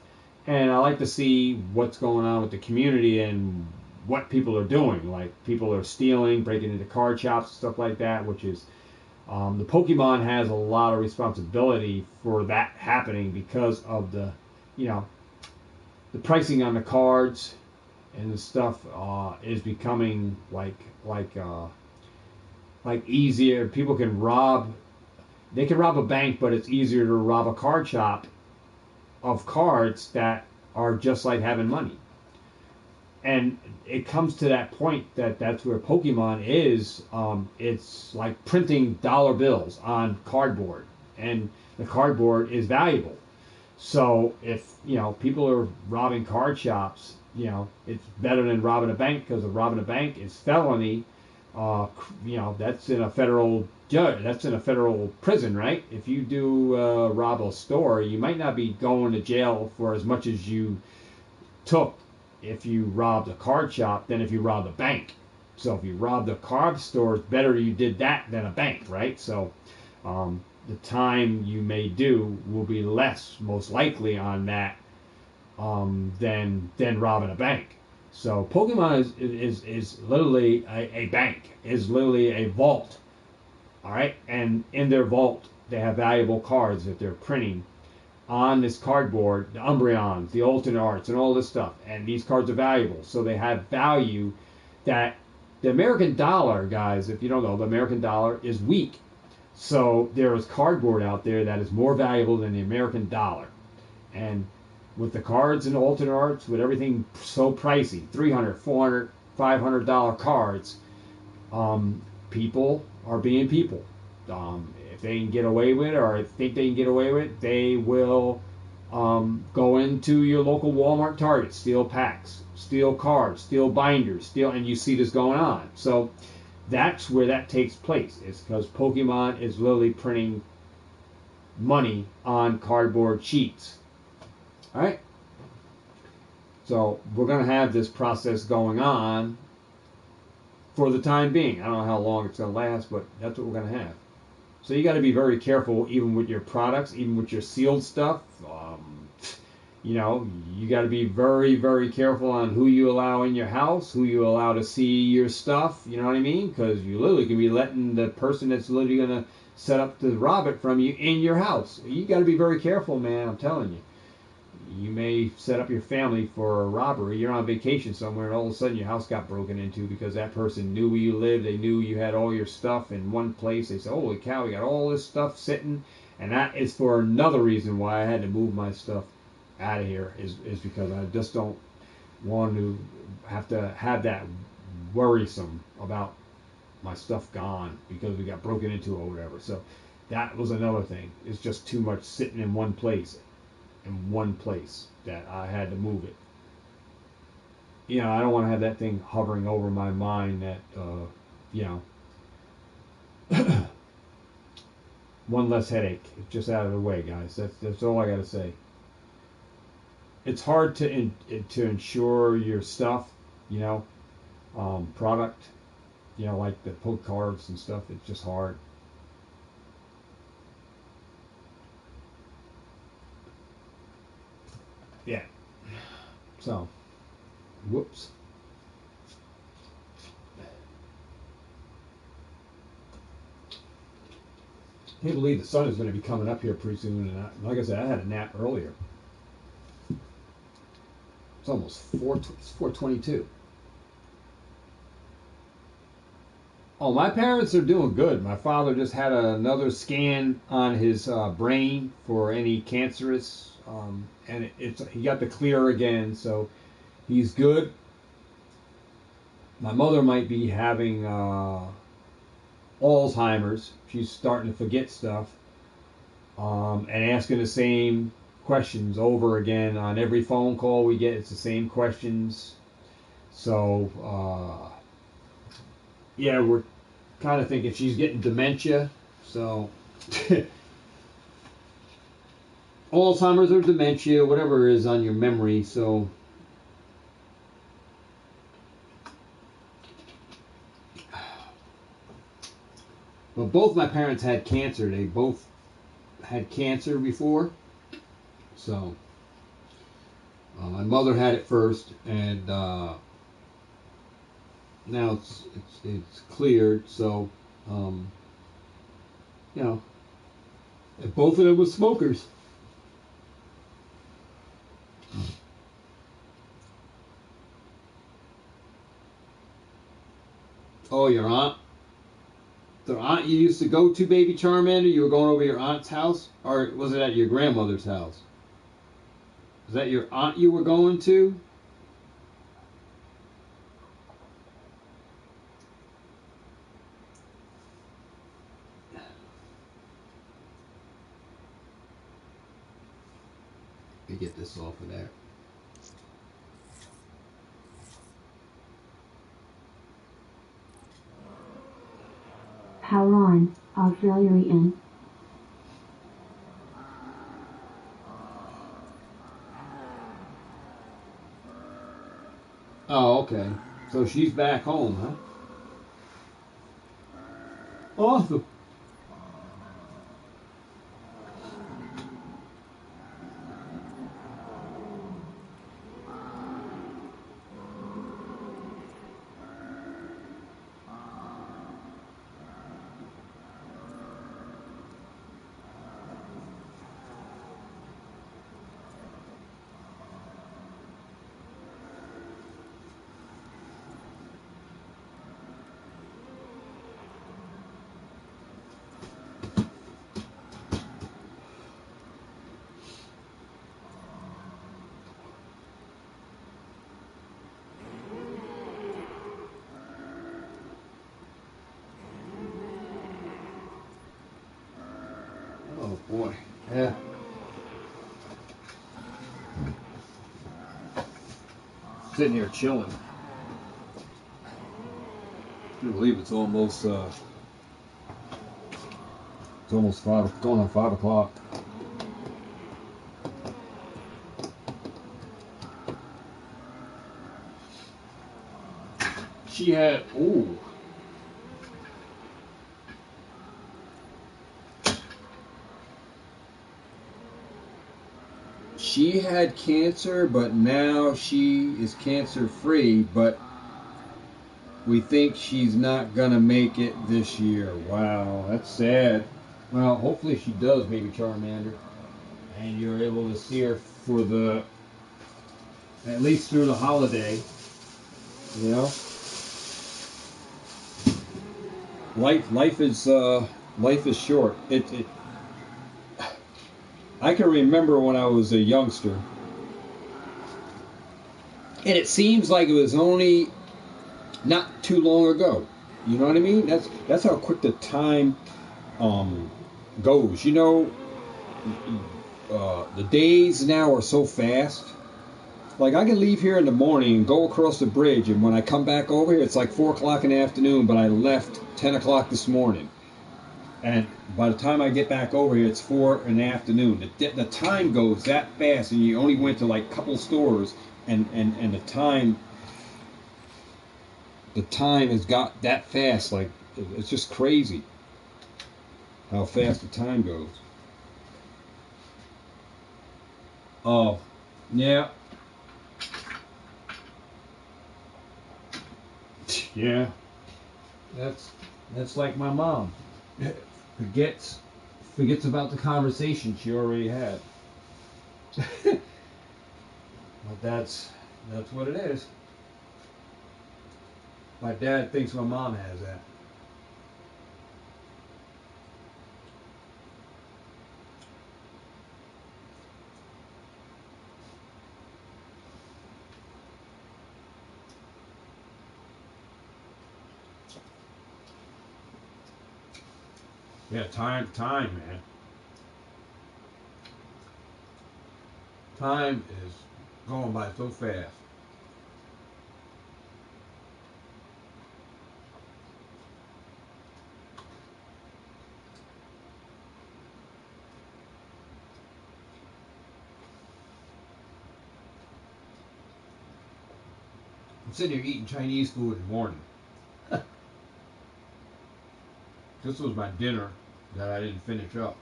and I like to see what's going on with the community and what people are doing. Like, people are stealing, breaking into card shops, stuff like that, which is, the Pokemon has a lot of responsibility for that happening because of the, you know, the pricing on the cards and the stuff is becoming like easier. People can rob. They can rob a bank, but it's easier to rob a card shop of cards that are just like having money. And it comes to that point that's where Pokemon is. It's like printing dollar bills on cardboard, and the cardboard is valuable. So if, you know, people are robbing card shops, you know, it's better than robbing a bank, because if robbing a bank is felony, you know, that's in a federal judge, that's in a federal prison, right? If you do rob a store, you might not be going to jail for as much as you took if you robbed a card shop than if you robbed a bank. So if you robbed a card store, it's better you did that than a bank, right? So the time you may do will be less, most likely, on that than robbing a bank. So Pokemon is literally a bank, is literally a vault. All right, and in their vault they have valuable cards that they're printing on this cardboard, the Umbreons, the alternate arts, and all this stuff. And these cards are valuable, so they have value that the American dollar, guys, if you don't know, the American dollar is weak. So there is cardboard out there that is more valuable than the American dollar. And with the cards and alternate arts, with everything so pricey, $300, $400, $500 cards, people are being people. If they can get away with it, or think they can get away with it, they will go into your local Walmart, Target, steal packs, steal cards, steal binders, and you see this going on. So that's where that takes place. It's because Pokemon is literally printing money on cardboard sheets. All right? So we're going to have this process going on for the time being. I don't know how long it's going to last, but that's what we're going to have. So you got to be very careful, even with your products, even with your sealed stuff. You know, you got to be very, very careful on who you allow in your house, who you allow to see your stuff. You know what I mean? Because you literally can be letting the person that's literally going to set up to rob it from you in your house. You got to be very careful, man. I'm telling you. You may set up your family for a robbery. You're on vacation somewhere, and all of a sudden your house got broken into because that person knew where you lived. They knew you had all your stuff in one place. They said, holy cow, we got all this stuff sitting. And that is for another reason why I had to move my stuff out of here, is because I just don't want to have that worrisome about my stuff gone because we got broken into or whatever. So that was another thing. It's just too much sitting in one place. That I had to move it. You know, I don't want to have that thing hovering over my mind that, you know, one less headache. It's just out of the way, guys. That's all I got to say. It's hard to insure your stuff, you know, product, you know, like the poke cards and stuff. It's just hard. Yeah. So, whoops. Can't believe the sun is going to be coming up here pretty soon. And like I said, I had a nap earlier. It's almost 4:22. Oh, my parents are doing good. My father just had another scan on his brain for any cancerous. And he got the clear again, so he's good. My mother might be having Alzheimer's. She's starting to forget stuff, and asking the same questions over again on every phone call we get. It's the same questions. So, yeah, we're kind of thinking she's getting dementia. So, Alzheimer's or dementia, whatever is on your memory. So, but both my parents had cancer. They both had cancer before. So, my mother had it first, and now it's cleared. So, you know, and both of them were smokers. Oh, your aunt? The aunt you used to go to, Baby Charmander? You were going over to your aunt's house? Or was it at your grandmother's house? Is that your aunt you were going to? Let me get this off of there. Power on. Auxiliary in. Oh, okay. So she's back home, huh? Awesome. Oh boy, yeah. Sitting here chilling. I believe it's almost 5, going on 5 o'clock. She had, ooh. She had cancer, but now she is cancer free, but we think she's not gonna make it this year. Wow, that's sad. Well, hopefully she does, Baby Charmander. And you're able to see her for at least through the holiday. You know? Life is short. I can remember when I was a youngster, and it seems like it was only not too long ago. You know what I mean? That's how quick the time goes. You know, the days now are so fast. Like, I can leave here in the morning and go across the bridge, and when I come back over here, it's like 4 o'clock in the afternoon, but I left 10 o'clock this morning. And by the time I get back over here, it's 4 in the afternoon. The time goes that fast, and you only went to like a couple stores, and the time has got that fast. Like, it's just crazy how fast the time goes. Oh, yeah. Yeah. That's like my mom. Forgets about the conversation she already had. But that's what it is. My dad thinks my mom has that. Yeah, time, man. Time is going by so fast. I'm sitting here eating Chinese food in the morning. This was my dinner that I didn't finish up.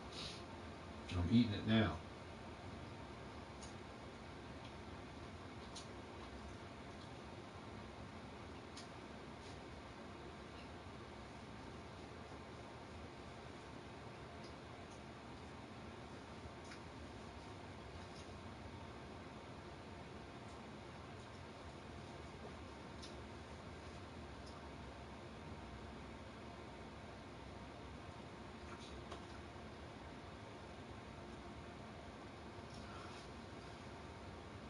I'm eating it now.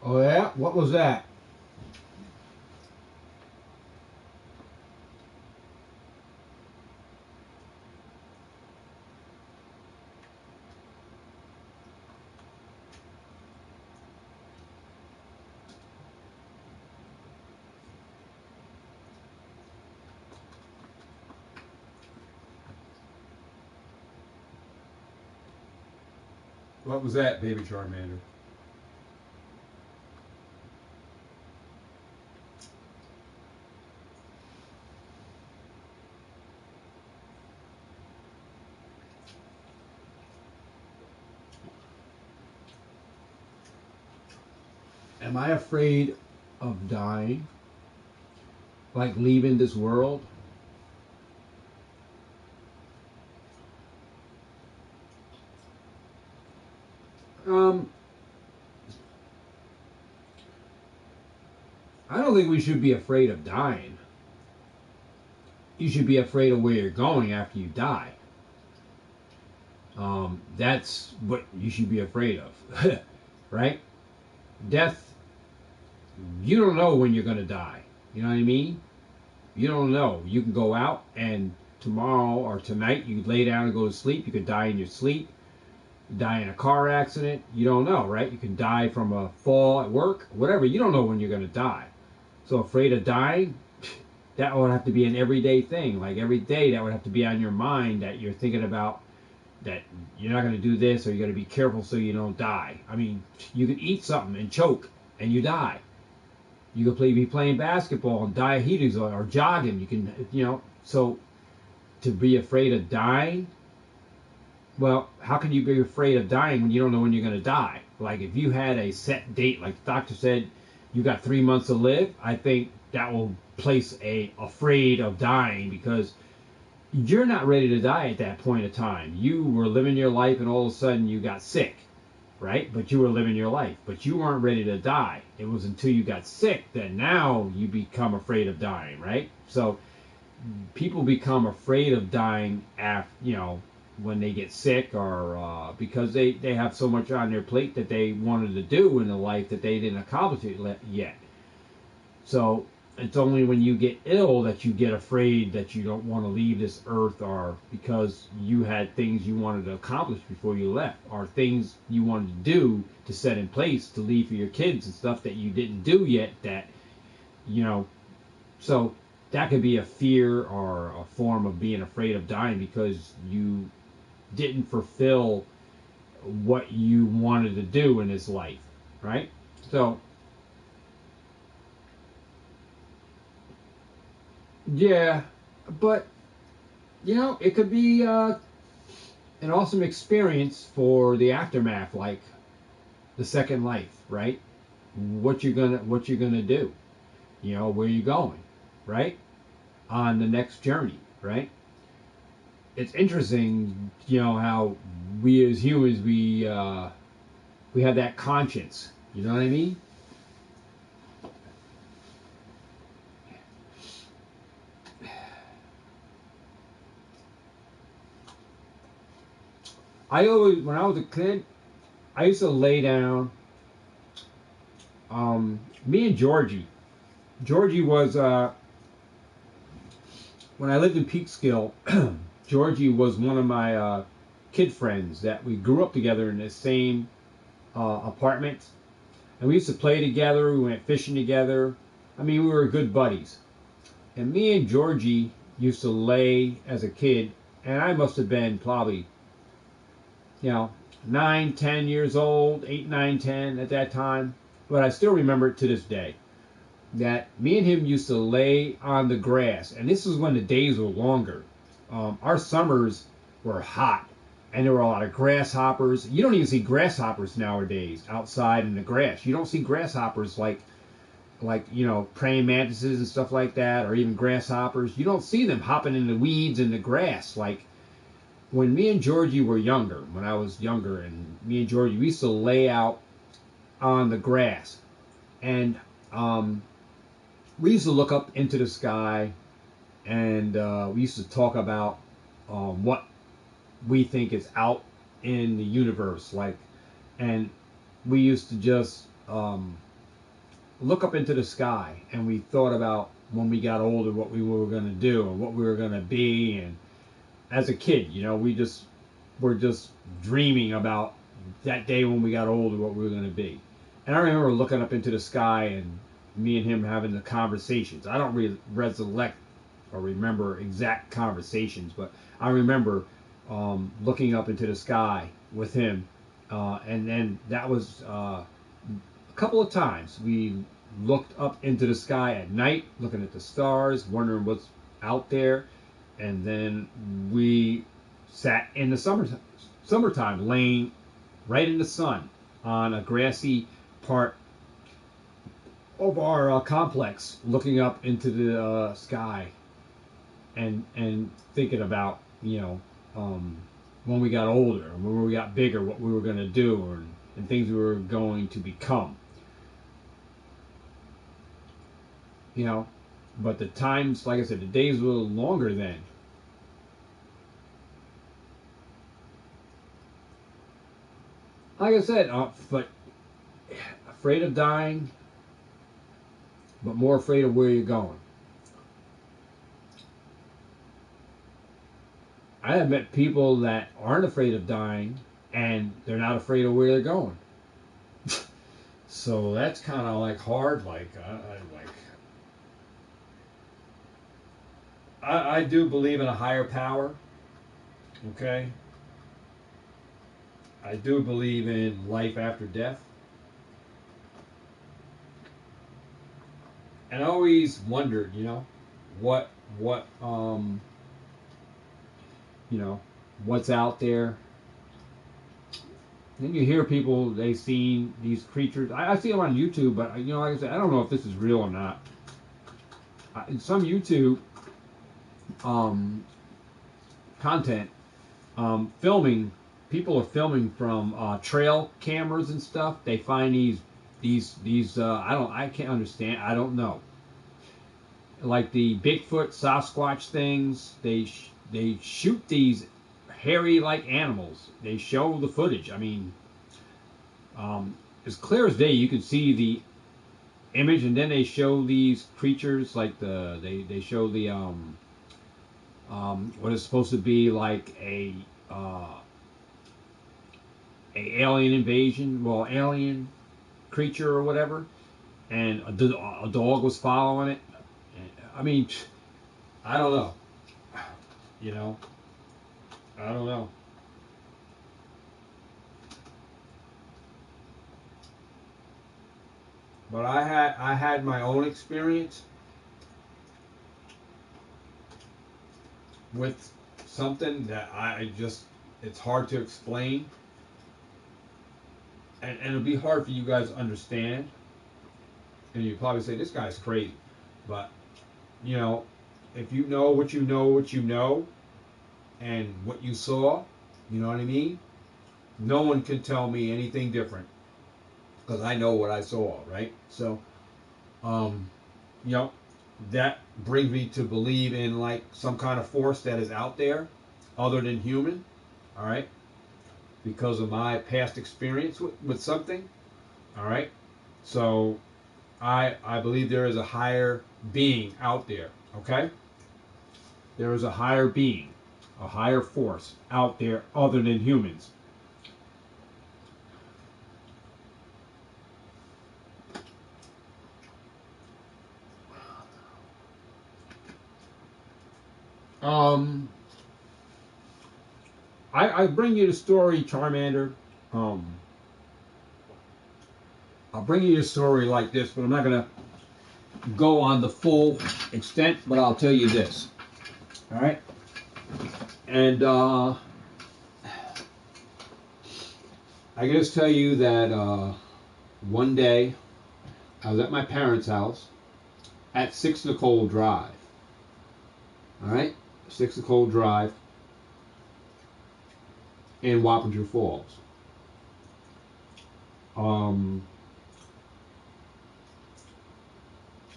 Oh yeah? What was that? What was that, baby Charmander? Am I afraid of dying? Like leaving this world? I don't think we should be afraid of dying. You should be afraid of where you're going after you die. That's what you should be afraid of, right? Death, you don't know when you're going to die. You know what I mean? You don't know. You can go out and tomorrow or tonight you could lay down and go to sleep. You could die in your sleep. Die in a car accident. You don't know, right? You can die from a fall at work, whatever. You don't know when you're going to die. So afraid of dying, that would have to be an everyday thing. Like every day that would have to be on your mind, that you're thinking about that you're not going to do this, or you're going to be careful so you don't die. I mean, you could eat something and choke and you die. You could be playing basketball and die of heat exhaustion, or jogging. You can, so to be afraid of dying, well, how can you be afraid of dying when you don't know when you're going to die? Like if you had a set date, like the doctor said, you got 3 months to live, I think that will place a afraid of dying, because you're not ready to die at that point of time. You were living your life and all of a sudden you got sick, right? But you were living your life, but you weren't ready to die. It was until you got sick that now you become afraid of dying, right? So people become afraid of dying after, when they get sick, or because they have so much on their plate that they wanted to do in the life that they didn't accomplish it yet. So it's only when you get ill that you get afraid that you don't want to leave this earth, or because you had things you wanted to accomplish before you left, or things you wanted to do to set in place to leave for your kids and stuff that you didn't do yet, so that could be a fear or a form of being afraid of dying, because you didn't fulfill what you wanted to do in this life, right? So yeah, but it could be an awesome experience for the aftermath, like the second life, right? What you're gonna do, where you going, right? On the next journey, right? It's interesting, how we as humans, we have that conscience. You know what I mean? When I was a kid, I used to lay down. Me and Georgie was when I lived in Peekskill. Georgie was one of my kid friends that we grew up together in the same apartment, And we used to play together. We went fishing together. I mean, we were good buddies. And me and Georgie used to lay as a kid, and I must have been probably, 9, 10 years old, 8, 9, 10 at that time. But I still remember it to this day. That me and him used to lay on the grass. And this was when the days were longer. Our summers were hot. And there were a lot of grasshoppers. You don't even see grasshoppers nowadays outside in the grass. You don't see grasshoppers like praying mantises and stuff like that, or even grasshoppers. You don't see them hopping in the weeds and the grass. Like when me and Georgie were younger, when I was younger, and me and Georgie, we used to lay out on the grass. And we used to look up into the sky, and we used to talk about what we think is out in the universe, and we used to just look up into the sky, and we thought about when we got older what we were going to do and what we were going to be. And as a kid, we're just dreaming about that day when we got older, what we were going to be. And I remember looking up into the sky and me and him having the conversations. I don't recollect or remember exact conversations, but I remember looking up into the sky with him, and then that was a couple of times we looked up into the sky at night, looking at the stars, wondering what's out there, and then we sat in the summertime, laying right in the sun on a grassy part of our complex, looking up into the sky, and thinking about when we got older and when we got bigger, what we were going to do, and things we were going to become. But the times, like I said, the days were a little longer then. Like I said, but afraid of dying, but more afraid of where you're going. I have met people that aren't afraid of dying, and they're not afraid of where they're going. So that's kind of hard. I do believe in a higher power. Okay. I do believe in life after death. And I always wondered, what's out there. Then you hear people, they've seen these creatures. I see them on YouTube, but like I said, I don't know if this is real or not. In some YouTube content, people are filming from trail cameras and stuff. They find these I can't understand. I don't know. Like the Bigfoot, Sasquatch things, they shoot these hairy-like animals. They show the footage. I mean, as clear as day, you can see the image, and then they show these creatures like they show the what is supposed to be like a alien invasion, alien creature or whatever, and a dog was following it. I mean, I don't know. I don't know. But I had my own experience with something that it's hard to explain. And it'll be hard for you guys to understand. And you probably say, this guy's crazy. But, if you know what you know, and what you saw, you know what I mean? No one can tell me anything different, because I know what I saw, right? So, that brings me to believe in some kind of force that is out there other than human, all right? Because of my past experience with something, all right? So, I believe there is a higher being out there, okay? There is a higher being, a higher force out there other than humans. I bring you the story, Charmander. I'll bring you the story like this, but I'm not gonna go on the full extent. But I'll tell you this. All right, and I can just tell you that one day I was at my parents' house at 6 Nicole Drive. All right, 6 Nicole Drive in Wappinger Falls.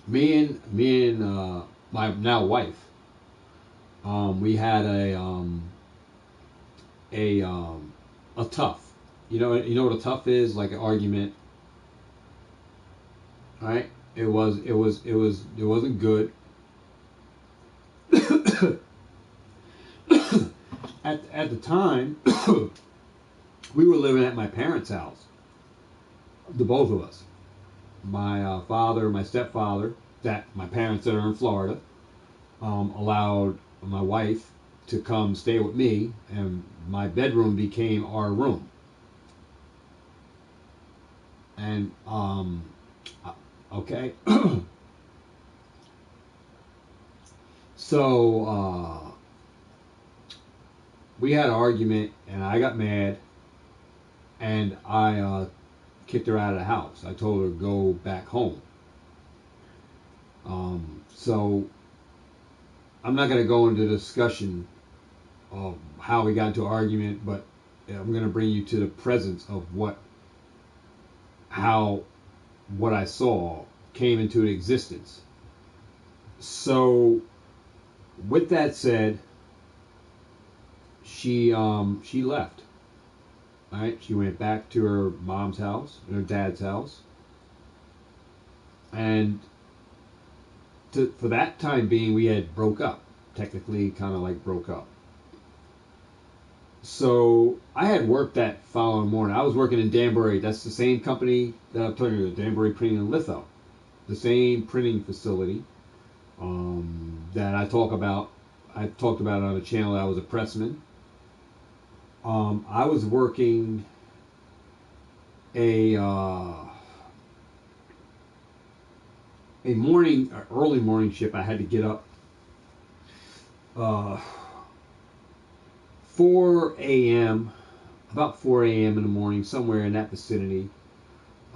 Me and my now wife, we had a tough. You know what a tough is? Like an argument. All right. It wasn't good. At the time, we were living at my parents' house. The both of us. My father, my stepfather, that my parents that are in Florida, allowed my wife to come stay with me, and my bedroom became our room. And okay, so we had an argument, and I got mad, and I kicked her out of the house. I told her to go back home. So I'm not going to go into discussion of how we got into an argument, but I'm going to bring you to the presence of what I saw came into existence. So with that said, she left. All right, she went back to her mom's house, her dad's house, and for that time being, we had broke up. Technically, kind of like broke up. So I had worked that following morning. I was working in Danbury. That's the same company that I'm talking about, Danbury Printing and Litho, the same printing facility that I talk about. I talked about it on the channel. I was a pressman. I was working a early morning shift. I had to get up 4 a.m., about 4 a.m. in the morning, somewhere in that vicinity.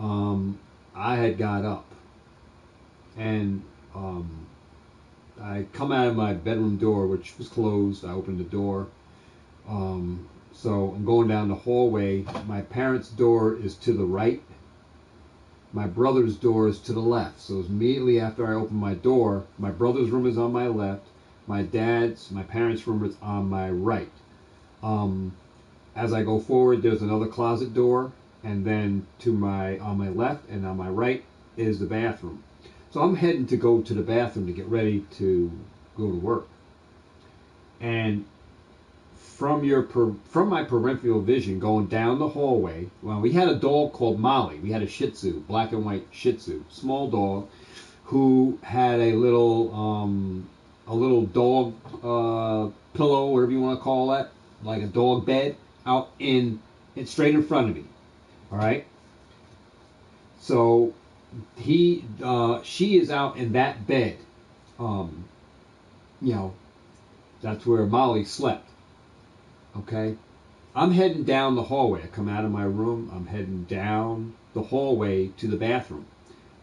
I had got up, and I come out of my bedroom door, which was closed. I opened the door. So I'm going down the hallway. My parents' door is to the right. My brother's door is to the left. So immediately after I open my door, my brother's room is on my left. My parents' room is on my right. As I go forward, there's another closet door, and then on my left and on my right is the bathroom. So I'm heading to go to the bathroom to get ready to go to work. And from my peripheral vision, going down the hallway, well, we had a dog called Molly. We had a Shih Tzu, black and white Shih Tzu, small dog, who had a little dog pillow, whatever you want to call that, like a dog bed, out straight in front of me. All right. So she is out in that bed. That's where Molly slept. Okay. I'm heading down the hallway. I come out of my room. I'm heading down the hallway to the bathroom.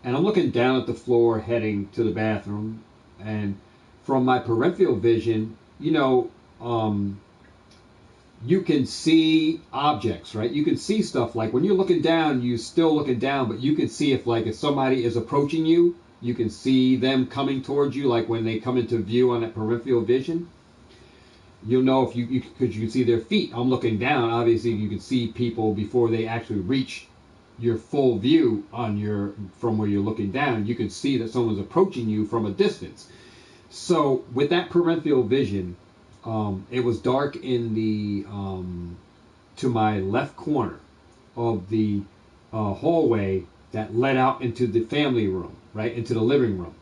And I'm looking down at the floor, heading to the bathroom. And from my peripheral vision, you can see objects, right? You can see stuff like when you're looking down, you're still looking down, but you can see if somebody is approaching you, you can see them coming towards you, like when they come into view on that peripheral vision. You'll know because you can see their feet. I'm looking down. Obviously, you can see people before they actually reach your full view from where you're looking down. You can see that someone's approaching you from a distance. So with that peripheral vision, it was dark in the to my left corner of the hallway that led out into the family room, right into the living room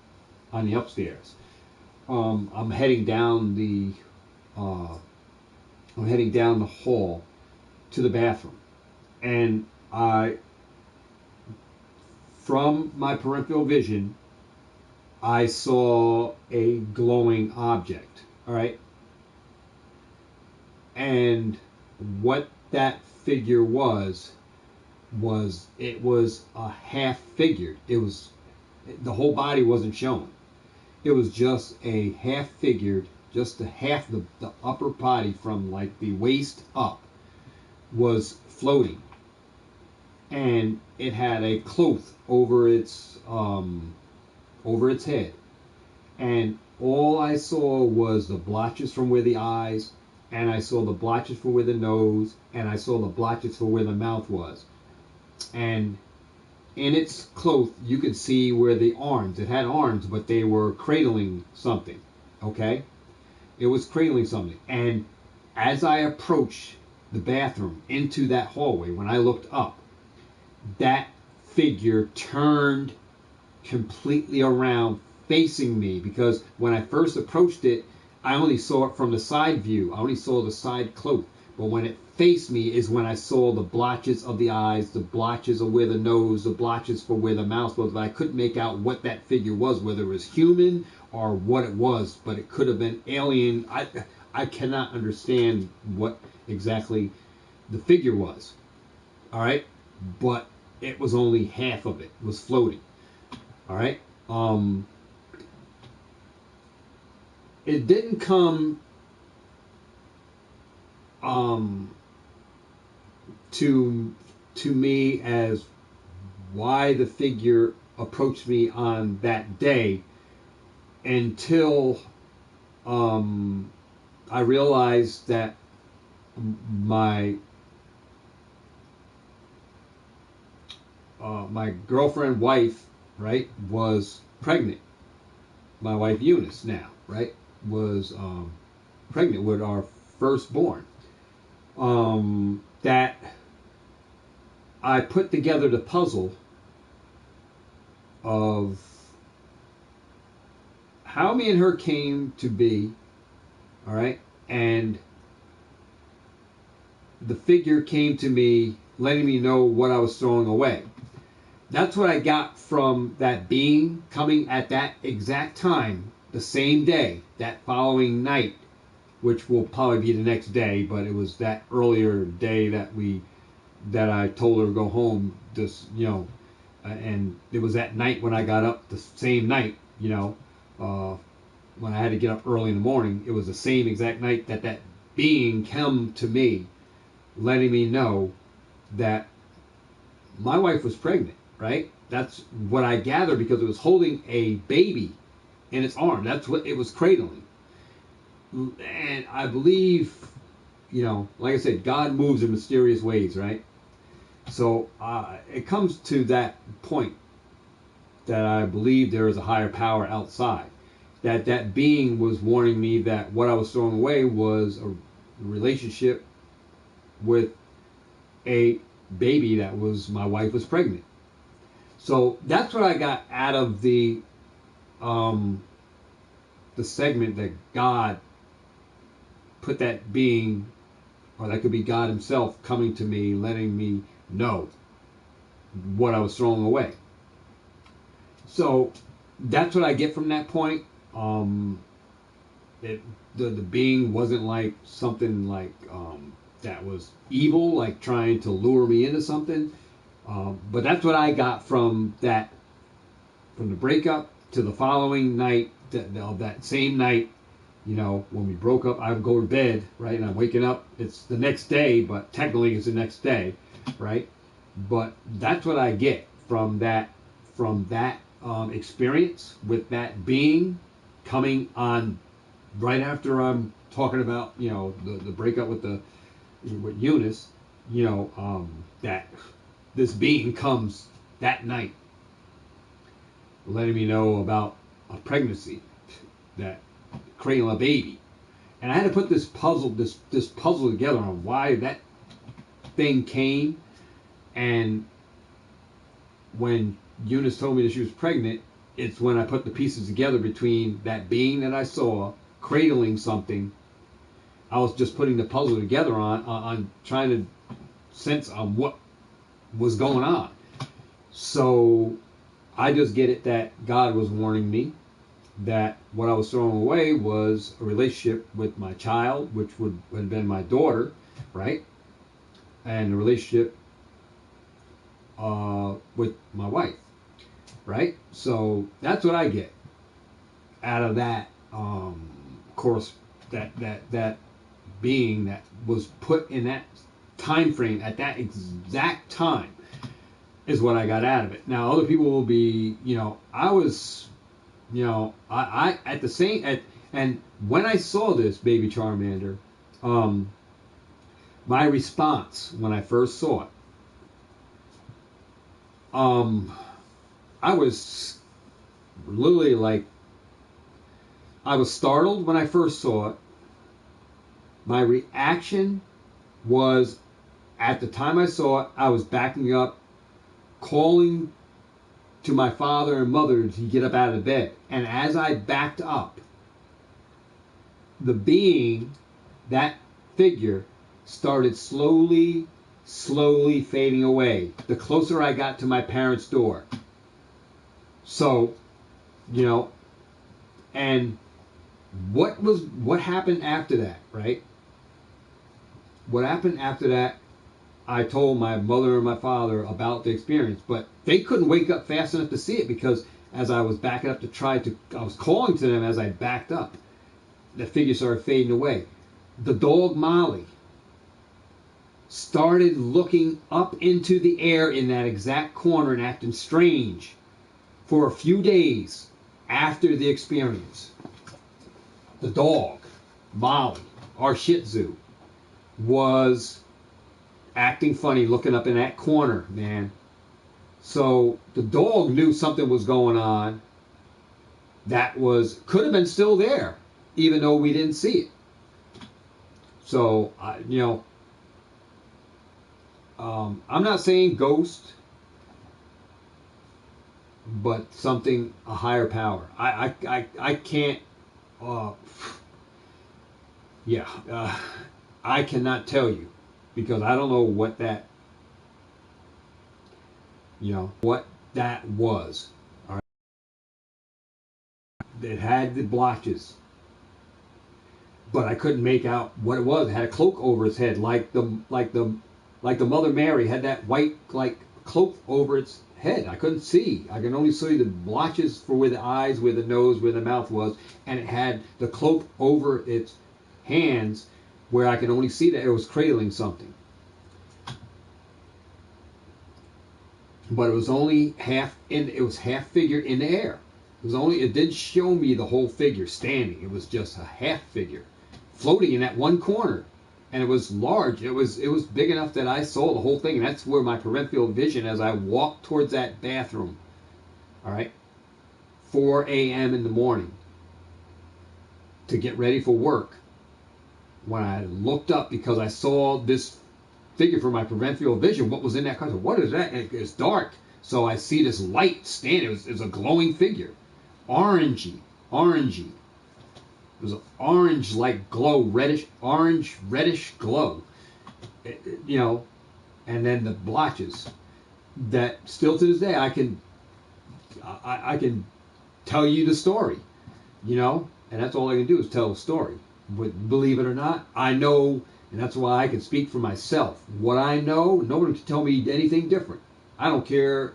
on the upstairs. I'm heading down the hall to the bathroom, and from my peripheral vision, I saw a glowing object. All right, and what that figure was it was a half figured. It was the whole body wasn't shown. It was just a half figured, just the half the upper body from like the waist up was floating, and it had a cloth over its head, and all I saw was the blotches from where the eyes, and I saw the blotches for where the nose, and I saw the blotches for where the mouth was. And in its cloth, you could see where the arms, it had arms, but they were cradling something, okay? It was cradling something. And as I approached the bathroom into that hallway, when I looked up, that figure turned completely around facing me, because when I first approached it, I only saw it from the side view. I only saw the side cloak. But when it faced me is when I saw the blotches of the eyes, the blotches of where the nose, the blotches for where the mouth was. But I couldn't make out what that figure was, whether it was human or what it was. But it could have been alien. I cannot understand what exactly the figure was. All right? But it was only half of it was floating. All right? It didn't come to me as why the figure approached me on that day until I realized that my girlfriend wife, right, was pregnant. My wife Eunice now, right, was pregnant with our firstborn. That I put together the puzzle of how me and her came to be, all right, and the figure came to me letting me know what I was throwing away. That's what I got from that being coming at that exact time, the same day, that following night, which will probably be the next day, but it was that earlier day that I told her to go home, just, and it was that night when I got up, the same night, when I had to get up early in the morning, it was the same exact night that being came to me, letting me know that my wife was pregnant, right? That's what I gathered, because it was holding a baby in its arm. That's what it was cradling. And I believe, like I said, God moves in mysterious ways, right? So it comes to that point that I believe there is a higher power outside. That being was warning me that what I was throwing away was a relationship with a baby that was, my wife was pregnant. So that's what I got out of the segment, that God put that being, or that could be God himself, coming to me, letting me know what I was throwing away. So that's what I get from that point. The being wasn't like something like that was evil, like trying to lure me into something. But that's what I got from that, from the breakup to the following night, that same night. When we broke up, I would go to bed, right, and I'm waking up. It's the next day, but technically it's the next day, right? But that's what I get from that experience with that being coming on right after I'm talking about, the breakup with Eunice. That this being comes that night, letting me know about a pregnancy, that cradling a baby. And I had to put this puzzle together on why that thing came. And when Eunice told me that she was pregnant, it's when I put the pieces together between that being that I saw cradling something. I was just putting the puzzle together on trying to sense on what was going on. So I just get it that God was warning me that what I was throwing away was a relationship with my child, which would have been my daughter, right? And a relationship with my wife, right? So that's what I get out of that course, that being that was put in that time frame at that exact time is what I got out of it. Now other people will be, I was, I at the same and when I saw this baby Charmander, my response when I first saw it, I was literally like, I was startled when I first saw it. My reaction was, at the time I saw it, I was backing up, calling to my father and mother to get up out of the bed. And as I backed up, the being, that figure, started slowly fading away the closer I got to my parents' door. So, and what happened after that, right? What happened after that, I told my mother and my father about the experience, but they couldn't wake up fast enough to see it because as I was backing up I was calling to them as I backed up. The figure started fading away. The dog Molly started looking up into the air in that exact corner and acting strange for a few days after the experience. The dog, Molly, our Shih Tzu, was acting funny, looking up in that corner, man. So the dog knew something was going on that could have been still there, even though we didn't see it. So, I'm not saying ghost, but a higher power. I can't, I cannot tell you because I don't know what that, what that was. All right. It had the blotches, but I couldn't make out what it was. It had a cloak over its head, like the Mother Mary had that white cloak over its head. I couldn't see. I could only see the blotches for where the eyes, where the nose, where the mouth was, and it had the cloak over its hands, where I could only see that it was cradling something. But it was only half figure in the air. It didn't show me the whole figure standing. It was just a half figure floating in that one corner. And it was large. It was big enough that I saw the whole thing. And that's where my peripheral vision, as I walked towards that bathroom, all right, 4 a.m. in the morning to get ready for work, when I looked up because I saw this figure from my peripheral vision, what was in that car? I said, what is that? And it's dark. So I see this light standing. It was a glowing figure. Orangey. It was an orange-like glow, reddish glow. And then the blotches that still to this day I can tell you the story, and that's all I can do is tell a story. But believe it or not, I know, and that's why I can speak for myself. What I know, nobody can tell me anything different. I don't care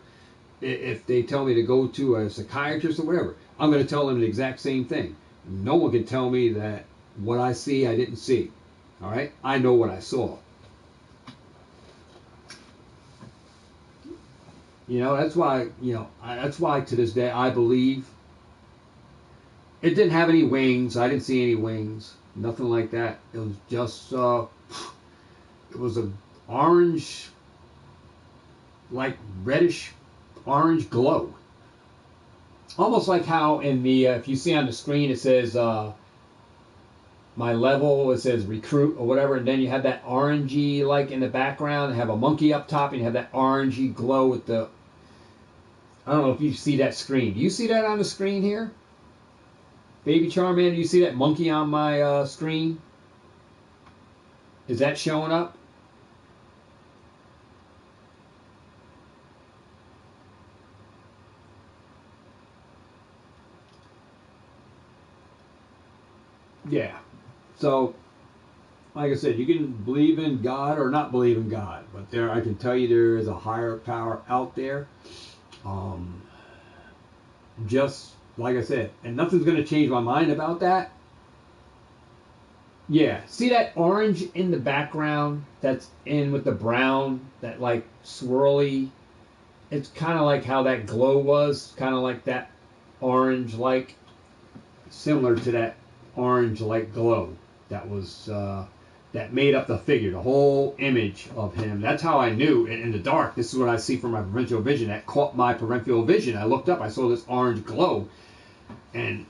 if they tell me to go to a psychiatrist or whatever. I'm going to tell them the exact same thing. No one can tell me that what I see, I didn't see. All right? I know what I saw. That's why, that's why to this day I believe it didn't have any wings. I didn't see any wings. Nothing like that. It was just, it was an orange, like reddish orange glow. Almost like how in the, if you see on the screen, it says, my level, it says recruit or whatever, and then you have that orangey, like in the background, have a monkey up top, and you have that orangey glow with the I don't know if you see that screen. Do you see that on the screen here? Baby Charmander, do you see that monkey on my screen? Is that showing up? Yeah. So, like I said, you can believe in God or not believe in God, but there, I can tell you there is a higher power out there. Just like I said, and nothing's going to change my mind about that. Yeah, see that orange in the background that's in with the brown, that like swirly, it's kind of like how that glow was, kind of like that orange like, similar to that orange like glow that was, that made up the figure, the whole image of him. That's how I knew in the dark, this is what I see from my peripheral vision, that caught my peripheral vision. I looked up, I saw this orange glow, and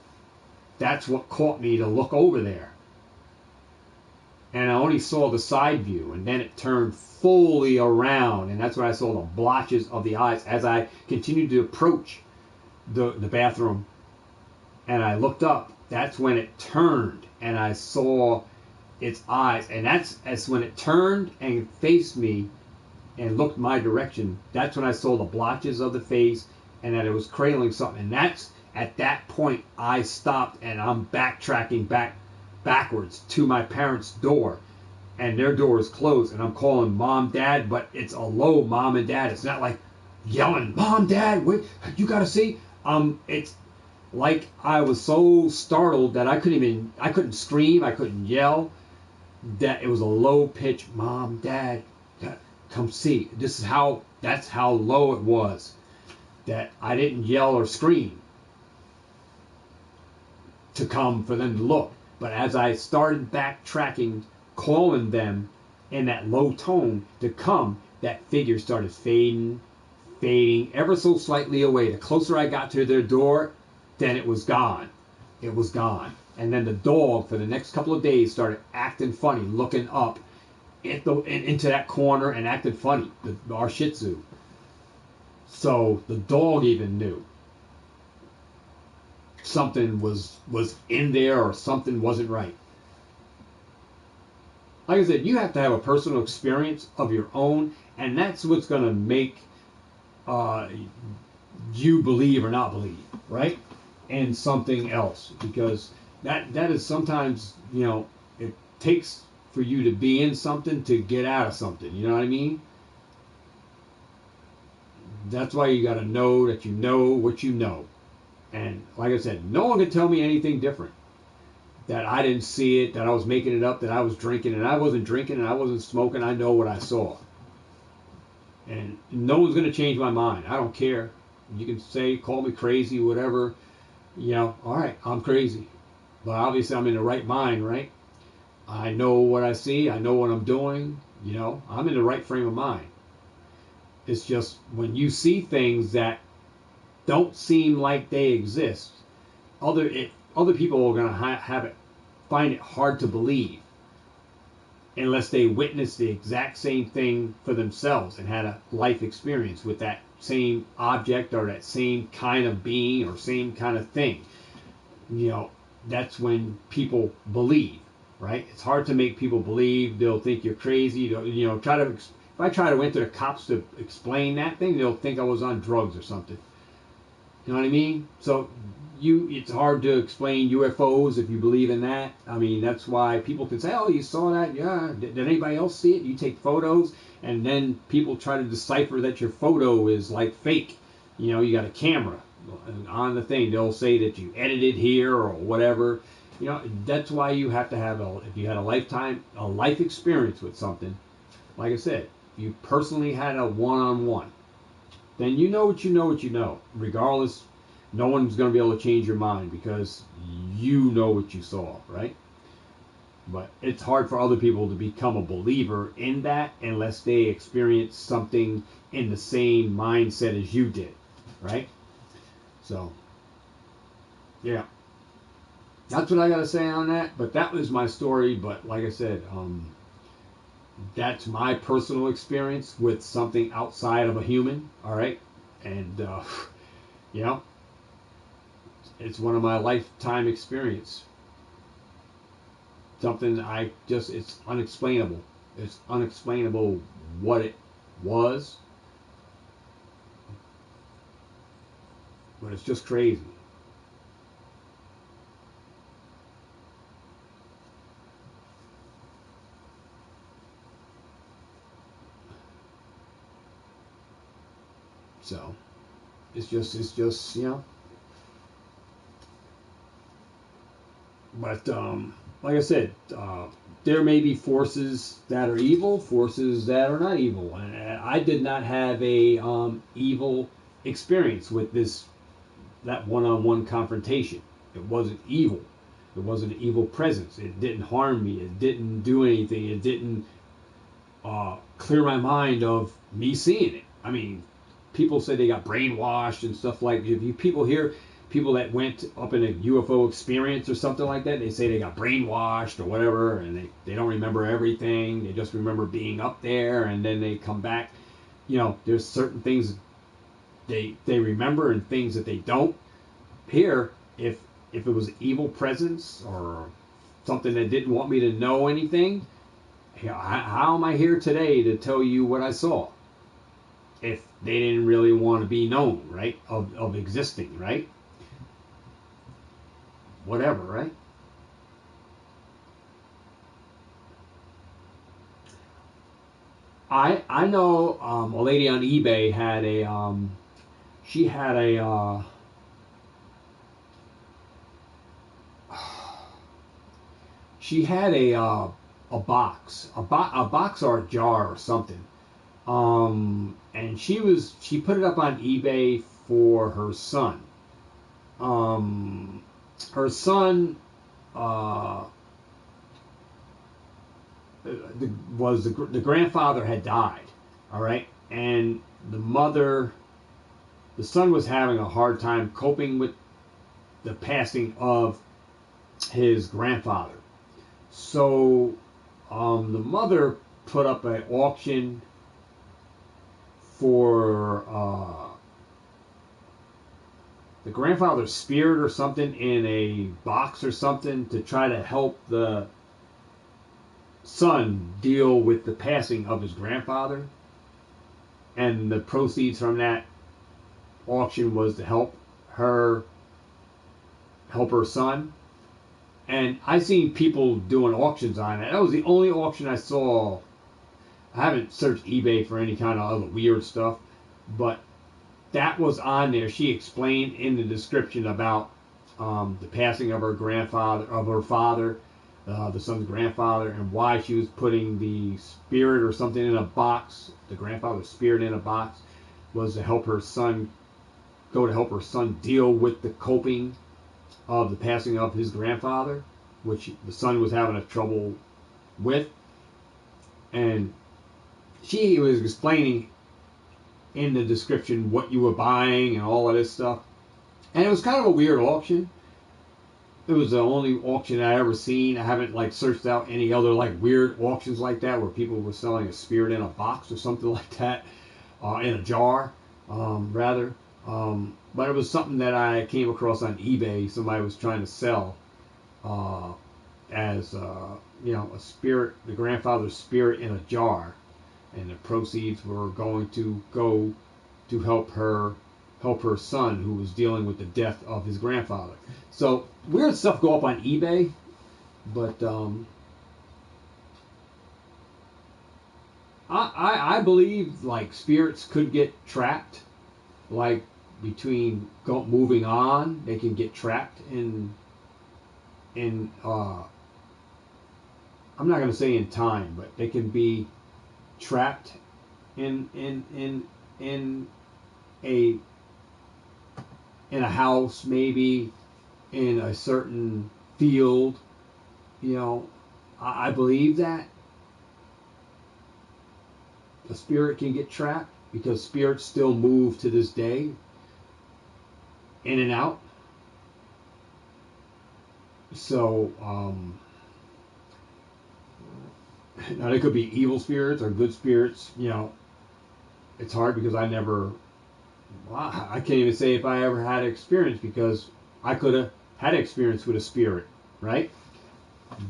that's what caught me to look over there. And I only saw the side view, and then it turned fully around, and that's when I saw the blotches of the eyes as I continued to approach the bathroom, and I looked up. That's when it turned, and I saw its eyes, and that's when it turned and faced me and looked my direction. That's when I saw the blotches of the face, and that it was cradling something. And that's at that point I stopped, and I'm backtracking backwards to my parents' door, and their door is closed, and I'm calling Mom, Dad, but it's a low Mom and Dad. It's not like yelling, Mom, Dad, wait, you gotta see. It's like I was so startled that I couldn't scream, I couldn't yell, that it was a low pitch, Mom, Dad, come see. That's how low it was, that I didn't yell or scream to come for them to look. But as I started backtracking, calling them in that low tone to come, that figure started fading ever so slightly away. The closer I got to their door, then it was gone. It was gone. And then the dog, for the next couple of days, started acting funny, looking up into that corner and acting funny, our Shih Tzu. So the dog even knew something was in there, or something wasn't right. Like I said, you have to have a personal experience of your own, and that's what's going to make you believe or not believe, right? And something else, because that is sometimes, it takes for you to be in something to get out of something. You know what I mean? That's why you got to know that you know what you know. And like I said, no one can tell me anything different. That I didn't see it, that I was making it up, that I was drinking, and I wasn't drinking, and I wasn't smoking. I know what I saw. And no one's going to change my mind. I don't care. You can say, call me crazy, whatever. All right, I'm crazy. But obviously I'm in the right mind, right? I know what I see. I know what I'm doing. I'm in the right frame of mind. It's just when you see things that don't seem like they exist, other people are going to find it hard to believe unless they witness the exact same thing for themselves and had a life experience with that same object or that same kind of being or same kind of thing. That's when people believe, right? It's hard to make people believe. They'll think you're crazy. If I try to enter the cops to explain that thing, they'll think I was on drugs or something. You know what I mean? So it's hard to explain UFOs if you believe in that. I mean, that's why people can say, oh, you saw that? Yeah. Did anybody else see it? You take photos, and then people try to decipher that your photo is like fake. You got a camera on the thing. They'll say that you edited here or whatever. That's why you have to have if you had a life experience with something, like I said, if you personally had a one-on-one, then you know what you know. Regardless, no one's going to be able to change your mind because you know what you saw, right? But it's hard for other people to become a believer in that unless they experience something in the same mindset as you did, right? So, yeah. That's what I got to say on that. But that was my story. But like I said, that's my personal experience with something outside of a human, all right? And You know, it's one of my lifetime experience. Something it's unexplainable. It's unexplainable what it was, but it's just crazy. So, it's just, you know. But, like I said, there may be forces that are evil, forces that are not evil. And I did not have a evil experience with that one-on-one confrontation. It wasn't evil. It wasn't an evil presence. It didn't harm me. It didn't do anything. It didn't clear my mind of me seeing it. I mean, people say they got brainwashed and stuff like that. If you people hear people that went up in a UFO experience or something like that, they say they got brainwashed or whatever, and they don't remember everything. They just remember being up there, and then they come back. You know, there's certain things they remember and things that they don't. Here, if it was evil presence or something that didn't want me to know anything, how am I here today to tell you what I saw? If they didn't really want to be known, right? Of existing, right? Whatever, right? I know a lady on eBay had she had a box, a box or a jar or something. And she put it up on eBay for her son. Her son the grandfather had died, all right, and the son was having a hard time coping with the passing of his grandfather. So the mother put up an auction for the grandfather's spirit or something in a box or something to try to help the son deal with the passing of his grandfather. And the proceeds from that auction was to help her son. And I seen people doing auctions on it. That was the only auction I saw. I haven't searched eBay for any kind of other weird stuff, but that was on there. She explained in the description about the passing of her father, the son's grandfather, and why she was putting the spirit or something in a box, the grandfather's spirit in a box, was to help her son deal with the coping of the passing of his grandfather, which the son was having a trouble with. And she was explaining in the description what you were buying and all of this stuff. And it was kind of a weird auction. It was the only auction I ever seen. I haven't searched out any other weird auctions like that where people were selling a spirit in a box or something like that, in a jar, rather. But it was something that I came across on eBay. Somebody was trying to sell as a spirit, the grandfather's spirit in a jar, and the proceeds were going to go to help her son who was dealing with the death of his grandfather. So weird stuff go up on eBay, but I believe spirits could get trapped, between moving on, they can get trapped in I'm not going to say in time, but they can be trapped in a house, maybe in a certain field. I believe that a spirit can get trapped because spirits still move to this day, in and out. So now they could be evil spirits or good spirits. It's hard because I never I can't even say if I ever had experience, because I could have had experience with a spirit, right?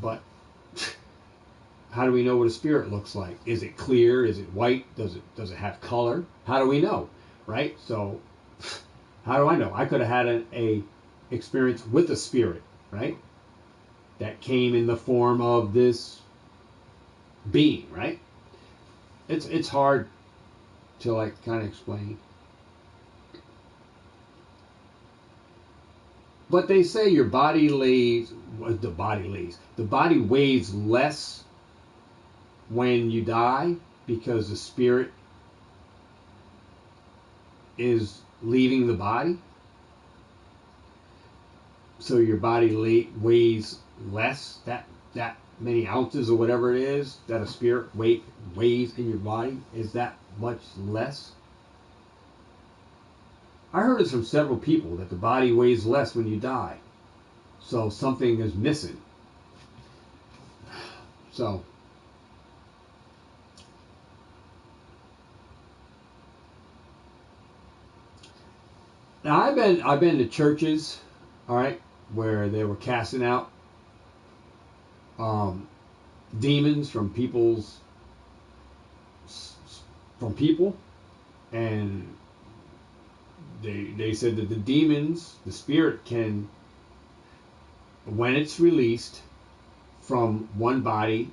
But how do we know what a spirit looks like? Is it clear? Is it white? Does it have color? How do we know, right? So how do I know? I could have had a experience with a spirit, right? That came in the form of this being, right? It's hard to like kind of explain. But they say your body the body weighs less when you die, because the spirit is leaving the body. So your body weighs less, that many ounces or whatever it is that a spirit weighs in your body is that much less. I heard this from several people, that the body weighs less when you die. So something is missing. So now I've been to churches, all right, where they were casting out demons from people, and they said that the demons, the spirit can, when it's released from one body,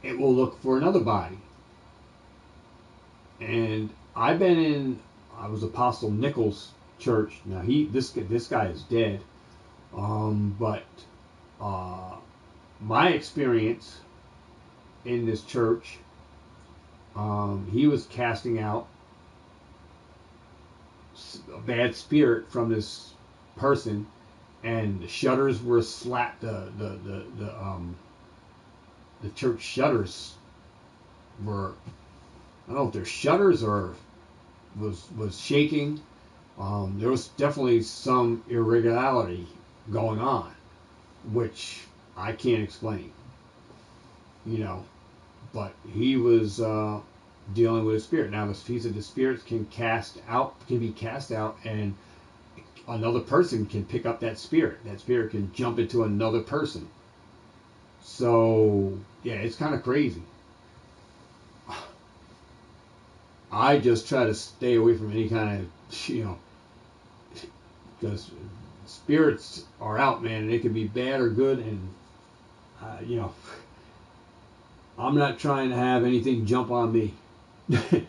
it will look for another body. And I was Apostle Nichols' church. Now this guy is dead, but my experience in this church, he was casting out a bad spirit from this person, and the shutters were slapped. The church shutters were, I don't know if they're shutters or was shaking. There was definitely some irregularity going on, which I can't explain, but he was dealing with a spirit. Now, he said the spirits can be cast out, and another person can pick up that spirit. That spirit can jump into another person. So yeah, it's kind of crazy. I just try to stay away from any kind of, because spirits are out, man, and they can be bad or good, and I'm not trying to have anything jump on me. You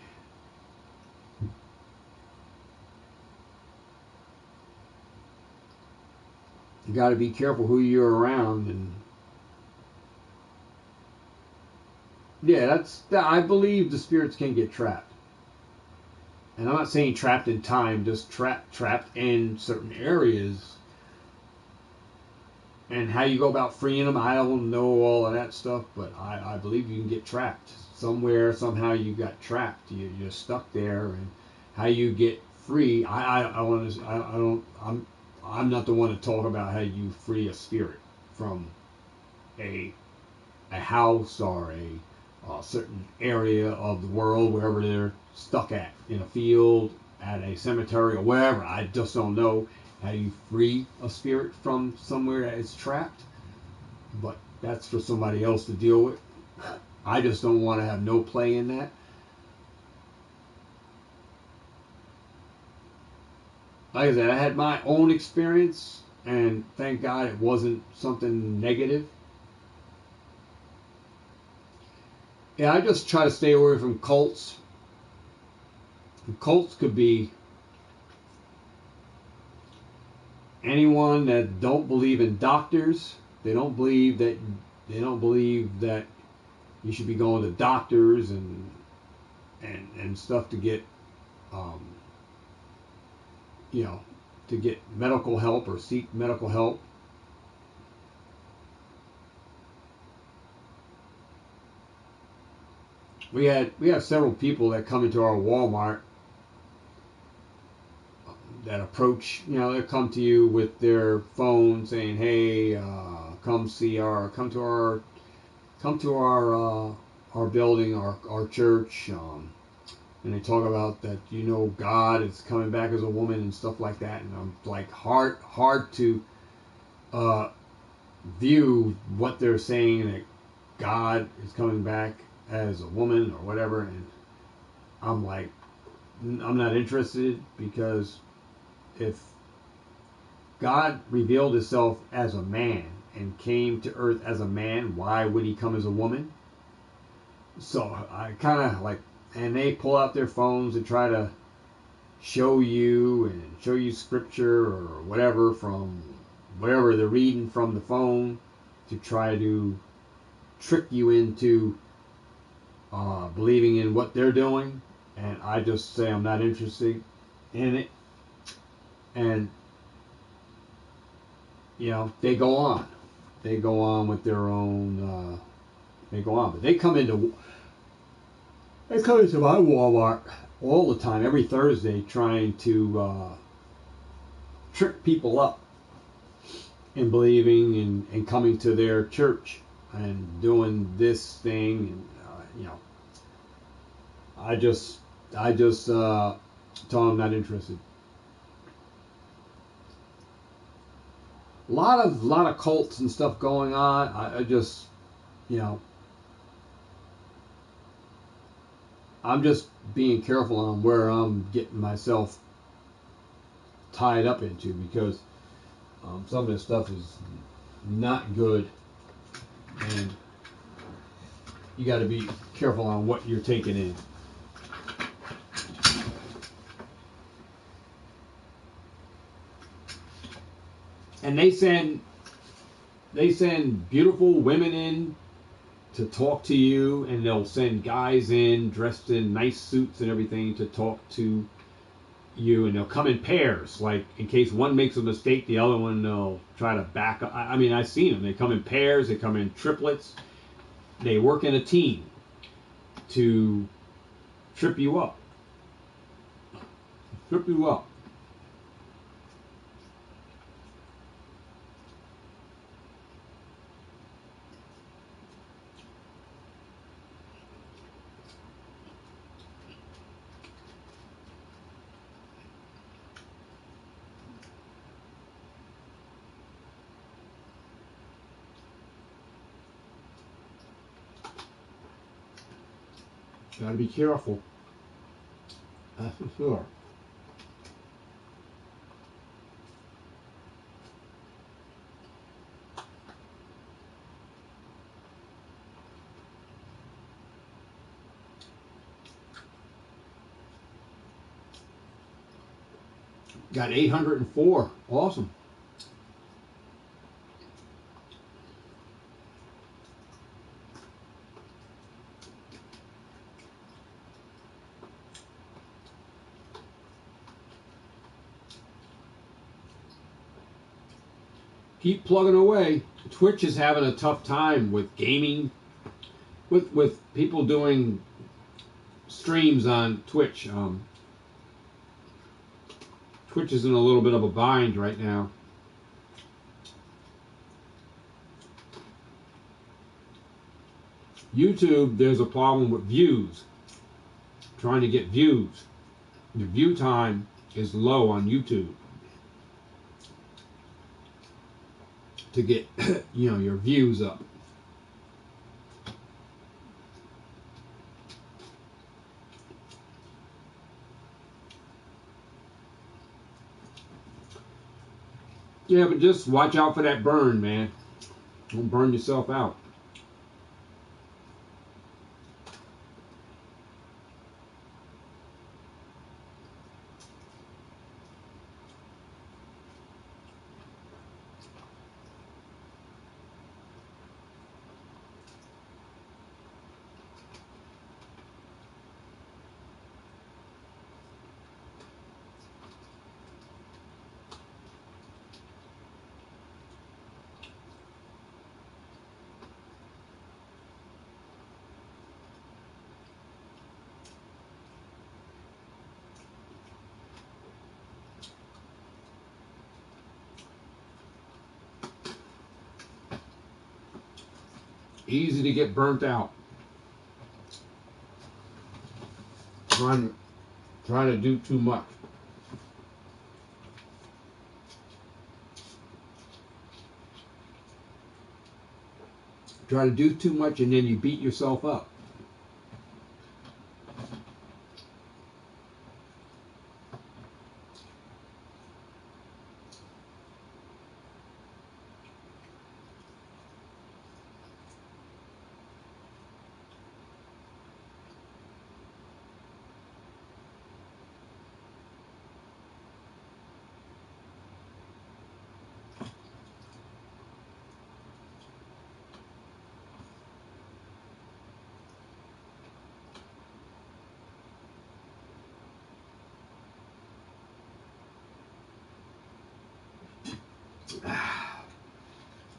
got to be careful who you're around, and yeah, I believe the spirits can get trapped. And I'm not saying trapped in time, just trapped in certain areas. And how you go about freeing them, I don't know all of that stuff, but I believe you can get trapped. Somewhere, somehow you got trapped. You're stuck there, and how you get free, I'm not the one to talk about how you free a spirit from a house or a certain area of the world, wherever they're stuck at, in a field, at a cemetery, or wherever. I just don't know how you free a spirit from somewhere that is trapped, but that's for somebody else to deal with. I just don't want to have no play in that. Like I said, I had my own experience, and thank God it wasn't something negative. Yeah, I just try to stay away from cults. Cults could be anyone that don't believe in doctors. They don't believe that you should be going to doctors and stuff to get to get medical help or seek medical help. We have several people that come into our Walmart that approach, they come to you with their phone saying, "Hey, come to our building, our church. and they talk about that, you know, God is coming back as a woman and stuff like that, and I'm like hard to view what they're saying, that God is coming back as a woman or whatever, and I'm like, I'm not interested, because if God revealed himself as a man and came to earth as a man, why would he come as a woman? So I kind of like, and they pull out their phones and try to show you scripture or whatever from whatever they're reading from the phone to try to trick you into believing in what they're doing. And I just say I'm not interested in it. And, you know, they go on. They go on with their own, they go on. But they come into my Walmart all the time, every Thursday, trying to trick people up in believing and coming to their church and doing this thing. And, you know, I just tell them I'm not interested. A lot of cults and stuff going on. I just, you know, I'm just being careful on where I'm getting myself tied up into, because some of this stuff is not good, and you got to be careful on what you're taking in. And they send beautiful women in to talk to you, and they'll send guys in dressed in nice suits and everything to talk to you, and they'll come in pairs, like in case one makes a mistake, the other one will try to back up. I mean, I've seen them. They come in pairs, they come in triplets, they work in a team to trip you up. Trip you up. Gotta be careful. That's for sure. Got 804. Awesome. Keep plugging away. Twitch is having a tough time with gaming, with people doing streams on Twitch. Twitch is in a little bit of a bind right now. YouTube, there's a problem with views. Trying to get views. The view time is low on YouTube. To get, you know, your views up. Yeah, but just watch out for that burn, man. Don't burn yourself out. Easy to get burnt out. trying to do too much. Try to do too much and then you beat yourself up.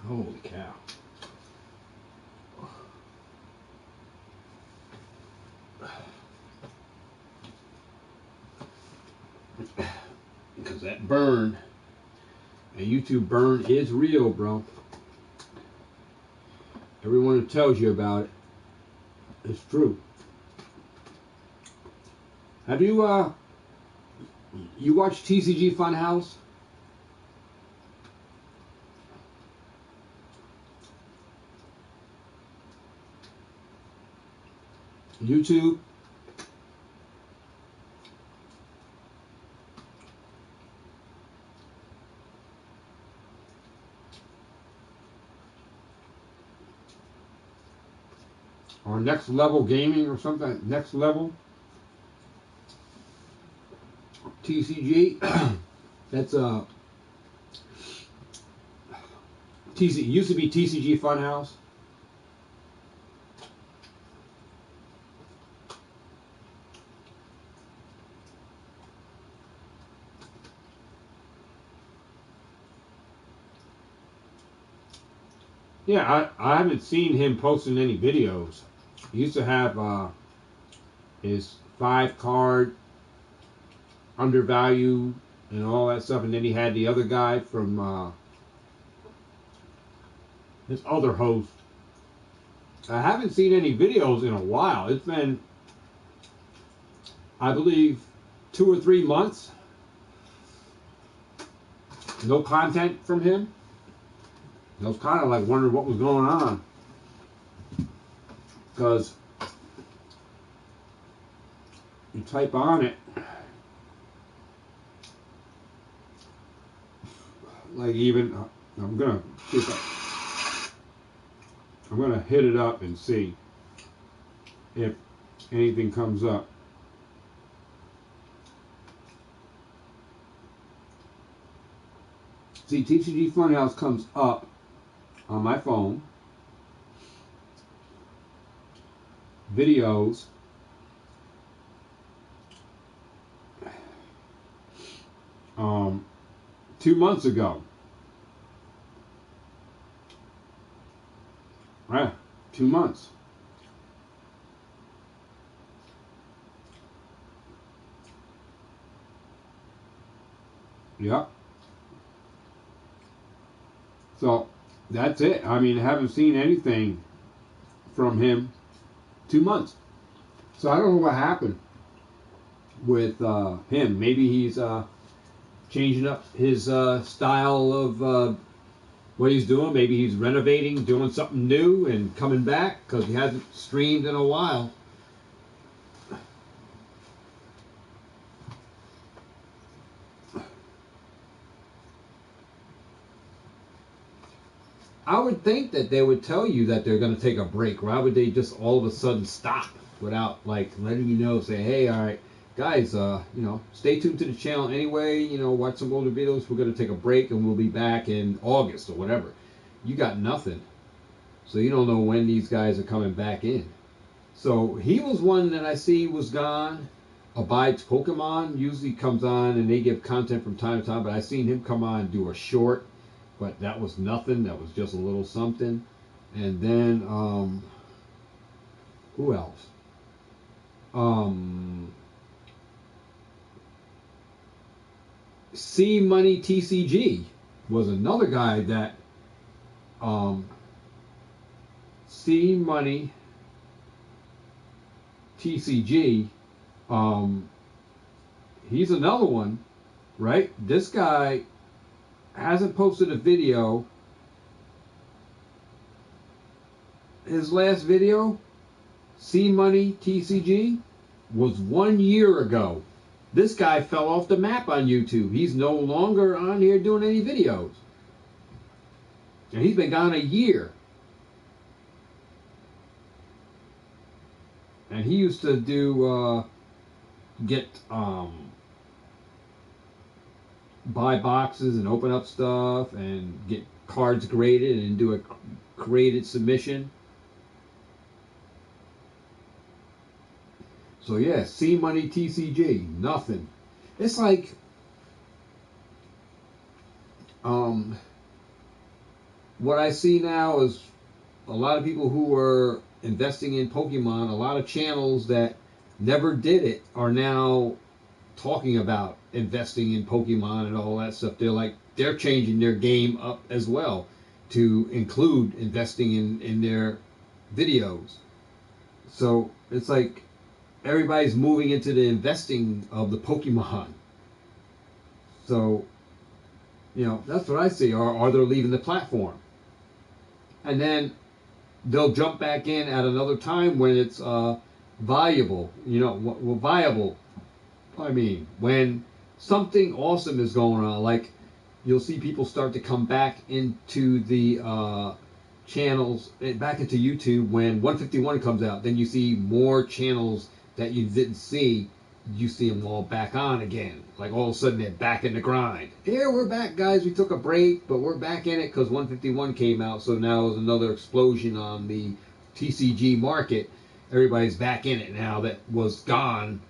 Holy cow. Because that burn, a YouTube burn is real, bro. Everyone who tells you about it, it's true. Have you you watched TCG Funhouse? YouTube? Or Next Level Gaming or something? Next Level? TCG? That's TC used to be TCG Funhouse. Yeah, I haven't seen him posting any videos. He used to have his 5-card undervalue and all that stuff, and then he had the other guy from his other host. I haven't seen any videos in a while. It's been, I believe, 2 or 3 months. No content from him. I was kind of like wondering what was going on. Because you type on it, like even, I'm gonna see if I'm gonna hit it up and see if anything comes up. See, TCG Funhouse comes up on my phone. Videos. 2 months ago. Yeah, 2 months. Yep. So that's it. I mean, I haven't seen anything from him 2 months. So I don't know what happened with him. Maybe he's changing up his style of what he's doing. Maybe he's renovating, doing something new, and coming back because he hasn't streamed in a while. I would think that they would tell you that they're going to take a break. Why would they just all of a sudden stop without like letting you know? Say, hey, all right, guys, you know, stay tuned to the channel anyway. You know, watch some older videos. We're going to take a break and we'll be back in August or whatever. You got nothing, so you don't know when these guys are coming back in. So he was one that I see was gone. Abides Pokemon usually comes on and they give content from time to time, but I seen him come on and do a short. But that was nothing. That was just a little something. And then, who else? C Money TCG was another guy that, C Money TCG He's another one, right? This guy hasn't posted a video. His last video, C Money TCG, was 1 year ago. This guy fell off the map on YouTube. He's no longer on here doing any videos. And he's been gone a year. And he used to do, buy boxes and open up stuff and get cards graded and do a graded submission. So yeah, C Money TCG, nothing. It's like, what I see now is a lot of people who are investing in Pokemon, a lot of channels that never did it are now talking about investing in Pokemon and all that stuff. They're changing their game up as well to include investing in their videos. So it's like everybody's moving into the investing of the Pokemon. So, that's what I see. Or they're leaving the platform. And then they'll jump back in at another time when it's valuable. Viable. I mean, when something awesome is going on, like you'll see people start to come back into the channels, back into YouTube when 151 comes out. Then you see more channels that you didn't see. You see them all back on again. Like all of a sudden they're back in the grind. Here, we're back, guys. We took a break, but we're back in it because 151 came out. So now there's another explosion on the TCG market. Everybody's back in it now that was gone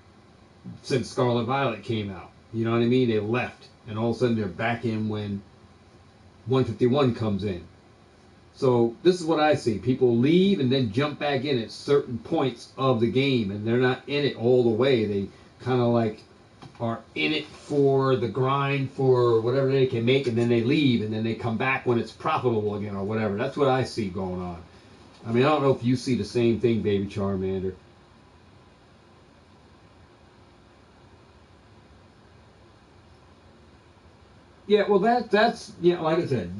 since Scarlet Violet came out. You know what I mean? They left, and all of a sudden they're back in when 151 comes in. So this is what I see. People leave and then jump back in at certain points of the game, and they're not in it all the way. They kind of like are in it for the grind for whatever they can make, and then they leave, and then they come back when it's profitable again or whatever. That's what I see going on. I mean, I don't know if you see the same thing, Baby Charmander. Yeah, well, that's like I said,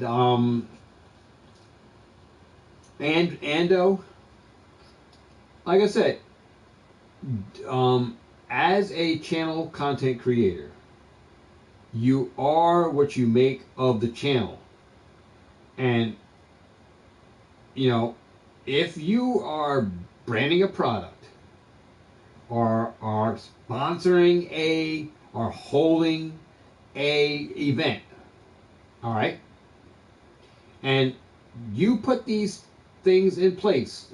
Ando, like I said, as a channel content creator, you are what you make of the channel. And, if you are branding a product or are sponsoring or holding a event, all right, and you put these things in place,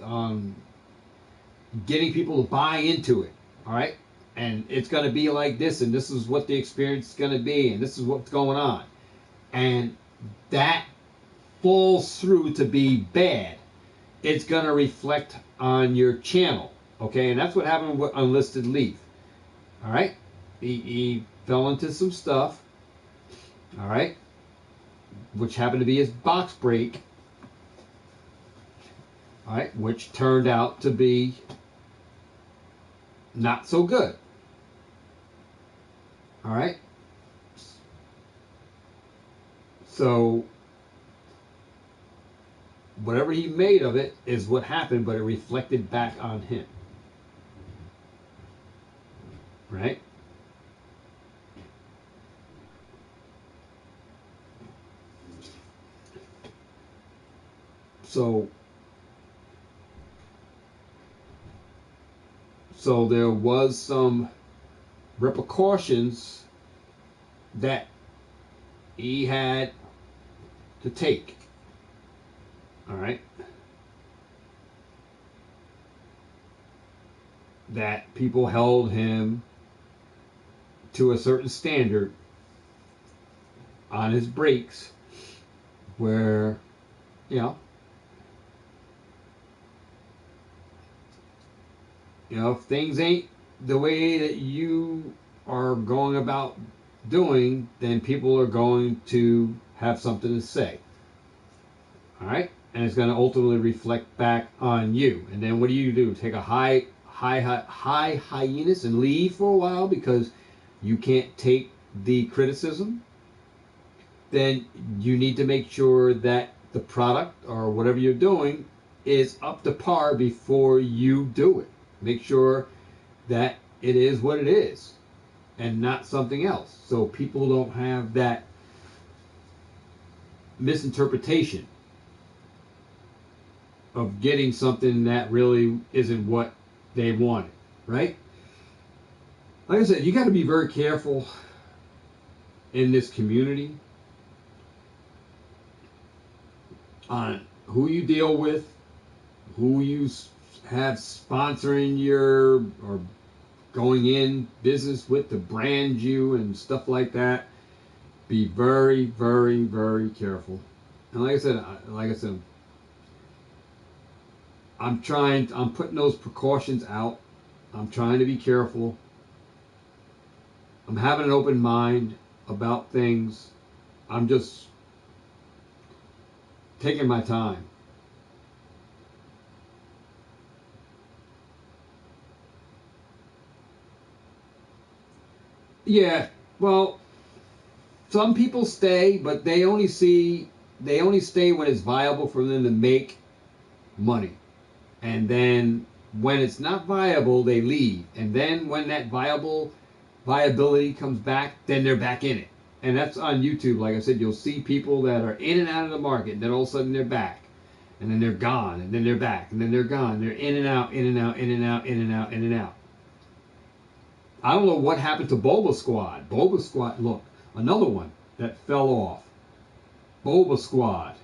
getting people to buy into it, all right, and it's going to be like this, and this is what the experience is going to be, and this is what's going on, and that falls through to be bad, it's going to reflect on your channel, okay? And that's what happened with Unlisted Leaf, all right? He fell into some stuff, all right, which happened to be his box break, all right, which turned out to be not so good, all right? So whatever he made of it is what happened, but it reflected back on him, right? So there was some repercussions that he had to take. All right. That people held him to a certain standard on his breaks where, if things ain't the way that you are going about doing, then people are going to have something to say. All right? And it's going to ultimately reflect back on you. And then what do? Take a high high hiatus and leave for a while because you can't take the criticism, then you need to make sure that the product or whatever you're doing is up to par before you do it. Make sure that it is what it is and not something else, so people don't have that misinterpretation of getting something that really isn't what they wanted, right? Like I said, you got to be very careful in this community on who you deal with, who you have sponsoring your or going in business with to brand you and stuff like that. Be very, very, very careful. And like I said, I'm putting those precautions out. I'm trying to be careful. I'm having an open mind about things. I'm just taking my time. Yeah, well, some people stay, but they only stay when it's viable for them to make money. And then when it's not viable, they leave. And then when that viability comes back, then they're back in it. And that's on YouTube. Like I said, you'll see people that are in and out of the market, and then all of a sudden they're back. And then they're gone, and then they're back, and then they're gone. They're in and out, in and out, in and out, in and out, in and out. I don't know what happened to Boba Squad. Boba Squad, look, another one that fell off. Boba Squad.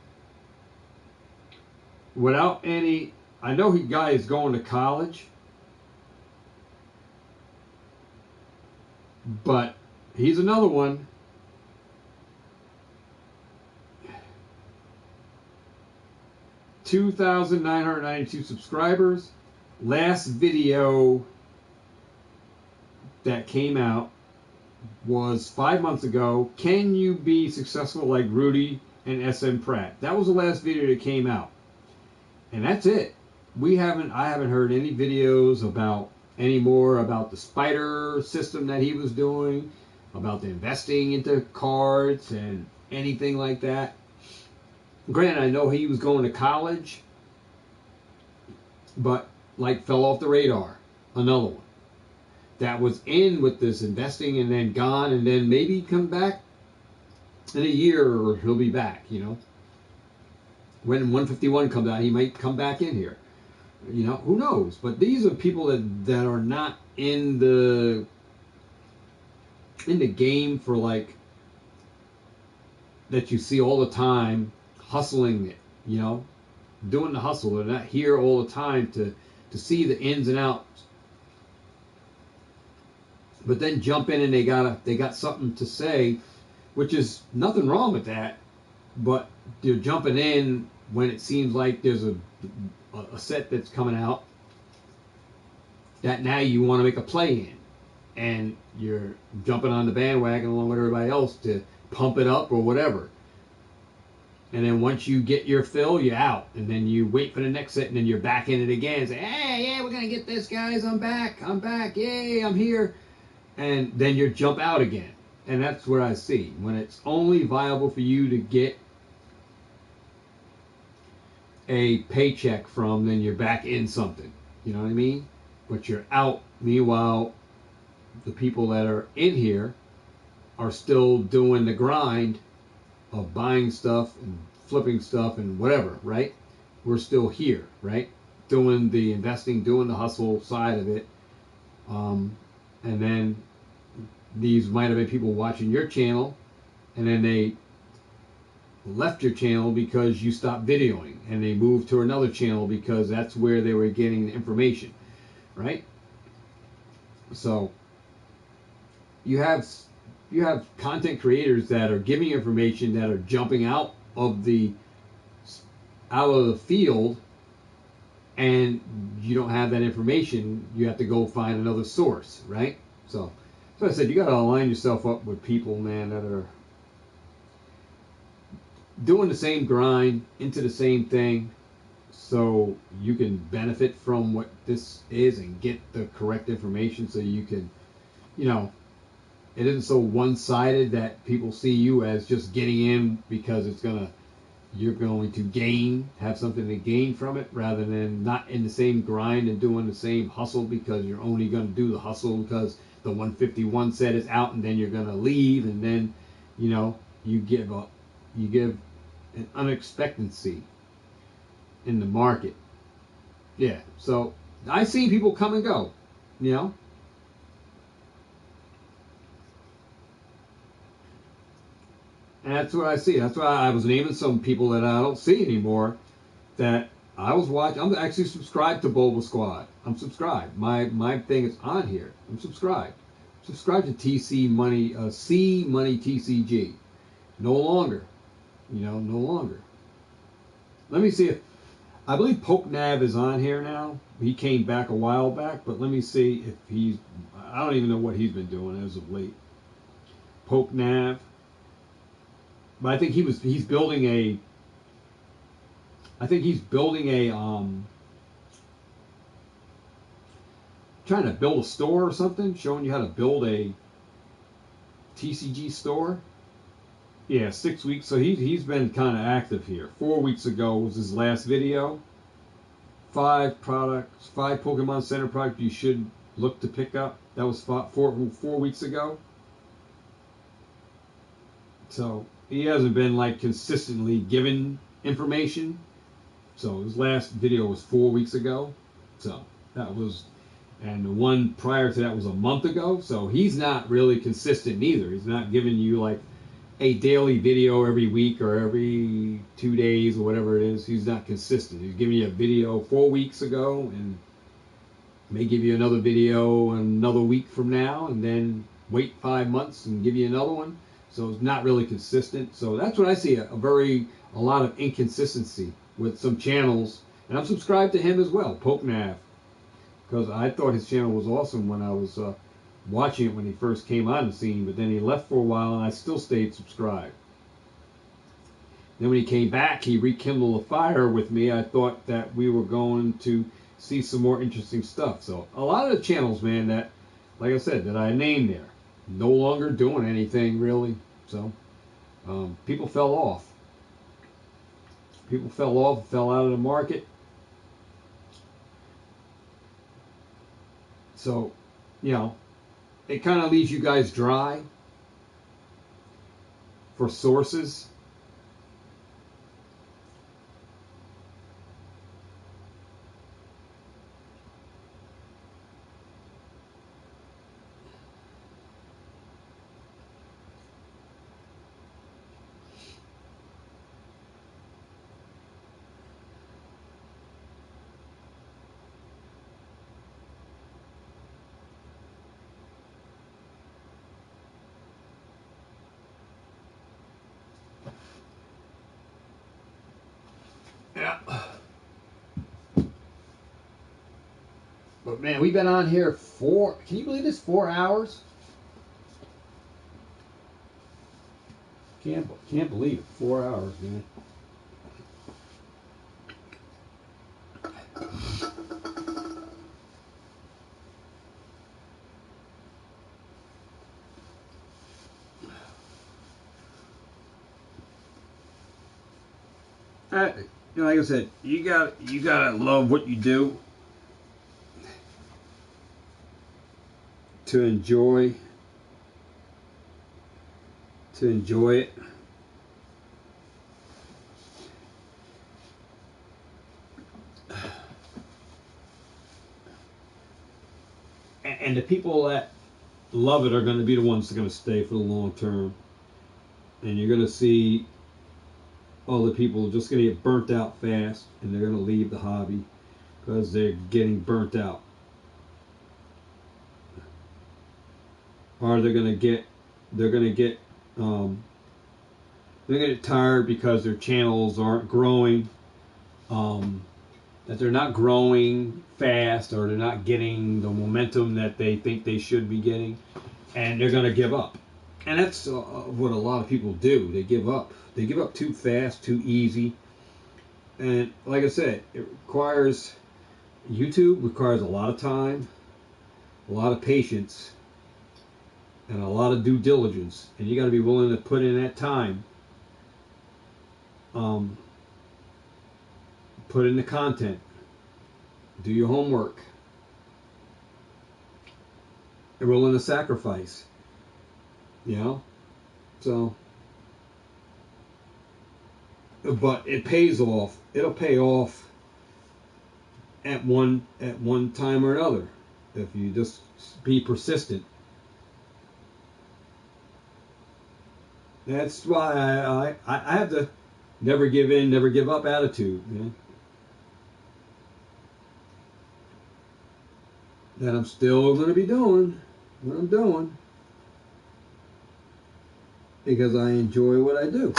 Without any, I know he guy is going to college, but he's another one. $2,992 subscribers. Last video that came out was 5 months ago. Can you be successful like Rudy and SM Pratt? That was the last video that came out, and that's it. I haven't heard any videos anymore about the spider system that he was doing, about the investing into cards and anything like that. Granted, I know he was going to college, but like fell off the radar. Another one that was in with this investing and then gone, and then maybe come back in a year, or he'll be back, you know. When 151 comes out, he might come back in here. You know, who knows? But these are people that are not in the game for, like, that you see all the time, hustling it, you know, doing the hustle. They're not here all the time to see the ins and outs. But then jump in and they got something to say, which is nothing wrong with that. But you're jumping in when it seems like there's a set that's coming out that now you want to make a play in, and you're jumping on the bandwagon along with everybody else to pump it up or whatever. And then once you get your fill, you're out, and then you wait for the next set, and then you're back in it again. Say, hey, yeah, we're gonna get this, guys. I'm back, yay, I'm here. And then you jump out again. And that's what I see. When it's only viable for you to get a paycheck from, then you're back in something. You know what I mean? But you're out. Meanwhile, the people that are in here are still doing the grind of buying stuff and flipping stuff and whatever, right? We're still here, right? Doing the investing, doing the hustle side of it. And then these might have been people watching your channel, and then they left your channel because you stopped videoing, and they moved to another channel because that's where they were getting the information, right? So you have content creators that are giving information that are jumping out of the field, and you don't have that information. You have to go find another source, right? So I said, you got to align yourself up with people, man, that are doing the same grind, into the same thing, so you can benefit from what this is and get the correct information so you can, you know, it isn't so one-sided that people see you as just getting in because you're going to have something to gain from it, rather than not in the same grind and doing the same hustle because you're only going to do the hustle because the 151 set is out, and then you're going to leave, and then, you know, you give an unexpectancy in the market. Yeah, so I see people come and go, you know. And that's what I see. That's why I was naming some people that I don't see anymore that I was watching. I'm actually subscribed to Bulba Squad. I'm subscribed. My thing is on here. I'm subscribed. Subscribe to TC Money, C Money TCG. No longer. You know, no longer. Let me see if, I believe Pokenav is on here now. He came back a while back, but let me see if I don't even know what he's been doing as of late. Pokenav. But I think he's building a trying to build a store or something, showing you how to build a TCG store. Yeah, 6 weeks. So he's been kind of active here. 4 weeks ago was his last video. 5 Pokemon Center products you should look to pick up. That was 4 weeks ago. So he hasn't been like consistently giving information. So his last video was 4 weeks ago. So that was, and the one prior to that was a month ago. So he's not really consistent either. He's not giving you like a daily video every week or every 2 days or whatever it is. He's not consistent. He's giving you a video 4 weeks ago and may give you another video another week from now, and then wait 5 months and give you another one. So it's not really consistent. So that's what I see, a lot of inconsistency with some channels. And I'm subscribed to him as well, Pokenav, because I thought his channel was awesome when I was watching it when he first came on the scene. But then he left for a while, and I still stayed subscribed. Then when he came back, he rekindled a fire with me. I thought that we were going to see some more interesting stuff. So a lot of the channels, man, that, like I said, that I named there, no longer doing anything really. So people fell off. Fell out of the market. So, you know, it kind of leaves you guys dry for sources. Yeah. But man, we've been on here can you believe this, 4 hours? Can't believe it, 4 hours, man. You know, like I said, you gotta love what you do to enjoy it. And the people that love it are going to be the ones that are going to stay for the long term. And you're going to see other people just going to get burnt out fast, and they're going to leave the hobby because they're getting burnt out. Or they're going to get tired because their channels aren't growing, that they're not growing fast, or they're not getting the momentum that they think they should be getting, and they're going to give up. And that's what a lot of people do. They give up. They give up too fast, too easy, And like I said, it requires, YouTube requires a lot of time, a lot of patience, and a lot of due diligence. And you got to be willing to put in that time. Put in the content. Do your homework. And willing to sacrifice. You know? So, but it pays off. It'll pay off at one time or another if you just be persistent. That's why I have the never give in, never give up attitude. You know? That I'm still going to be doing what I'm doing because I enjoy what I do.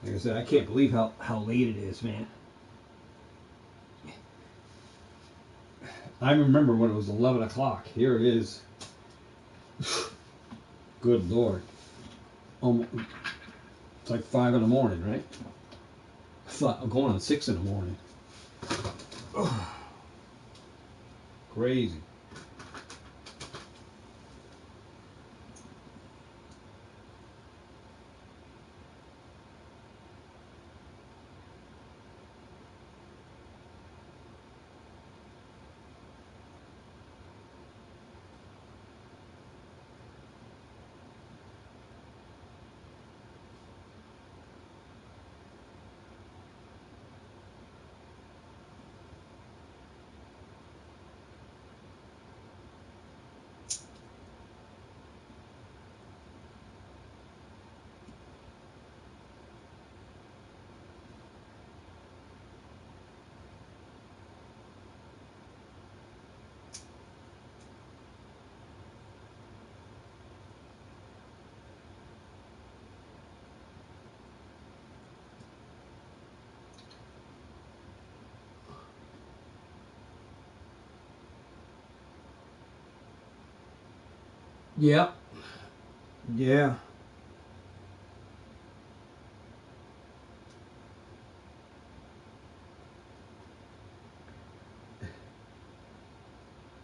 Like I said, I can't believe how late it is, man. I remember when it was 11 o'clock. Here it is. Good Lord. It's like 5 in the morning, right? I'm going on 6 in the morning. Crazy. Yep. Yeah.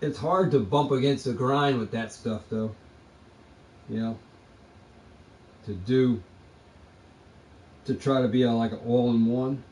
It's hard to bump against the grind with that stuff, though. You know, to try to be like an all-in-one.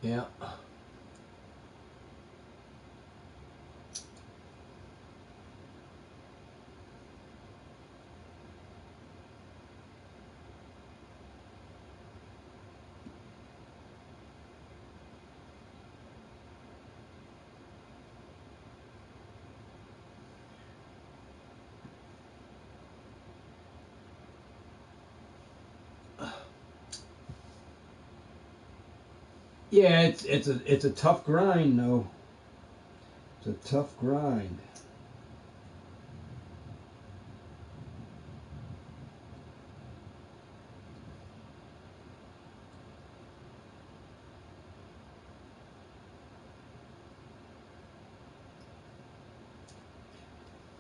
Yeah. Yeah, it's a tough grind, though. It's a tough grind.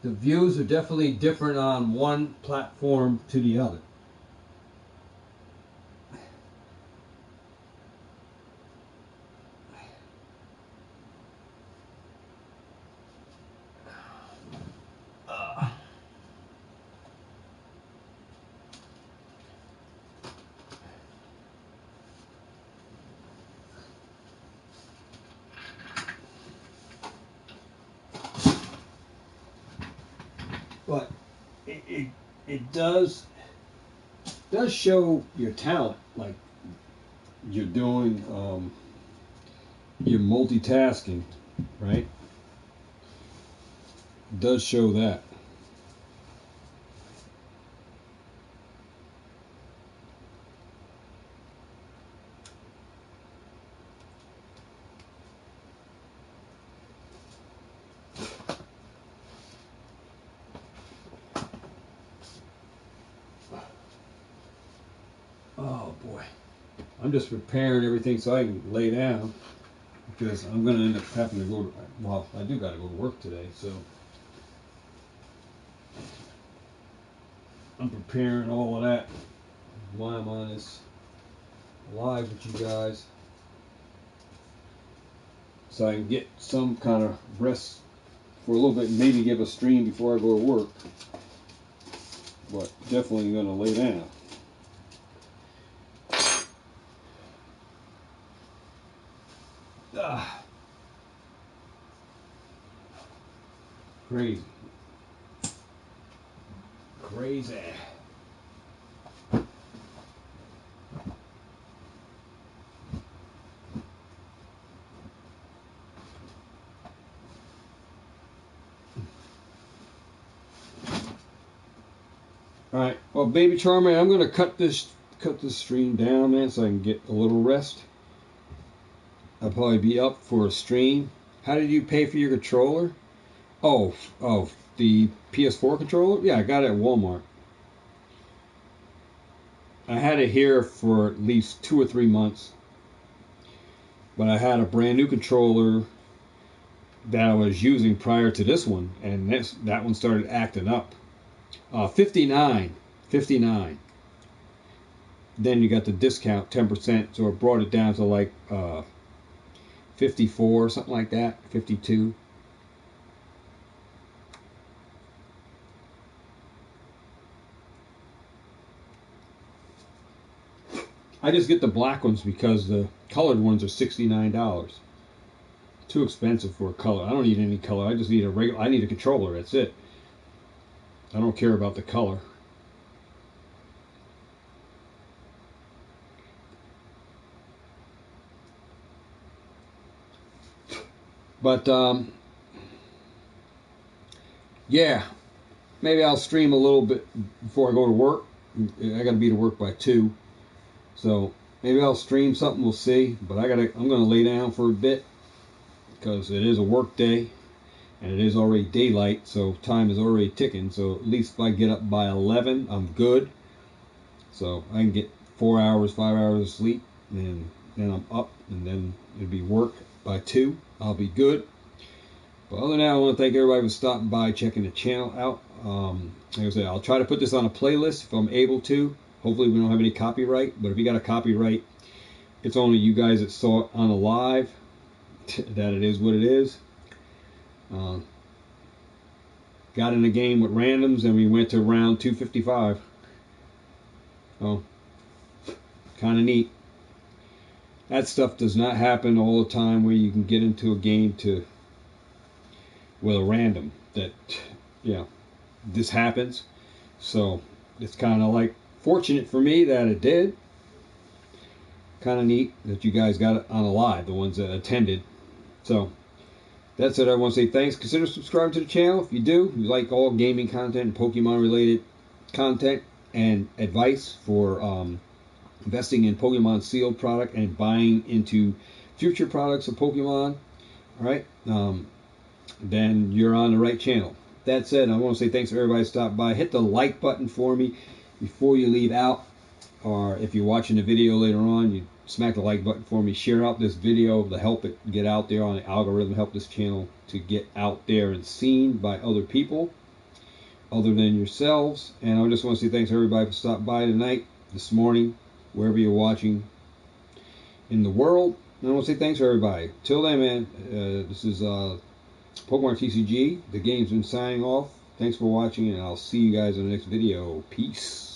The views are definitely different on one platform to the other. but it does show your talent, like you're doing, you're multitasking, right? It does show that. Oh boy, I'm just preparing everything so I can lay down, because I'm going to end up having to go to, well, I do got to go to work today, so I'm preparing all of that while I'm on this live with you guys, so I can get some kind of rest for a little bit, and maybe give a stream before I go to work, but definitely going to lay down. Crazy. Crazy. Alright, well, Baby Charmer, I'm going to cut this stream down, man, so I can get a little rest. I'll probably be up for a stream. How did you pay for your controller? Oh, the PS4 controller? Yeah, I got it at Walmart. I had it here for at least 2 or 3 months. But I had a brand new controller that I was using prior to this one, and that one started acting up. 59. Then you got the discount, 10%, so it brought it down to like 54 or something like that, 52. I just get the black ones because the colored ones are $69. Too expensive for a color. I don't need any color. I just need a regular. I need a controller. That's it. I don't care about the color. But yeah, maybe I'll stream a little bit before I go to work. I got to be to work by 2. So maybe I'll stream something, we'll see. But I'm gonna lay down for a bit because it is a work day and it is already daylight, so time is already ticking. So at least if I get up by 11, I'm good. So I can get 4 hours, 5 hours of sleep, and then I'm up, and then it'll be work by 2. I'll be good. But other than that, I want to thank everybody for stopping by, checking the channel out. Like I said, I'll try to put this on a playlist if I'm able to. Hopefully we don't have any copyright, but if you got a copyright, it's only you guys that saw it on a live that it is what it is. Got in a game with randoms and we went to round 255. Oh, kind of neat. That stuff does not happen all the time where you can get into a game with a random. That, yeah, this happens. So it's kind of like fortunate for me that it did. Kind of neat that you guys got it on a live, the ones that attended. So that's it. I want to say thanks. Consider subscribing to the channel if you do. You like all gaming content and Pokemon related content and advice for investing in Pokemon sealed product and buying into future products of Pokemon. Alright, then you're on the right channel. That said, I want to say thanks to everybody who stopped by. Hit the like button for me before you leave out, or if you're watching the video later on, you smack the like button for me. Share out this video to help it get out there on the algorithm, help this channel to get out there and seen by other people other than yourselves. And I just want to say thanks to everybody for stopping by tonight, this morning, wherever you're watching in the world. And I want to say thanks to everybody. Till then, man, this is Pokemart TCG. The Gamesmen signing off. Thanks for watching, and I'll see you guys in the next video. Peace.